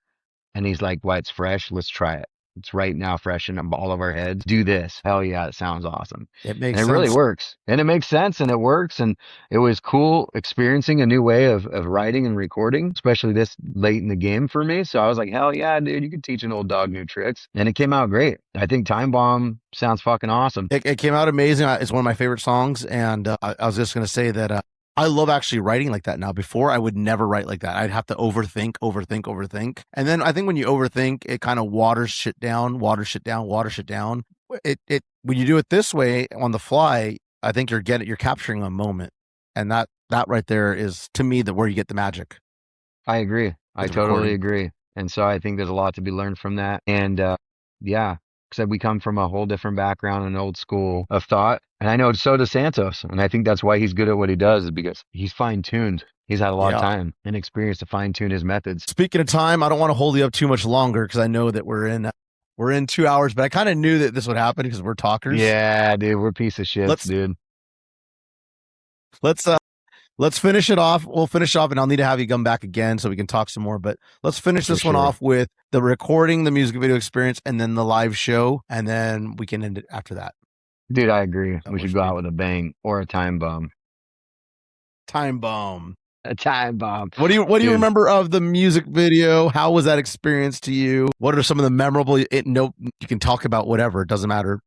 And he's like, "Why it's fresh? Let's try it. It's right now fresh in all of our heads. Do this. Hell yeah, it sounds awesome." It makes And sense. it really works. And it makes sense and it works. And it was cool experiencing a new way of writing and recording, especially this late in the game for me. So I was like, hell yeah, dude, you could teach an old dog new tricks. And it came out great. I think Time Bomb sounds fucking awesome. It came out amazing. It's one of my favorite songs. And I was just going to say that I love actually writing like that now. Before, I would never write like that. I'd have to overthink. And then I think when you overthink, it kind of waters shit down. It when you do it this way on the fly, I think you're capturing a moment. And that right there is, to me, where you get the magic. I agree. I totally agree. And so I think there's a lot to be learned from that. And yeah, because we come from a whole different background and old school of thought. And I know so does Santos. And I think that's why he's good at what he does, is because he's fine-tuned. He's had a lot of time and experience to fine-tune his methods. Speaking of time, I don't want to hold you up too much longer because I know that we're in 2 hours, but I kind of knew that this would happen because we're talkers. Yeah, dude, we're a piece of shit, dude. Let's finish it off. We'll finish off, and I'll need to have you come back again so we can talk some more. But let's finish this one off with the recording, the music video experience, and then the live show, and then we can end it after that. Dude, I agree. We should go out with a bang or a time bomb. Time bomb. A time bomb. What do you remember of the music video? How was that experience to you? What are some of the memorable? You can talk about whatever. It doesn't matter.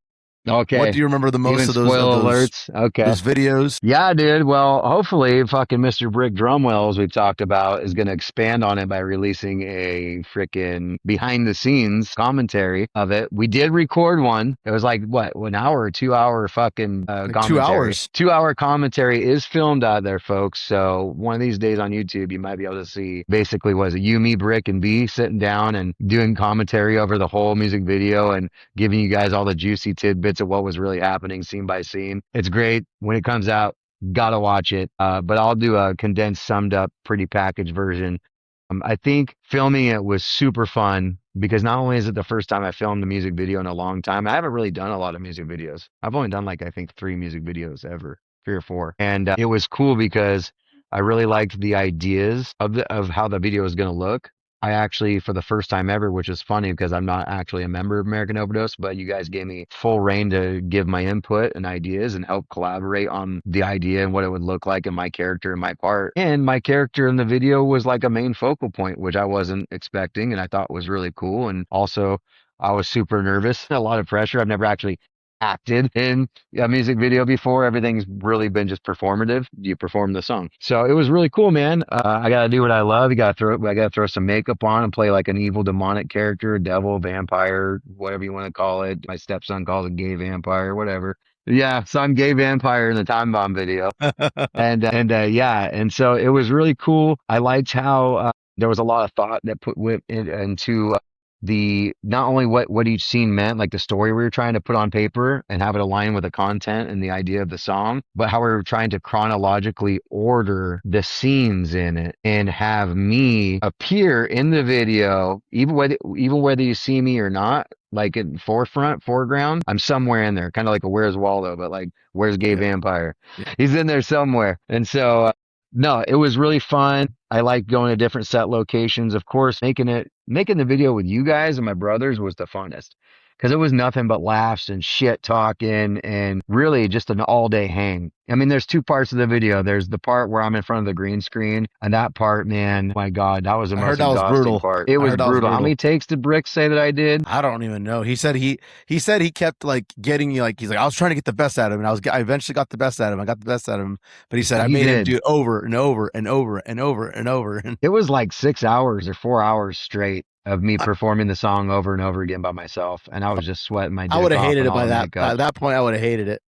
Okay. What do you remember the most Even of those alerts? Okay. Those videos? Yeah, dude. Well, hopefully fucking Mr. Brick Drumwells we talked about is going to expand on it by releasing a freaking behind the scenes commentary of it. We did record one. It was like, what, 1 hour or 2 hour fucking commentary. 2 hours. 2 hour commentary is filmed out there, folks. So one of these days on YouTube, you might be able to see basically was it you, me, Brick, and B sitting down and doing commentary over the whole music video and giving you guys all the juicy tidbits of what was really happening scene by scene. It's great. When it comes out, gotta watch it. But I'll do a condensed, summed up, pretty packaged version. I think filming it was super fun because not only is it the first time I filmed a music video in a long time, I haven't really done a lot of music videos. I've only done like, I think 3 music videos ever, 3 or 4. And it was cool because I really liked the ideas of how the video is going to look. I actually, for the first time ever, which is funny because I'm not actually a member of American Overdose, but you guys gave me full reign to give my input and ideas and help collaborate on the idea and what it would look like in my character and my part. And my character in the video was like a main focal point, which I wasn't expecting and I thought was really cool. And also, I was super nervous, a lot of pressure. I've never actually acted in a music video before. Everything's really been just performative. You perform the song. So it was really cool, man. I got to do what I love. I got to throw some makeup on and play like an evil demonic character, devil, vampire, whatever you want to call it. My stepson calls it gay vampire, whatever. Yeah, so I'm gay vampire in the Time Bomb video. And so it was really cool. I liked how there was a lot of thought that put into the not only what each scene meant, like the story we were trying to put on paper and have it align with the content and the idea of the song, but how we were trying to chronologically order the scenes in it and have me appear in the video, even whether you see me or not, like in foreground, I'm somewhere in there, kind of like a Where's Waldo, but like where's Gay Vampire? Yeah. He's in there somewhere. And so no, it was really fun. I like going to different set locations. Of course, making the video with you guys and my brothers was the funnest. because it was nothing but laughs and shit talking and really just an all day hang. I mean, there's two parts of the video. There's the part where I'm in front of the green screen, and that part, man, my God, that was the most exhausting part. It was brutal. How many takes did Brick say that I did? I don't even know. He said he kept like getting you, like he's like, I was trying to get the best out of him, and I eventually got the best out of him. I got the best out of him, but he said I made him do it over and over and over and over and over. And it was like 6 hours or 4 hours straight of me performing the song over and over again by myself, and I was just sweating my dick off. I would have hated it by that. At that point, I would have hated it.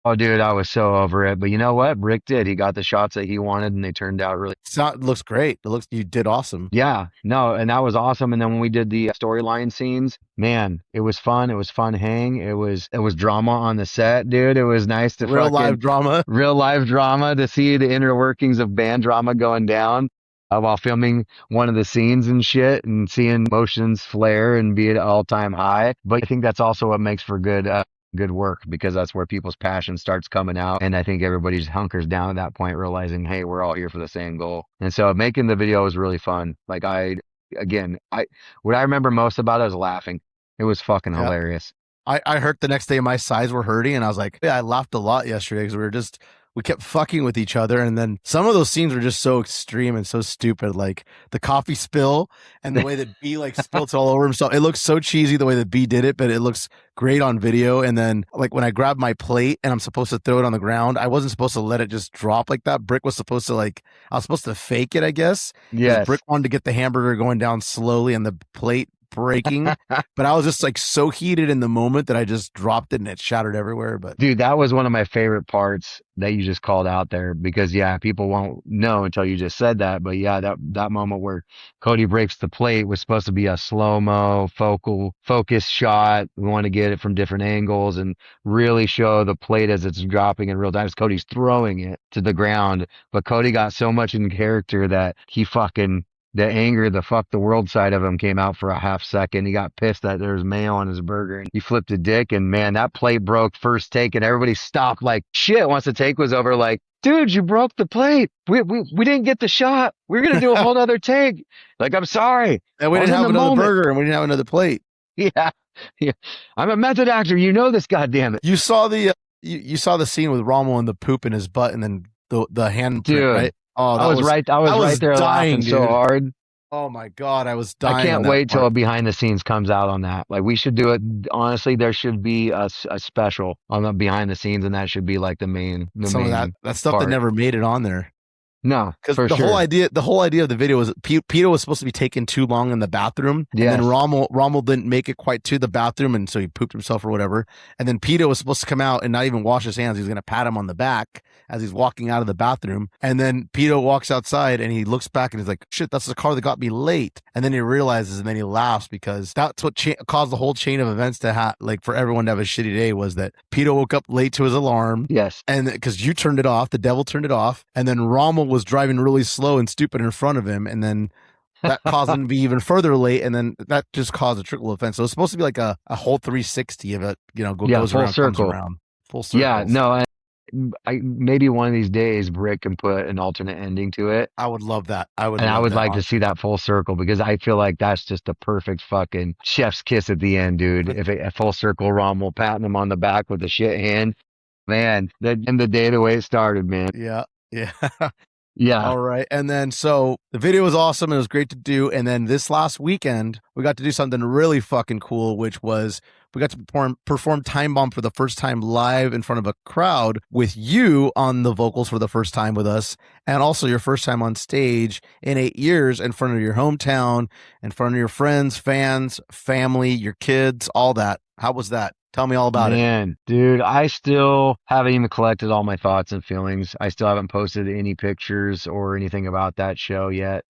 Oh, dude, I was so over it. But you know what? Brick did. He got the shots that he wanted, and they turned out really. It looks great. You did awesome. Yeah, no, and that was awesome. And then when we did the storyline scenes, man, it was fun. It was fun hang. It was drama on the set, dude. It was nice to real live drama to see the inner workings of band drama going down. While filming one of the scenes and shit, and seeing emotions flare and be at all-time high. But I think that's also what makes for good work, because that's where people's passion starts coming out. And I think everybody just hunkers down at that point, realizing, hey, we're all here for the same goal. And so making the video was really fun. Like what I remember most about it was laughing. It was fucking hilarious. I hurt the next day. My sides were hurting, and I was like, I laughed a lot yesterday because we kept fucking with each other. And then some of those scenes were just so extreme and so stupid, like the coffee spill and the way that B like spilt all over himself. It looks so cheesy the way that B did it, but it looks great on video. And then like when I grabbed my plate and I'm supposed to throw it on the ground, I wasn't supposed to let it just drop like that. Brick was supposed to I was supposed to fake it, I guess. Yes. Brick wanted to get the hamburger going down slowly and the plate breaking, but I was just like so heated in the moment that I just dropped it and it shattered everywhere. But dude, that was one of my favorite parts that you just called out there, because people won't know until you just said that. But yeah, that moment where Cody breaks the plate was supposed to be a slow-mo focus shot. We want to get it from different angles and really show the plate as it's dropping in real time. Cody's throwing it to the ground, but Cody got so much in character that the anger, the fuck the world side of him came out for a half second. He got pissed that there was mayo on his burger, and he flipped a dick, and man, that plate broke first take, and everybody stopped like shit once the take was over. Like, dude, you broke the plate. We didn't get the shot. We're going to do a whole other take. Like, I'm sorry. And we didn't have another burger, and we didn't have another plate. Yeah. I'm a method actor. You know this, goddammit. You saw the you saw the scene with Rommel and the poop in his butt, and then the hand print, dude, right? Oh, I was right there laughing so hard. Oh my God, I was dying. I can't wait till behind the scenes comes out on that. Like, we should do it. Honestly, there should be a special on the behind the scenes, and that should be like the main. Some of that stuff that never made it on there. No, because the whole idea of the video was Peter was supposed to be taking too long in the bathroom, and then Rommel didn't make it quite to the bathroom, and so he pooped himself or whatever. And then Peter was supposed to come out and not even wash his hands. He was going to pat him on the back as he's walking out of the bathroom. And then Peter walks outside and he looks back and he's like, "Shit, that's the car that got me late." And then he realizes, and then he laughs, because that's what caused the whole chain of events to for everyone to have a shitty day, was that Peter woke up late to his alarm. Yes, and because you turned it off, the devil turned it off, and then Rommel was driving really slow and stupid in front of him, and then that caused him to be even further late, and then that just caused a trickle effect. So it's supposed to be like a whole 360 of it, goes full around, circle. comes around, full circle. Yeah, no, I maybe one of these days Brick can put an alternate ending to it. I would love that. I would like to see that full circle, because I feel like that's just a perfect fucking chef's kiss at the end, dude. If a full circle, Rommel patting him on the back with the shit hand, man, that end the day the way it started, man. Yeah. Yeah. All right. And then, so the video was awesome. It was great to do. And then this last weekend, we got to do something really fucking cool, which was we got to perform Time Bomb for the first time live in front of a crowd, with you on the vocals for the first time with us. And also your first time on stage in 8 years, in front of your hometown, in front of your friends, fans, family, your kids, all that. How was that? Tell me all about it. Man, dude, I still haven't even collected all my thoughts and feelings. I still haven't posted any pictures or anything about that show yet,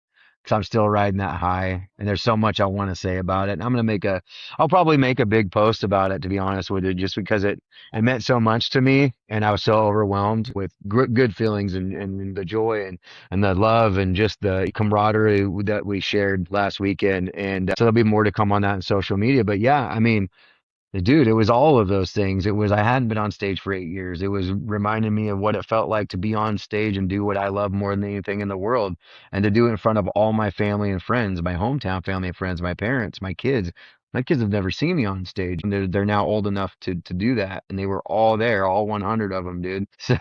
because I'm still riding that high, and there's so much I want to say about it. And I'll probably make a big post about it, to be honest with you, just because it meant so much to me, and I was so overwhelmed with good feelings and the joy and the love and just the camaraderie that we shared last weekend. And so there'll be more to come on that in social media. But yeah, I mean, dude, it was all of those things. I hadn't been on stage for 8 years. It was reminding me of what it felt like to be on stage and do what I love more than anything in the world, and to do it in front of all my family and friends, my hometown family and friends, my parents, my kids. My kids have never seen me on stage. And they're now old enough to do that. And they were all there, all 100 of them, dude. So,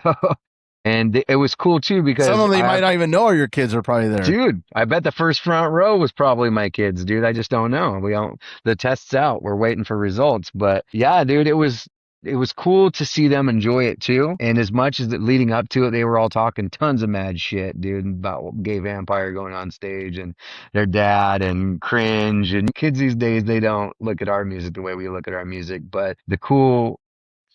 and it was cool too because some of them you might not even know your kids are probably there. Dude, I bet the first front row was probably my kids, dude. I just don't know. The test's out. We're waiting for results. But yeah, dude, it was cool to see them enjoy it too. And as much as leading up to it, they were all talking tons of mad shit, dude, about Gay Vampire going on stage and their dad and cringe. And kids these days, they don't look at our music the way we look at our music. But the cool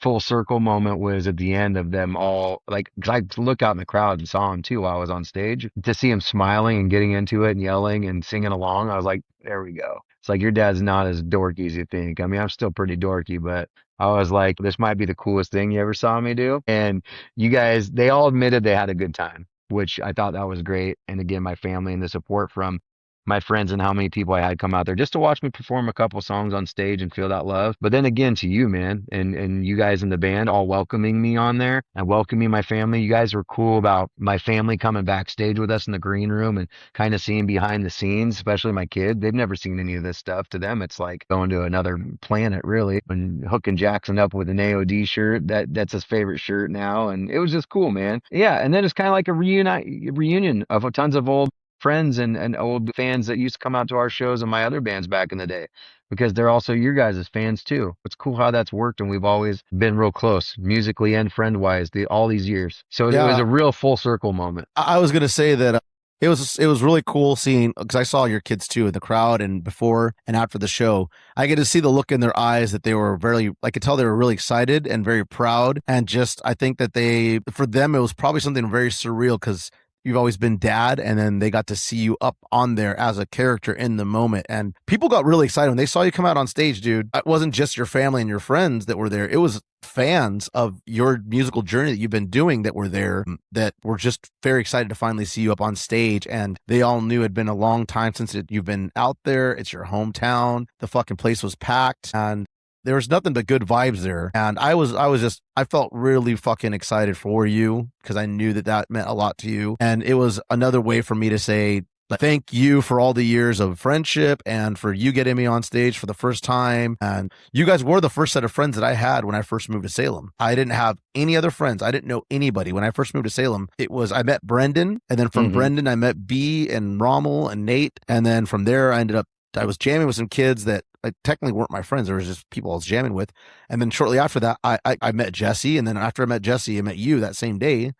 full circle moment was at the end of them all, like, 'cause I looked out in the crowd and saw him too while I was on stage. To see him smiling and getting into it and yelling and singing along, I was like, there we go. It's like, your dad's not as dorky as you think. I mean, I'm still pretty dorky, but I was like, this might be the coolest thing you ever saw me do. And you guys, they all admitted they had a good time, which I thought that was great. And again, my family and the support from my friends and how many people I had come out there just to watch me perform a couple songs on stage and feel that love. But then again, to you, man, and you guys in the band all welcoming me on there and welcoming my family. You guys were cool about my family coming backstage with us in the green room and kind of seeing behind the scenes, especially my kid. They've never seen any of this stuff. To them, it's like going to another planet, really. And hooking Jackson up with an AOD shirt, that's his favorite shirt now. And it was just cool, man. Yeah. And then it's kind of like a reunion of tons of old friends and old fans that used to come out to our shows and my other bands back in the day, because they're also your guys' fans too. It's cool how that's worked, and we've always been real close musically and friend wise all these years. So it was a real full circle moment. I was gonna say that it was really cool seeing, because I saw your kids too in the crowd, and before and after the show, I get to see the look in their eyes that they were I could tell they were really excited and very proud, and just I think that for them it was probably something very surreal because you've always been dad, and then they got to see you up on there as a character in the moment. And people got really excited when they saw you come out on stage, dude. It wasn't just your family and your friends that were there. It was fans of your musical journey that you've been doing that were there, that were just very excited to finally see you up on stage. And they all knew it had been a long time since you've been out there. It's your hometown. The fucking place was packed, and there was nothing but good vibes there. And I felt really fucking excited for you because I knew that meant a lot to you. And it was another way for me to say, thank you for all the years of friendship and for you getting me on stage for the first time. And you guys were the first set of friends that I had when I first moved to Salem. I didn't have any other friends. I didn't know anybody. When I first moved to Salem, I met Brendan. And then from Brendan, I met B and Rommel and Nate. And then from there, I was jamming with some kids that technically weren't my friends. There was just people I was jamming with. And then shortly after that, I met Jesse. And then after I met Jesse, I met you that same day.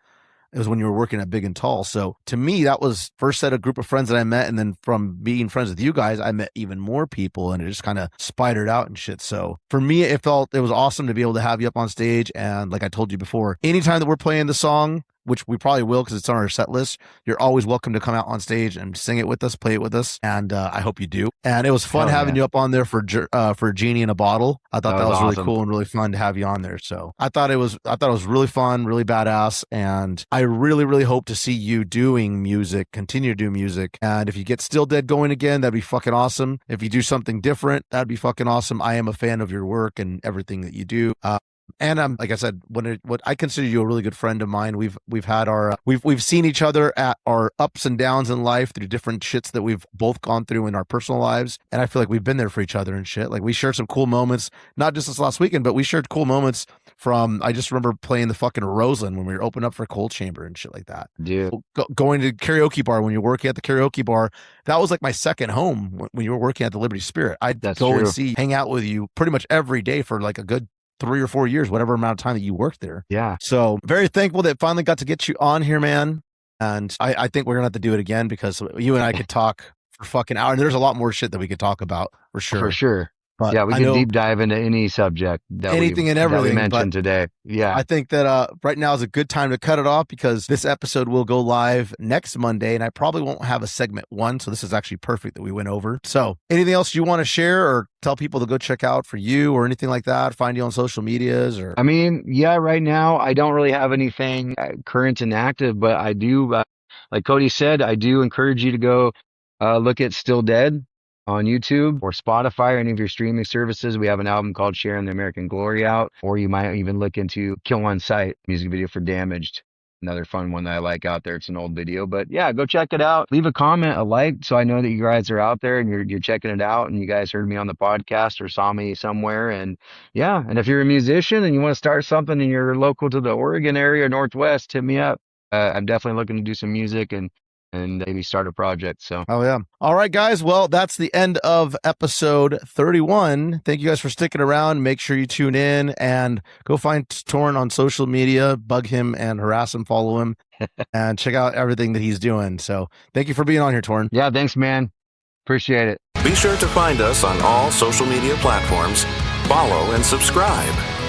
It was when you were working at Big and Tall. So to me, that was first set of group of friends that I met. And then from being friends with you guys, I met even more people, and it just kind of spidered out and shit. So for me, it was awesome to be able to have you up on stage. And like I told you before, anytime that we're playing the song, which we probably will because it's on our set list, you're always welcome to come out on stage and sing it with us, play it with us, and I hope you do. And it was fun having you up on there for Genie in a Bottle. I thought that was awesome. Really cool and really fun to have you on there. So I thought it was really fun, really badass, and I really, really hope to see you doing music, continue to do music. And if you get Still Dead going again, that'd be fucking awesome. If you do something different, that'd be fucking awesome. I am a fan of your work and everything that you do. And like I said, what I consider you a really good friend of mine. We've had we've seen each other at our ups and downs in life through different shits that we've both gone through in our personal lives. And I feel like we've been there for each other and shit. Like we shared some cool moments, not just this last weekend, but we shared cool moments I just remember playing the fucking Roseland when we were opening up for Cold Chamber and shit like that. Dude. Going to karaoke bar when you're working at the karaoke bar. That was like my second home when you were working at the Liberty Spirit. I'd go and hang out with you pretty much every day for like a good 3 or 4 years, whatever amount of time that you worked there. Yeah. So very thankful that finally got to get you on here, man. And I think we're going to have to do it again because you and I could talk for fucking hours. And there's a lot more shit that we could talk about for sure. For sure. But yeah, we can deep dive into any subject that anything and everything we mentioned today. Yeah. I think that right now is a good time to cut it off because this episode will go live next Monday and I probably won't have a segment 1. So this is actually perfect that we went over. So anything else you want to share or tell people to go check out for you or anything like that? Find you on social medias or? I mean, yeah, right now I don't really have anything current and active, but I do, like Cody said, I do encourage you to go look at Still Dead on YouTube or Spotify or any of your streaming services. We have an album called Sharing the American Glory out, or you might even look into Kill on Sight music video for Damaged. another fun one that I like out there. It's an old video, but yeah, go check it out. Leave a comment, a like, so I know that you guys are out there and you're checking it out, and you guys heard me on the podcast or saw me somewhere. And yeah, and if you're a musician and you want to start something and you're local to the Oregon area, Northwest, hit me up. I'm definitely looking to do some music and maybe start a project. So, oh yeah. All right, guys. Well, that's the end of episode 31. Thank you guys for sticking around. Make sure you tune in and go find Tauren on social media, bug him and harass him, follow him, and check out everything that he's doing. So thank you for being on here, Tauren. Yeah, thanks, man. Appreciate it. Be sure to find us on all social media platforms, follow and subscribe.